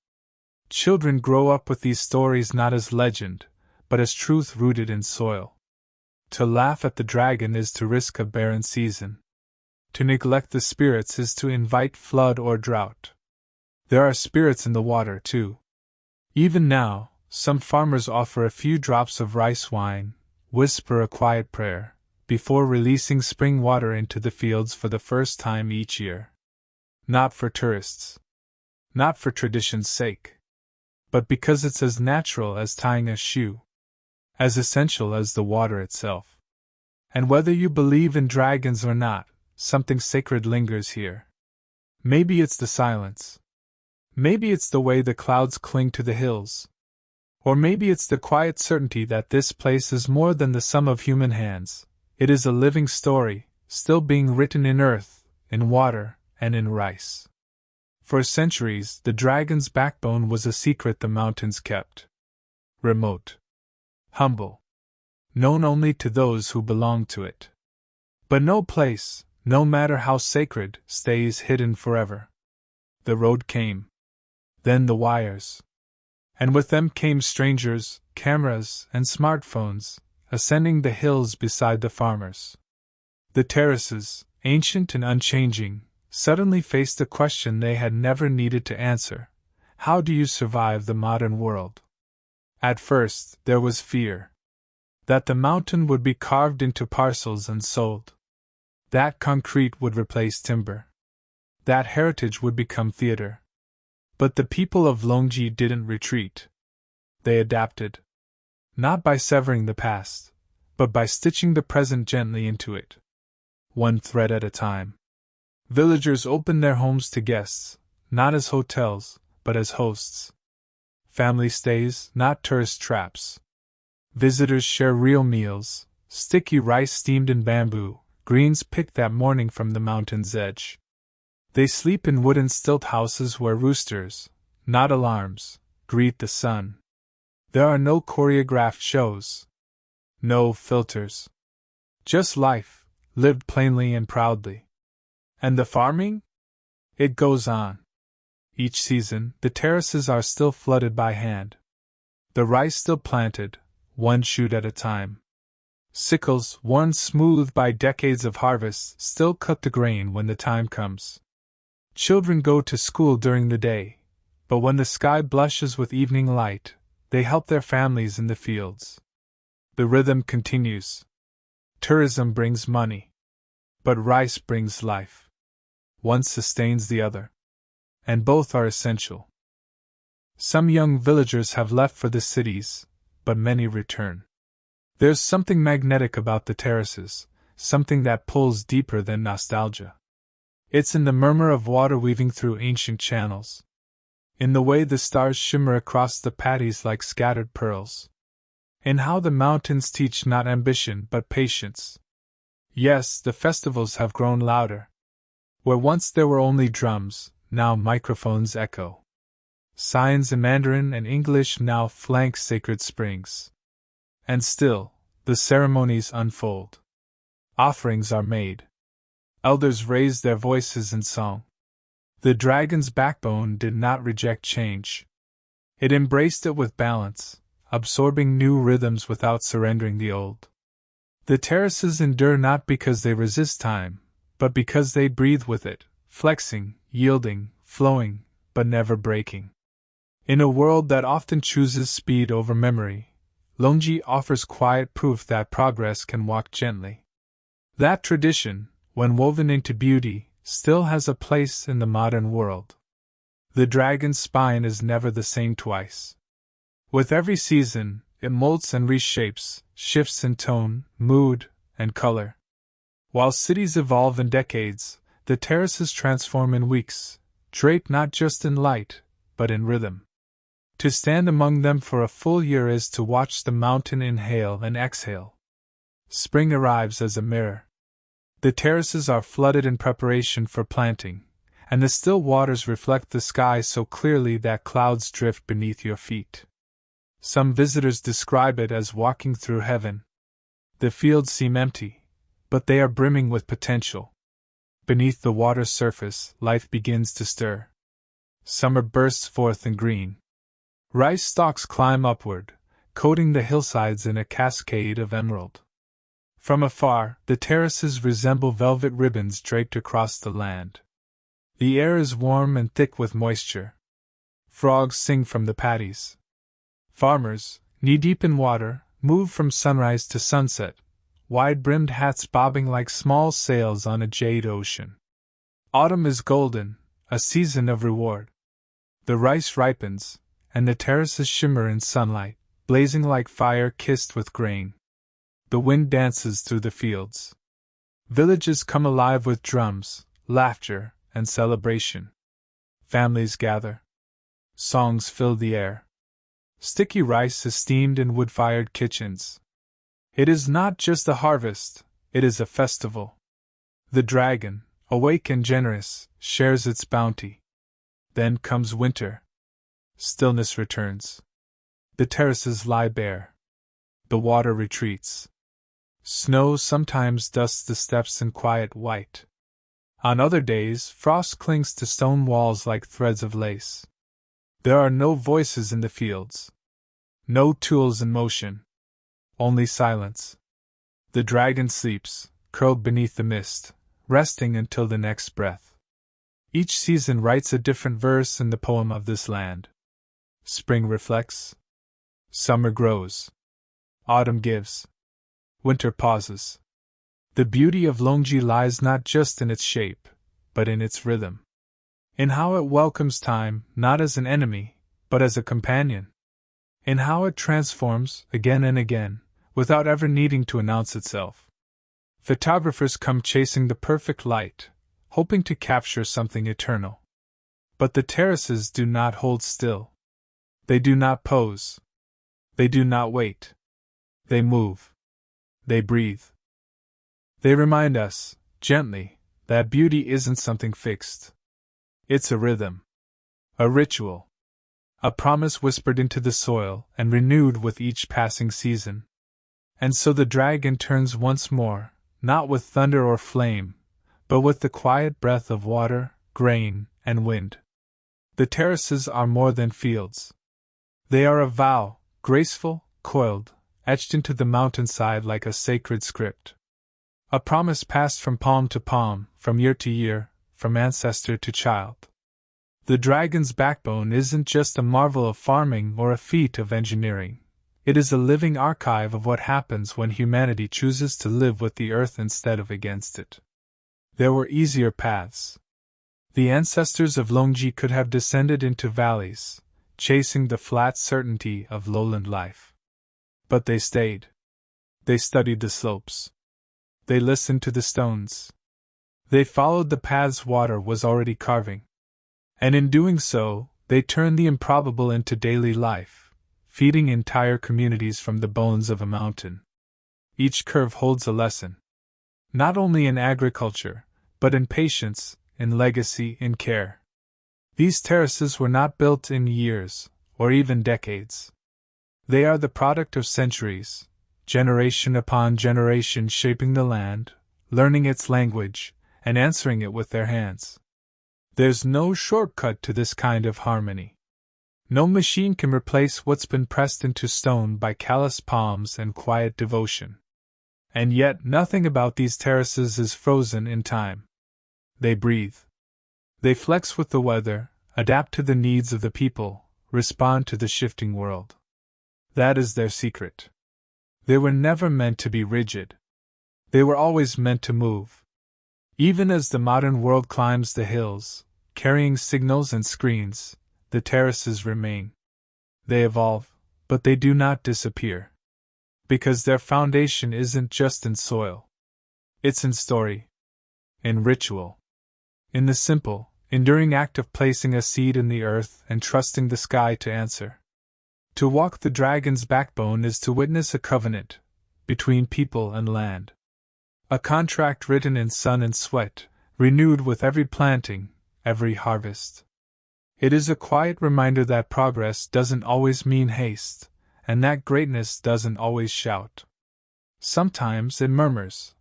A: Children grow up with these stories not as legend, but as truth rooted in soil. To laugh at the dragon is to risk a barren season. To neglect the spirits is to invite flood or drought. There are spirits in the water, too. Even now, some farmers offer a few drops of rice wine, whisper a quiet prayer, before releasing spring water into the fields for the first time each year. Not for tourists. Not for tradition's sake. But because it's as natural as tying a shoe. As essential as the water itself. And whether you believe in dragons or not, something sacred lingers here. Maybe it's the silence. Maybe it's the way the clouds cling to the hills. Or maybe it's the quiet certainty that this place is more than the sum of human hands. It is a living story, still being written in earth, in water, and in rice. For centuries, the dragon's backbone was a secret the mountains kept. Remote. Humble. Known only to those who belong to it. But no place, no matter how sacred, stays hidden forever. The road came. Then the wires. And with them came strangers, cameras, and smartphones, ascending the hills beside the farmers. The terraces, ancient and unchanging, suddenly faced a question they had never needed to answer. How do you survive the modern world? At first, there was fear. That the mountain would be carved into parcels and sold. That concrete would replace timber. That heritage would become theater. But the people of Longji didn't retreat. They adapted. Not by severing the past, but by stitching the present gently into it. One thread at a time. Villagers opened their homes to guests, not as hotels, but as hosts. Family stays, not tourist traps. Visitors share real meals, sticky rice steamed in bamboo, greens picked that morning from the mountain's edge. They sleep in wooden stilt houses where roosters, not alarms, greet the sun. There are no choreographed shows. No filters. Just life, lived plainly and proudly. And the farming? It goes on. Each season, the terraces are still flooded by hand. The rice still planted, one shoot at a time. Sickles, worn smooth by decades of harvest, still cut the grain when the time comes. Children go to school during the day, but when the sky blushes with evening light, they help their families in the fields. The rhythm continues. Tourism brings money. But rice brings life. One sustains the other. And both are essential. Some young villagers have left for the cities, but many return. There's something magnetic about the terraces, something that pulls deeper than nostalgia. It's in the murmur of water weaving through ancient channels. In the way the stars shimmer across the paddies like scattered pearls. In how the mountains teach not ambition but patience. Yes, the festivals have grown louder. Where once there were only drums, now microphones echo. Signs in Mandarin and English now flank sacred springs. And still, the ceremonies unfold. Offerings are made. Elders raise their voices in song. The dragon's backbone did not reject change. It embraced it with balance, absorbing new rhythms without surrendering the old. The terraces endure not because they resist time, but because they breathe with it, flexing, yielding, flowing, but never breaking. In a world that often chooses speed over memory, Longji offers quiet proof that progress can walk gently. That tradition, when woven into beauty, still has a place in the modern world. The dragon's spine is never the same twice. With every season, it molts and reshapes, shifts in tone, mood, and color. While cities evolve in decades, the terraces transform in weeks, draped not just in light, but in rhythm. To stand among them for a full year is to watch the mountain inhale and exhale. Spring arrives as a mirror. The terraces are flooded in preparation for planting, and the still waters reflect the sky so clearly that clouds drift beneath your feet. Some visitors describe it as walking through heaven. The fields seem empty, but they are brimming with potential. Beneath the water's surface, life begins to stir. Summer bursts forth in green. Rice stalks climb upward, coating the hillsides in a cascade of emerald. From afar, the terraces resemble velvet ribbons draped across the land. The air is warm and thick with moisture. Frogs sing from the paddies. Farmers, knee-deep in water, move from sunrise to sunset, wide-brimmed hats bobbing like small sails on a jade ocean. Autumn is golden, a season of reward. The rice ripens, and the terraces shimmer in sunlight, blazing like fire kissed with grain. The wind dances through the fields. Villages come alive with drums, laughter, and celebration. Families gather. Songs fill the air. Sticky rice is steamed in wood-fired kitchens. It is not just a harvest, it is a festival. The dragon, awake and generous, shares its bounty. Then comes winter. Stillness returns. The terraces lie bare. The water retreats. Snow sometimes dusts the steps in quiet white. On other days, frost clings to stone walls like threads of lace. There are no voices in the fields. No tools in motion. Only silence. The dragon sleeps, curled beneath the mist, resting until the next breath. Each season writes a different verse in the poem of this land. Spring reflects. Summer grows. Autumn gives. Winter pauses. The beauty of Longji lies not just in its shape, but in its rhythm. In how it welcomes time, not as an enemy, but as a companion. In how it transforms, again and again, without ever needing to announce itself. Photographers come chasing the perfect light, hoping to capture something eternal. But the terraces do not hold still. They do not pose. They do not wait. They move. They breathe. They remind us, gently, that beauty isn't something fixed. It's a rhythm. A ritual. A promise whispered into the soil and renewed with each passing season. And so the dragon turns once more, not with thunder or flame, but with the quiet breath of water, grain, and wind. The terraces are more than fields. They are a vow, graceful, coiled, etched into the mountainside like a sacred script. A promise passed from palm to palm, from year to year, from ancestor to child. The dragon's backbone isn't just a marvel of farming or a feat of engineering. It is a living archive of what happens when humanity chooses to live with the earth instead of against it. There were easier paths. The ancestors of Longji could have descended into valleys, chasing the flat certainty of lowland life. But they stayed. They studied the slopes. They listened to the stones. They followed the paths water was already carving. And in doing so, they turned the improbable into daily life, feeding entire communities from the bones of a mountain. Each curve holds a lesson. Not only in agriculture, but in patience, in legacy, in care. These terraces were not built in years, or even decades. They are the product of centuries, generation upon generation shaping the land, learning its language, and answering it with their hands. There's no shortcut to this kind of harmony. No machine can replace what's been pressed into stone by callous palms and quiet devotion. And yet nothing about these terraces is frozen in time. They breathe. They flex with the weather, adapt to the needs of the people, respond to the shifting world. That is their secret. They were never meant to be rigid. They were always meant to move. Even as the modern world climbs the hills, carrying signals and screens, the terraces remain. They evolve, but they do not disappear. Because their foundation isn't just in soil. It's in story. In ritual. In the simple, enduring act of placing a seed in the earth and trusting the sky to answer. To walk the dragon's backbone is to witness a covenant between people and land. A contract written in sun and sweat, renewed with every planting, every harvest. It is a quiet reminder that progress doesn't always mean haste, and that greatness doesn't always shout. Sometimes it murmurs,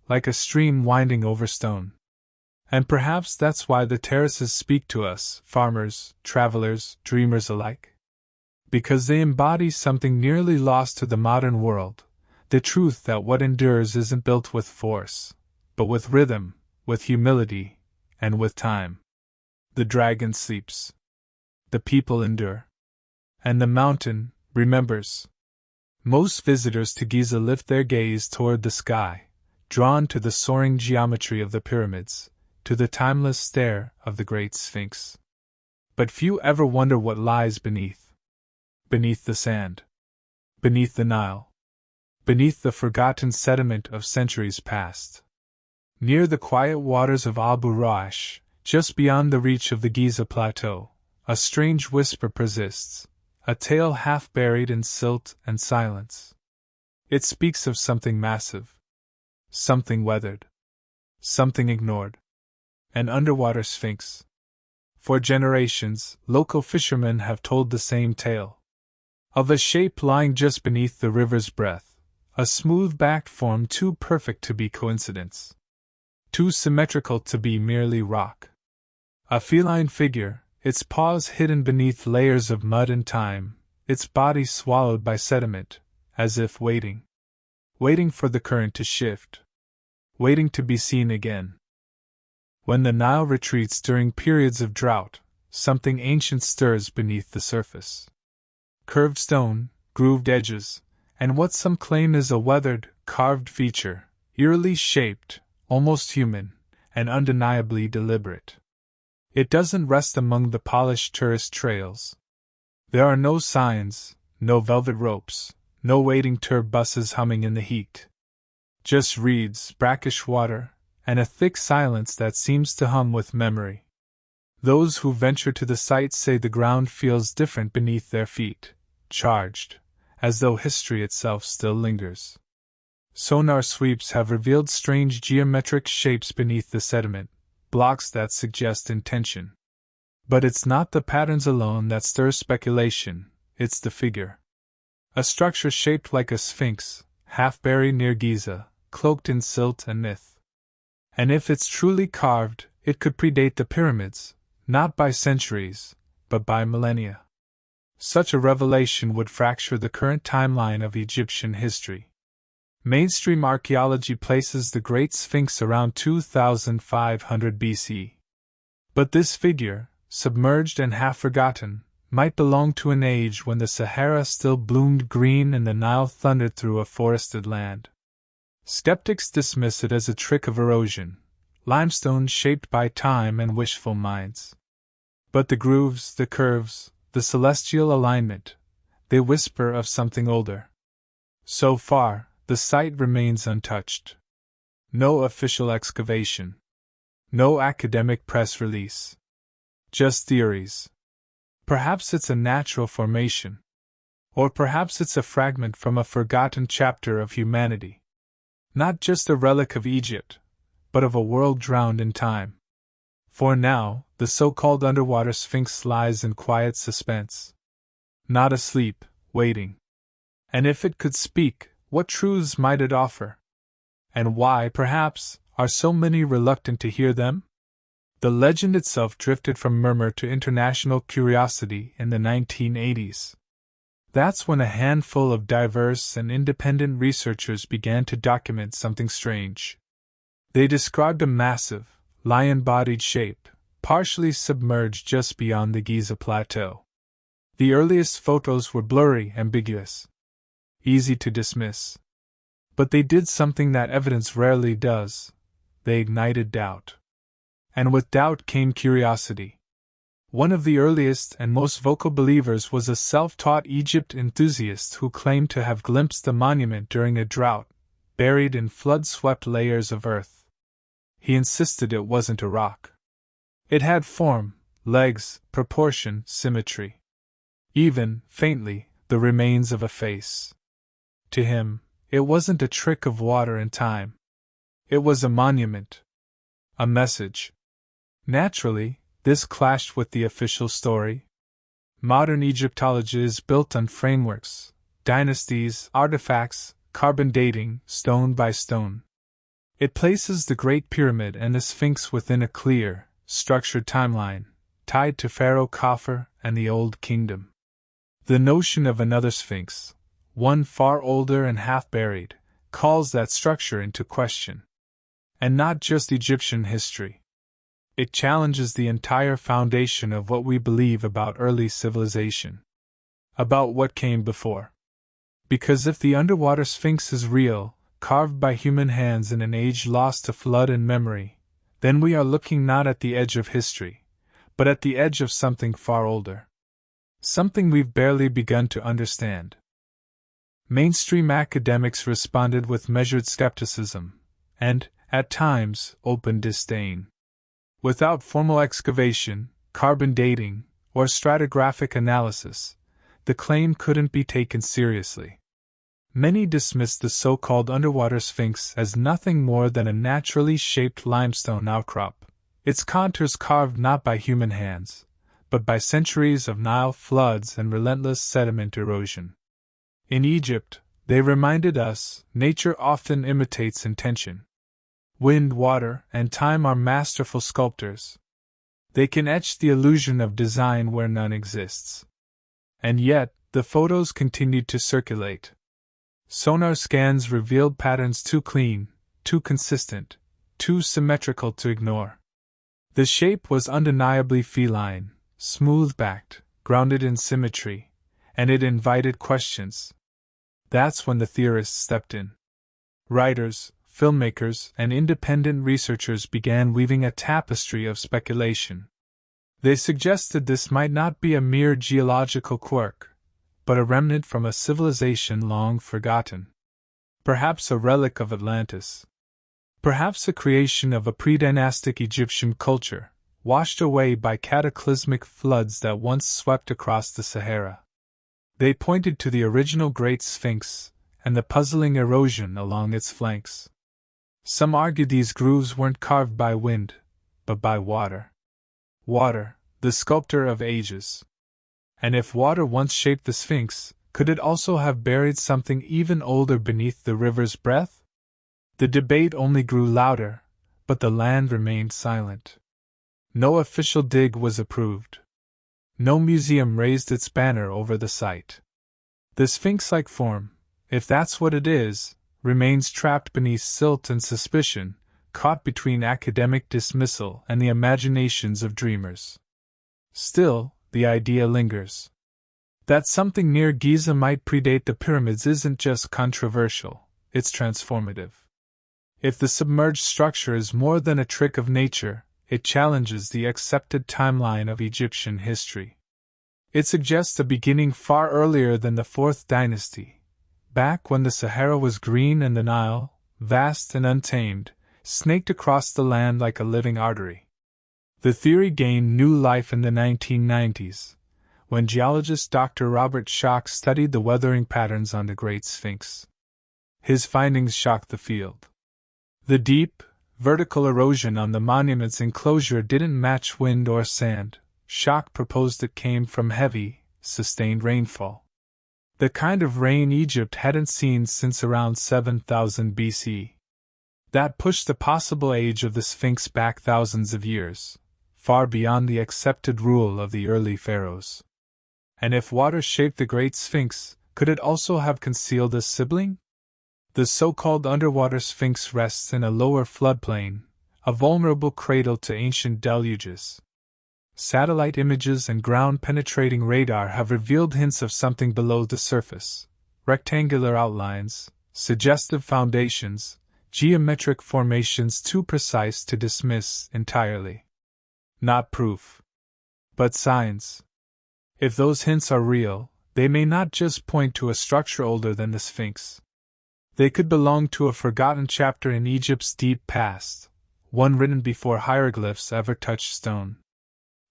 A: like a stream winding over stone. And perhaps that's why the terraces speak to us, farmers, travelers, dreamers alike. Because they embody something nearly lost to the modern world, the truth that what endures isn't built with force, but with rhythm, with humility, and with time. The dragon sleeps. The people endure. And the mountain remembers. Most visitors to Giza lift their gaze toward the sky, drawn to the soaring geometry of the pyramids, to the timeless stare of the great Sphinx. But few ever wonder what lies beneath. Beneath the sand. Beneath the Nile. beneath the forgotten sediment of centuries past. Near the quiet waters of Abu Roash, just beyond the reach of the Giza Plateau, a strange whisper persists, a tale half buried in silt and silence. It speaks of something massive, something weathered, something ignored. An underwater sphinx. For generations, local fishermen have told the same tale. Of a shape lying just beneath the river's breath, a smooth-backed form too perfect to be coincidence, too symmetrical to be merely rock. A feline figure, its paws hidden beneath layers of mud and time, its body swallowed by sediment, as if waiting for the current to shift, waiting to be seen again. When the Nile retreats during periods of drought, something ancient stirs beneath the surface. Curved stone, grooved edges, and what some claim is a weathered, carved feature, eerily shaped, almost human, and undeniably deliberate. It doesn't rest among the polished tourist trails. There are no signs, no velvet ropes, no waiting tour buses humming in the heat. Just reeds, brackish water, and a thick silence that seems to hum with memory. Those who venture to the site say the ground feels different beneath their feet, charged, as though history itself still lingers. Sonar sweeps have revealed strange geometric shapes beneath the sediment, blocks that suggest intention. But it's not the patterns alone that stir speculation, it's the figure. A structure shaped like a sphinx, half buried near Giza, cloaked in silt and myth. And if it's truly carved, it could predate the pyramids, not by centuries, but by millennia. Such a revelation would fracture the current timeline of Egyptian history. Mainstream archaeology places the Great Sphinx around 2500 BC. But this figure, submerged and half forgotten, might belong to an age when the Sahara still bloomed green and the Nile thundered through a forested land. Skeptics dismiss it as a trick of erosion, limestone shaped by time and wishful minds. But the grooves, the curves, the celestial alignment, they whisper of something older. So far, the site remains untouched. No official excavation. No academic press release. Just theories. Perhaps it's a natural formation. Or perhaps it's a fragment from a forgotten chapter of humanity. Not just a relic of Egypt, but of a world drowned in time. For now, the so-called underwater sphinx lies in quiet suspense. Not asleep, waiting. And if it could speak, what truths might it offer? And why, perhaps, are so many reluctant to hear them? The legend itself drifted from murmur to international curiosity in the 1980s. That's when a handful of diverse and independent researchers began to document something strange. They described a massive, lion-bodied shape, partially submerged just beyond the Giza Plateau. The earliest photos were blurry, ambiguous, easy to dismiss. But they did something that evidence rarely does. They ignited doubt. And with doubt came curiosity. One of the earliest and most vocal believers was a self-taught Egypt enthusiast who claimed to have glimpsed the monument during a drought, buried in flood-swept layers of earth. He insisted it wasn't a rock. It had form, legs, proportion, symmetry. Even, faintly, the remains of a face. To him, it wasn't a trick of water and time. It was a monument. A message. Naturally, this clashed with the official story. Modern Egyptology is built on frameworks, dynasties, artifacts, carbon dating, stone by stone. It places the Great Pyramid and the Sphinx within a clear, structured timeline, tied to Pharaoh Khafre and the Old Kingdom. The notion of another Sphinx, one far older and half-buried, calls that structure into question. And not just Egyptian history. It challenges the entire foundation of what we believe about early civilization. About what came before. Because if the underwater Sphinx is real, carved by human hands in an age lost to flood and memory, then we are looking not at the edge of history, but at the edge of something far older. Something we've barely begun to understand. Mainstream academics responded with measured skepticism, and, at times, open disdain. Without formal excavation, carbon dating, or stratigraphic analysis, the claim couldn't be taken seriously. Many dismissed the so-called underwater sphinx as nothing more than a naturally shaped limestone outcrop, its contours carved not by human hands, but by centuries of Nile floods and relentless sediment erosion. In Egypt, they reminded us, nature often imitates intention. Wind, water, and time are masterful sculptors. They can etch the illusion of design where none exists. And yet, the photos continued to circulate. Sonar scans revealed patterns too clean, too consistent, too symmetrical to ignore. The shape was undeniably feline, smooth-backed, grounded in symmetry, and it invited questions. That's when the theorists stepped in. Writers, filmmakers, and independent researchers began weaving a tapestry of speculation. They suggested this might not be a mere geological quirk, but a remnant from a civilization long forgotten. Perhaps a relic of Atlantis. Perhaps a creation of a pre-dynastic Egyptian culture, washed away by cataclysmic floods that once swept across the Sahara. They pointed to the original Great Sphinx and the puzzling erosion along its flanks. Some argued these grooves weren't carved by wind, but by water. Water, the sculptor of ages. And if water once shaped the Sphinx, could it also have buried something even older beneath the river's breath? The debate only grew louder, but the land remained silent. No official dig was approved. No museum raised its banner over the site. The Sphinx-like form, if that's what it is, remains trapped beneath silt and suspicion, caught between academic dismissal and the imaginations of dreamers. Still, the idea lingers. That something near Giza might predate the pyramids isn't just controversial, it's transformative. If the submerged structure is more than a trick of nature, it challenges the accepted timeline of Egyptian history. It suggests a beginning far earlier than the Fourth Dynasty, back when the Sahara was green and the Nile, vast and untamed, snaked across the land like a living artery. The theory gained new life in the 1990s, when geologist Dr. Robert Schoch studied the weathering patterns on the Great Sphinx. His findings shocked the field. The deep, vertical erosion on the monument's enclosure didn't match wind or sand. Schoch proposed it came from heavy, sustained rainfall. The kind of rain Egypt hadn't seen since around 7000 BC. That pushed the possible age of the Sphinx back thousands of years, far beyond the accepted rule of the early pharaohs. And if water shaped the Great Sphinx, could it also have concealed a sibling? The so-called underwater Sphinx rests in a lower floodplain, a vulnerable cradle to ancient deluges. Satellite images and ground-penetrating radar have revealed hints of something below the surface: rectangular outlines, suggestive foundations, geometric formations too precise to dismiss entirely. Not proof, but signs. If those hints are real, they may not just point to a structure older than the Sphinx. They could belong to a forgotten chapter in Egypt's deep past, one written before hieroglyphs ever touched stone.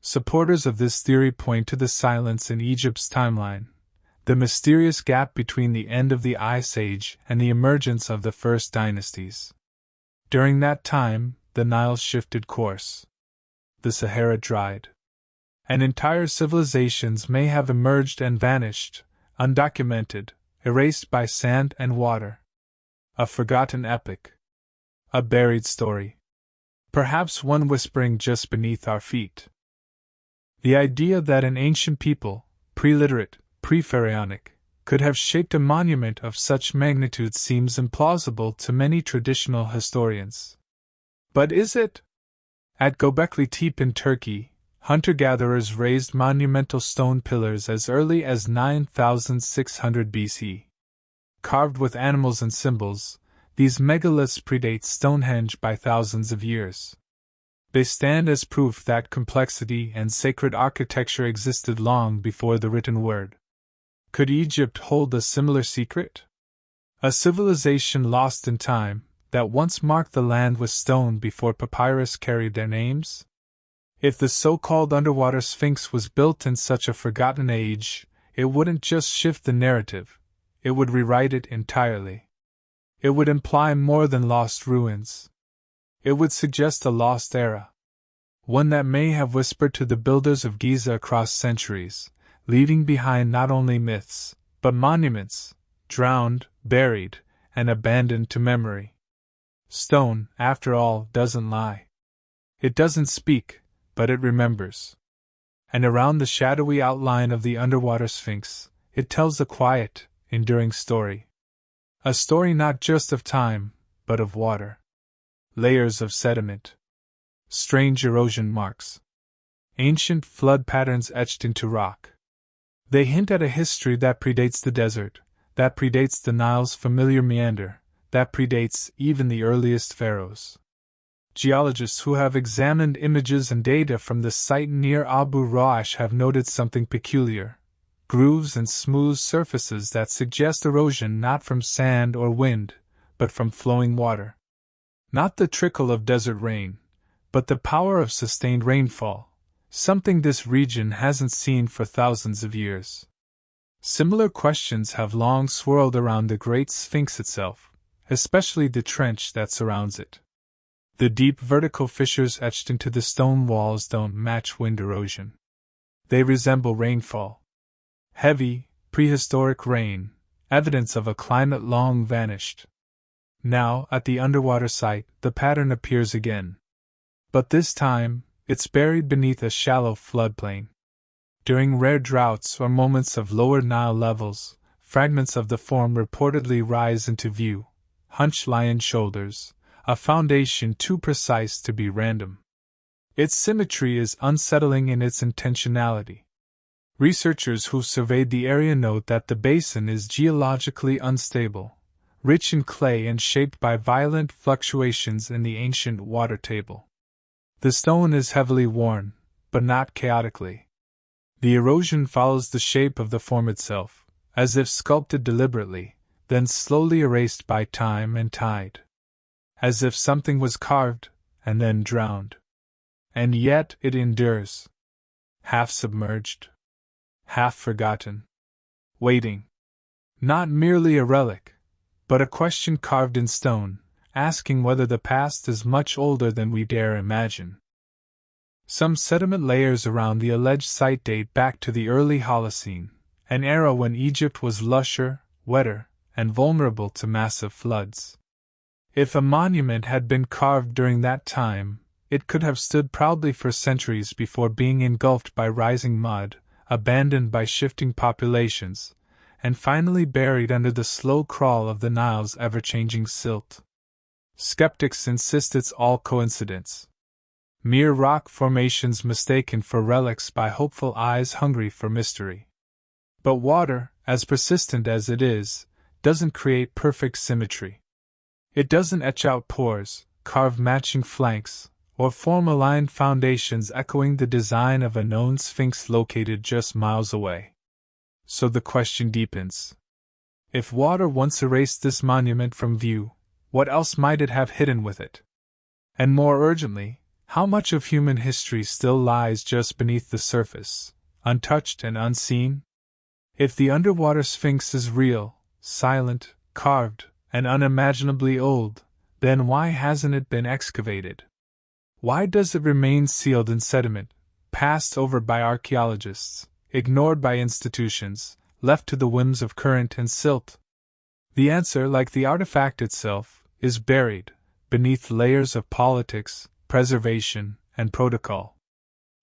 A: Supporters of this theory point to the silence in Egypt's timeline, the mysterious gap between the end of the Ice Age and the emergence of the first dynasties. During that time, the Nile shifted course. The Sahara dried. And entire civilizations may have emerged and vanished, undocumented, erased by sand and water. A forgotten epic. A buried story. Perhaps one whispering just beneath our feet. The idea that an ancient people, pre-literate, pre-pharaonic, could have shaped a monument of such magnitude seems implausible to many traditional historians. But is it? At Göbekli Tepe in Turkey, hunter-gatherers raised monumental stone pillars as early as 9600 BC. Carved with animals and symbols, these megaliths predate Stonehenge by thousands of years. They stand as proof that complexity and sacred architecture existed long before the written word. Could Egypt hold a similar secret? A civilization lost in time, that once marked the land with stone before papyrus carried their names? If the so-called underwater sphinx was built in such a forgotten age, it wouldn't just shift the narrative, it would rewrite it entirely. It would imply more than lost ruins. It would suggest a lost era. One that may have whispered to the builders of Giza across centuries, leaving behind not only myths, but monuments, drowned, buried, and abandoned to memory. Stone, after all, doesn't lie. It doesn't speak, but it remembers. And around the shadowy outline of the underwater sphinx, it tells a quiet, enduring story. A story not just of time, but of water. Layers of sediment. Strange erosion marks. Ancient flood patterns etched into rock. They hint at a history that predates the desert, that predates the Nile's familiar meander, that predates even the earliest pharaohs. Geologists who have examined images and data from the site near Abu Roash have noted something peculiar: grooves and smooth surfaces that suggest erosion not from sand or wind, but from flowing water. Not the trickle of desert rain, but the power of sustained rainfall, something this region hasn't seen for thousands of years. Similar questions have long swirled around the Great Sphinx itself, especially the trench that surrounds it. The deep vertical fissures etched into the stone walls don't match wind erosion. They resemble rainfall. Heavy, prehistoric rain, evidence of a climate long vanished. Now, at the underwater site, the pattern appears again. But this time, it's buried beneath a shallow floodplain. During rare droughts or moments of lower Nile levels, fragments of the form reportedly rise into view: hunched lion shoulders, a foundation too precise to be random. Its symmetry is unsettling in its intentionality. Researchers who've surveyed the area note that the basin is geologically unstable, rich in clay and shaped by violent fluctuations in the ancient water table. The stone is heavily worn, but not chaotically. The erosion follows the shape of the form itself, as if sculpted deliberately, then slowly erased by time and tide. As if something was carved, and then drowned. And yet it endures. Half submerged. Half forgotten. Waiting. Not merely a relic, but a question carved in stone, asking whether the past is much older than we dare imagine. Some sediment layers around the alleged site date back to the early Holocene, an era when Egypt was lusher, wetter, and vulnerable to massive floods. If a monument had been carved during that time, it could have stood proudly for centuries before being engulfed by rising mud, abandoned by shifting populations, and finally buried under the slow crawl of the Nile's ever-changing silt. Skeptics insist it's all coincidence. Mere rock formations mistaken for relics by hopeful eyes hungry for mystery. But water, as persistent as it is, doesn't create perfect symmetry. It doesn't etch out pores, carve matching flanks, or form aligned foundations echoing the design of a known sphinx located just miles away. So the question deepens. If water once erased this monument from view, what else might it have hidden with it? And more urgently, how much of human history still lies just beneath the surface, untouched and unseen? If the underwater sphinx is real, silent, carved, and unimaginably old, then why hasn't it been excavated? Why does it remain sealed in sediment, passed over by archaeologists, ignored by institutions, left to the whims of current and silt? The answer, like the artifact itself, is buried beneath layers of politics, preservation, and protocol.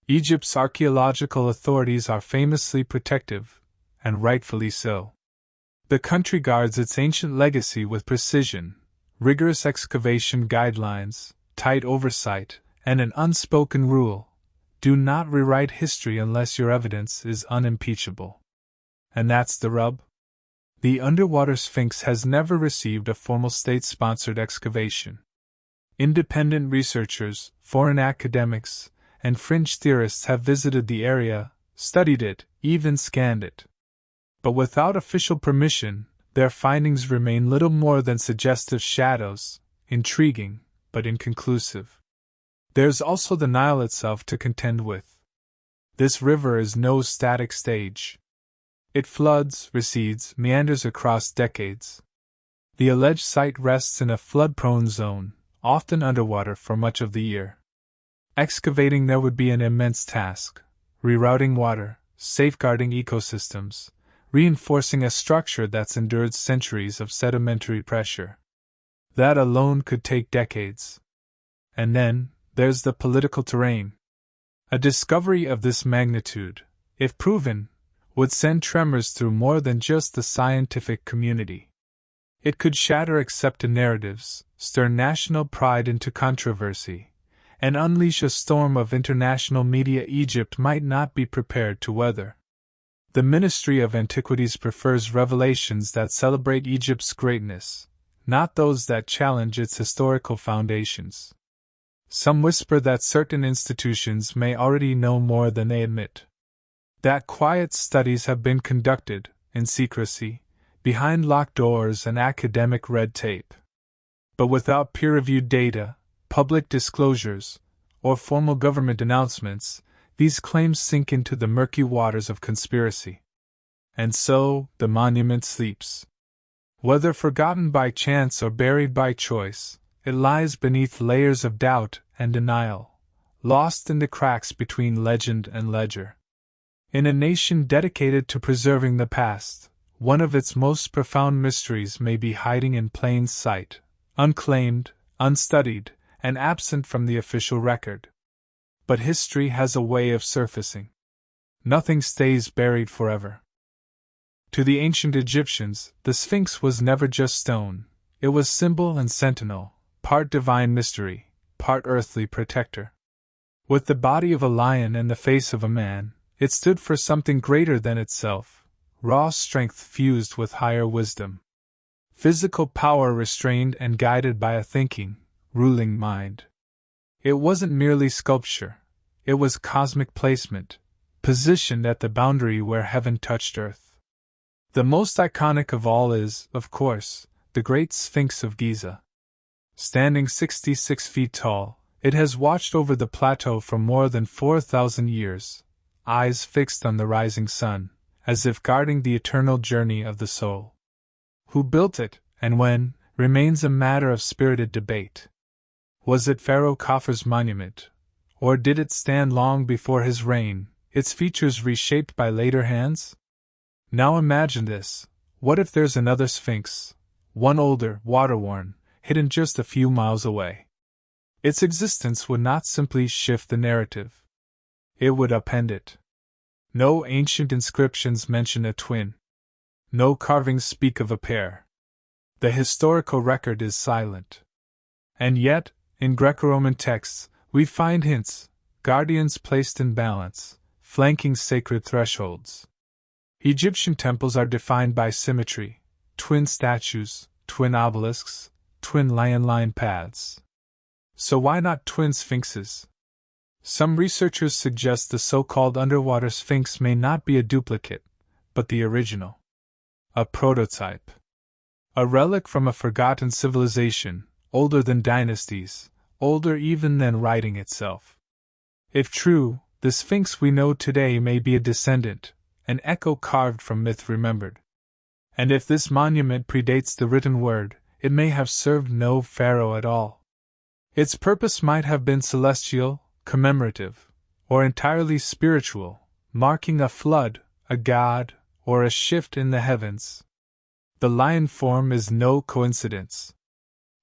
A: Egypt's archaeological authorities are famously protective, and rightfully so. The country guards its ancient legacy with precision, rigorous excavation guidelines, tight oversight, and an unspoken rule: do not rewrite history unless your evidence is unimpeachable. And that's the rub. The underwater sphinx has never received a formal state-sponsored excavation. Independent researchers, foreign academics, and fringe theorists have visited the area, studied it, even scanned it. But without official permission, their findings remain little more than suggestive shadows, intriguing, but inconclusive. There's also the Nile itself to contend with. This river is no static stage. It floods, recedes, meanders across decades. The alleged site rests in a flood-prone zone, often underwater for much of the year. Excavating there would be an immense task, rerouting water, safeguarding ecosystems, reinforcing a structure that's endured centuries of sedimentary pressure. That alone could take decades. And then, there's the political terrain. A discovery of this magnitude, if proven, would send tremors through more than just the scientific community. It could shatter accepted narratives, stir national pride into controversy, and unleash a storm of international media Egypt might not be prepared to weather. The Ministry of Antiquities prefers revelations that celebrate Egypt's greatness, not those that challenge its historical foundations. Some whisper that certain institutions may already know more than they admit. That quiet studies have been conducted, in secrecy, behind locked doors and academic red tape. But without peer-reviewed data, public disclosures, or formal government announcements, these claims sink into the murky waters of conspiracy. And so, the monument sleeps. Whether forgotten by chance or buried by choice, it lies beneath layers of doubt and denial, lost in the cracks between legend and ledger. In a nation dedicated to preserving the past, one of its most profound mysteries may be hiding in plain sight, unclaimed, unstudied, and absent from the official record. But history has a way of surfacing. Nothing stays buried forever. To the ancient Egyptians, the Sphinx was never just stone, it was symbol and sentinel, part divine mystery, part earthly protector. With the body of a lion and the face of a man, it stood for something greater than itself, raw strength fused with higher wisdom. Physical power restrained and guided by a thinking, ruling mind. It wasn't merely sculpture, it was cosmic placement, positioned at the boundary where heaven touched earth. The most iconic of all is, of course, the Great Sphinx of Giza. Standing 66 feet tall, it has watched over the plateau for more than 4,000 years, eyes fixed on the rising sun, as if guarding the eternal journey of the soul. Who built it, and when, remains a matter of spirited debate. Was it Pharaoh Khufu's monument, or did it stand long before his reign, its features reshaped by later hands? Now imagine this, what if there's another Sphinx, one older, water-worn, hidden just a few miles away? Its existence would not simply shift the narrative. It would upend it. No ancient inscriptions mention a twin. No carvings speak of a pair. The historical record is silent. And yet, in Greco-Roman texts, we find hints, guardians placed in balance, flanking sacred thresholds. Egyptian temples are defined by symmetry, twin statues, twin obelisks, twin lion-line paths. So why not twin sphinxes? Some researchers suggest the so-called underwater sphinx may not be a duplicate, but the original. A prototype. A relic from a forgotten civilization, older than dynasties, older even than writing itself. If true, the sphinx we know today may be a descendant, an echo carved from myth remembered. And if this monument predates the written word, it may have served no pharaoh at all. Its purpose might have been celestial, commemorative, or entirely spiritual, marking a flood, a god, or a shift in the heavens. The lion form is no coincidence.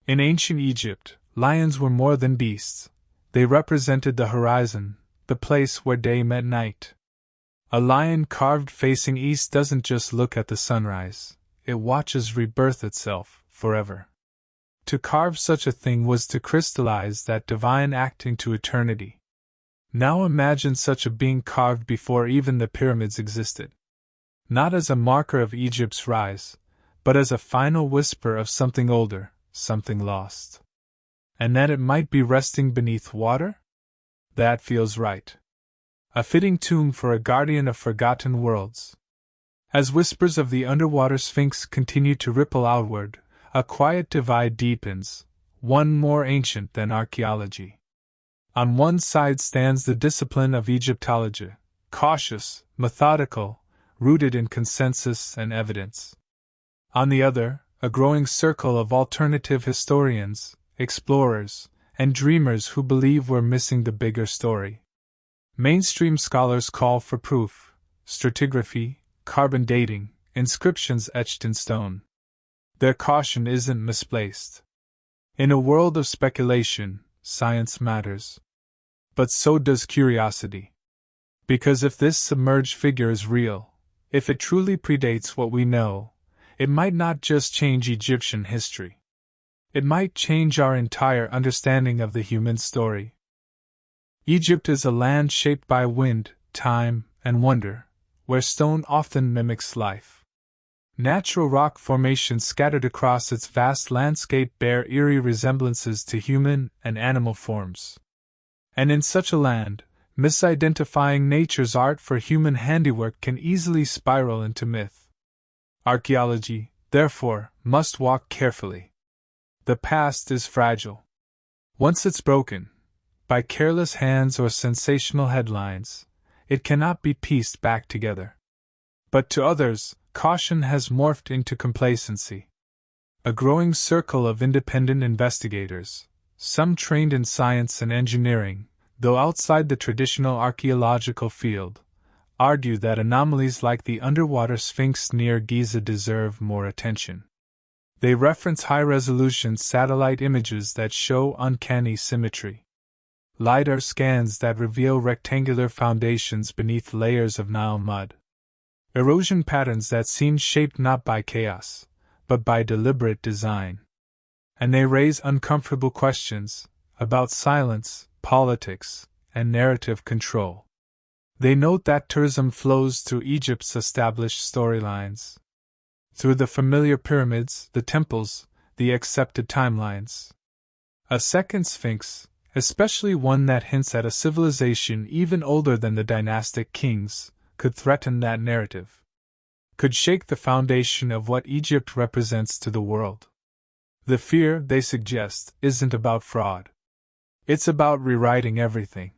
A: In ancient Egypt, lions were more than beasts. They represented the horizon, the place where day met night. A lion carved facing east doesn't just look at the sunrise, it watches rebirth itself, forever. To carve such a thing was to crystallize that divine act into eternity. Now imagine such a being carved before even the pyramids existed. Not as a marker of Egypt's rise, but as a final whisper of something older, something lost. And that it might be resting beneath water? That feels right. A fitting tomb for a guardian of forgotten worlds. As whispers of the underwater sphinx continue to ripple outward, a quiet divide deepens, one more ancient than archaeology. On one side stands the discipline of Egyptology, cautious, methodical, rooted in consensus and evidence. On the other, a growing circle of alternative historians, explorers, and dreamers who believe we're missing the bigger story. Mainstream scholars call for proof, stratigraphy, carbon dating, inscriptions etched in stone. Their caution isn't misplaced. In a world of speculation, science matters. But so does curiosity. Because if this submerged figure is real, if it truly predates what we know, it might not just change Egyptian history. It might change our entire understanding of the human story. Egypt is a land shaped by wind, time, and wonder, where stone often mimics life. Natural rock formations scattered across its vast landscape bear eerie resemblances to human and animal forms. And in such a land, misidentifying nature's art for human handiwork can easily spiral into myth. Archaeology, therefore, must walk carefully. The past is fragile. Once it's broken, by careless hands or sensational headlines, it cannot be pieced back together. But to others, caution has morphed into complacency. A growing circle of independent investigators, some trained in science and engineering, though outside the traditional archaeological field, argue that anomalies like the underwater sphinx near Giza deserve more attention. They reference high-resolution satellite images that show uncanny symmetry, LiDAR scans that reveal rectangular foundations beneath layers of Nile mud, erosion patterns that seem shaped not by chaos, but by deliberate design. And they raise uncomfortable questions about silence, politics, and narrative control. They note that tourism flows through Egypt's established storylines, through the familiar pyramids, the temples, the accepted timelines. A second sphinx, especially one that hints at a civilization even older than the dynastic kings, could threaten that narrative, could shake the foundation of what Egypt represents to the world. The fear, they suggest, isn't about fraud. It's about rewriting everything.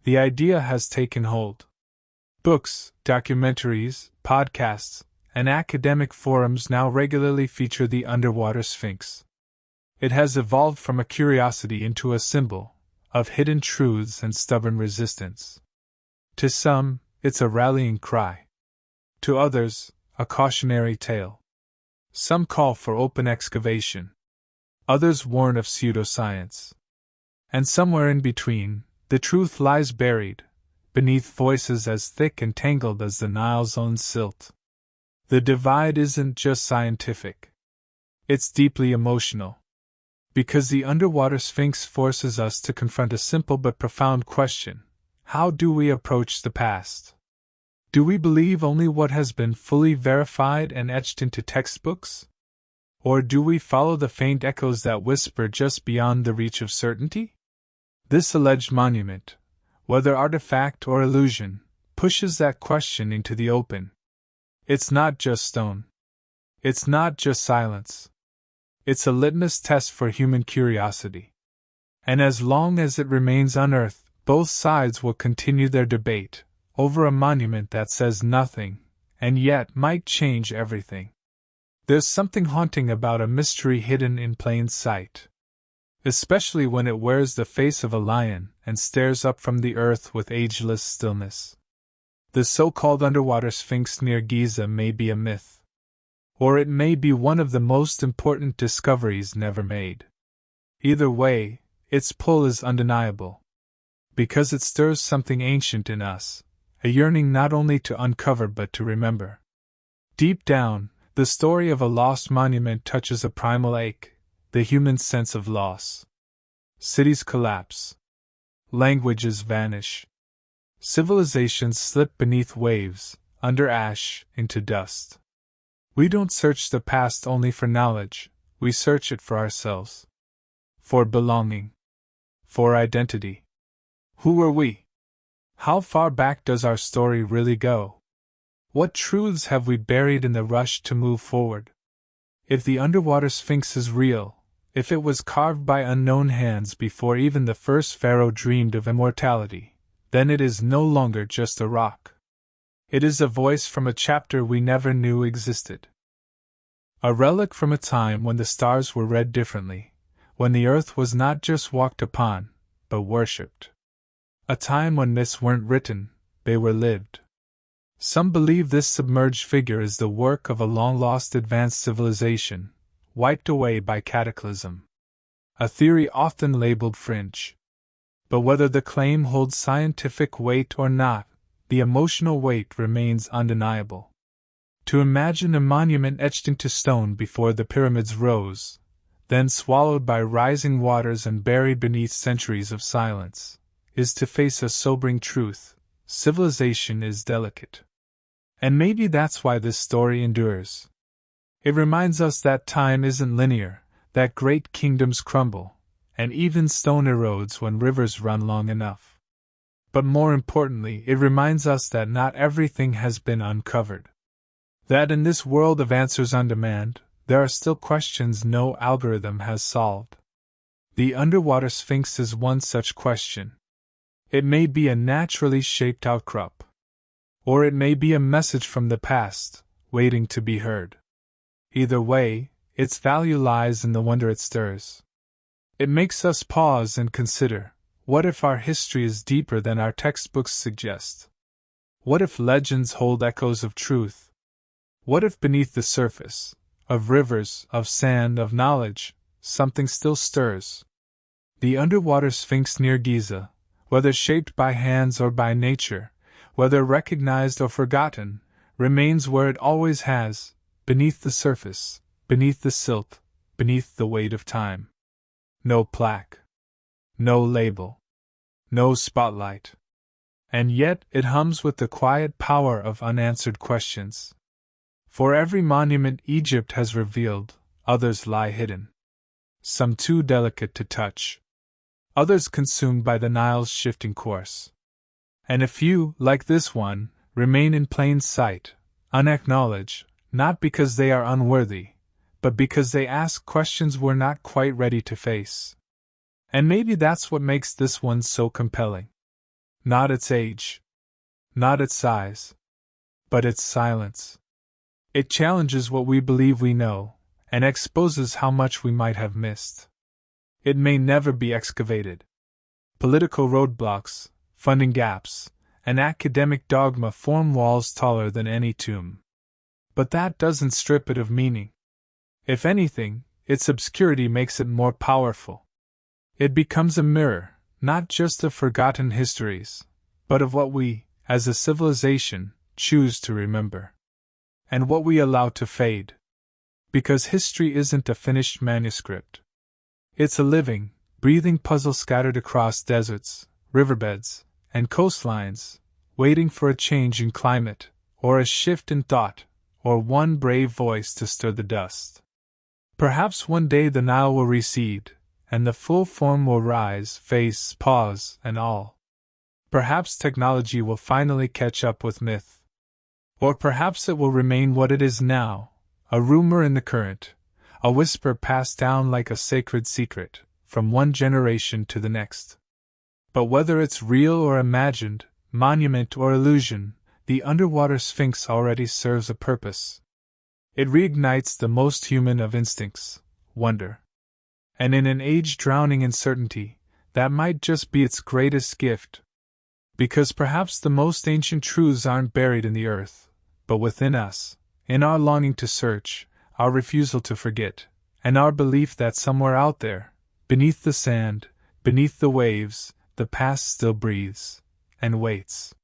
A: The idea has taken hold. Books, documentaries, podcasts, and academic forums now regularly feature the underwater sphinx. It has evolved from a curiosity into a symbol of hidden truths and stubborn resistance. To some, it's a rallying cry. To others, a cautionary tale. Some call for open excavation. Others warn of pseudoscience. And somewhere in between, the truth lies buried, beneath voices as thick and tangled as the Nile's own silt. The divide isn't just scientific. It's deeply emotional. Because the underwater sphinx forces us to confront a simple but profound question: how do we approach the past? Do we believe only what has been fully verified and etched into textbooks? Or do we follow the faint echoes that whisper just beyond the reach of certainty? This alleged monument, whether artifact or illusion, pushes that question into the open. It's not just stone. It's not just silence. It's a litmus test for human curiosity. And as long as it remains unearthed, both sides will continue their debate over a monument that says nothing, and yet might change everything. There's something haunting about a mystery hidden in plain sight, especially when it wears the face of a lion and stares up from the earth with ageless stillness. The so-called underwater sphinx near Giza may be a myth, or it may be one of the most important discoveries never made. Either way, its pull is undeniable, because it stirs something ancient in us, a yearning not only to uncover but to remember. Deep down, the story of a lost monument touches a primal ache, the human sense of loss. Cities collapse. Languages vanish. Civilizations slip beneath waves, under ash, into dust. We don't search the past only for knowledge, we search it for ourselves. For belonging. For identity. Who are we? How far back does our story really go? What truths have we buried in the rush to move forward? If the underwater sphinx is real, if it was carved by unknown hands before even the first pharaoh dreamed of immortality, then it is no longer just a rock. It is a voice from a chapter we never knew existed. A relic from a time when the stars were read differently, when the earth was not just walked upon, but worshipped. A time when myths weren't written, they were lived. Some believe this submerged figure is the work of a long-lost advanced civilization, wiped away by cataclysm. A theory often labeled fringe. But whether the claim holds scientific weight or not, the emotional weight remains undeniable. To imagine a monument etched into stone before the pyramids rose, then swallowed by rising waters and buried beneath centuries of silence, is to face a sobering truth: civilization is delicate. And maybe that's why this story endures. It reminds us that time isn't linear, that great kingdoms crumble, and even stone erodes when rivers run long enough. But more importantly, it reminds us that not everything has been uncovered. That in this world of answers on demand, there are still questions no algorithm has solved. The underwater sphinx is one such question. It may be a naturally shaped outcrop, or it may be a message from the past, waiting to be heard. Either way, its value lies in the wonder it stirs. It makes us pause and consider, what if our history is deeper than our textbooks suggest? What if legends hold echoes of truth? What if beneath the surface, of rivers, of sand, of knowledge, something still stirs? The underwater sphinx near Giza, whether shaped by hands or by nature, whether recognized or forgotten, remains where it always has, beneath the surface, beneath the silt, beneath the weight of time. No plaque. No label. No spotlight. And yet it hums with the quiet power of unanswered questions. For every monument Egypt has revealed, others lie hidden. Some too delicate to touch. Others consumed by the Nile's shifting course. And a few, like this one, remain in plain sight, unacknowledged, not because they are unworthy, but because they ask questions we're not quite ready to face. And maybe that's what makes this one so compelling. Not its age, not its size, but its silence. It challenges what we believe we know, and exposes how much we might have missed. It may never be excavated. Political roadblocks, funding gaps, and academic dogma form walls taller than any tomb. But that doesn't strip it of meaning. If anything, its obscurity makes it more powerful. It becomes a mirror, not just of forgotten histories, but of what we, as a civilization, choose to remember. And what we allow to fade. Because history isn't a finished manuscript. It's a living, breathing puzzle scattered across deserts, riverbeds, and coastlines, waiting for a change in climate, or a shift in thought, or one brave voice to stir the dust. Perhaps one day the Nile will recede, and the full form will rise, face, pause, and all. Perhaps technology will finally catch up with myth. Or perhaps it will remain what it is now, a rumor in the current, a whisper passed down like a sacred secret, from one generation to the next. But whether it's real or imagined, monument or illusion, the underwater sphinx already serves a purpose. It reignites the most human of instincts, wonder. And in an age drowning in certainty, that might just be its greatest gift. Because perhaps the most ancient truths aren't buried in the earth, but within us, in our longing to search, our refusal to forget, and our belief that somewhere out there, beneath the sand, beneath the waves, the past still breathes, and waits.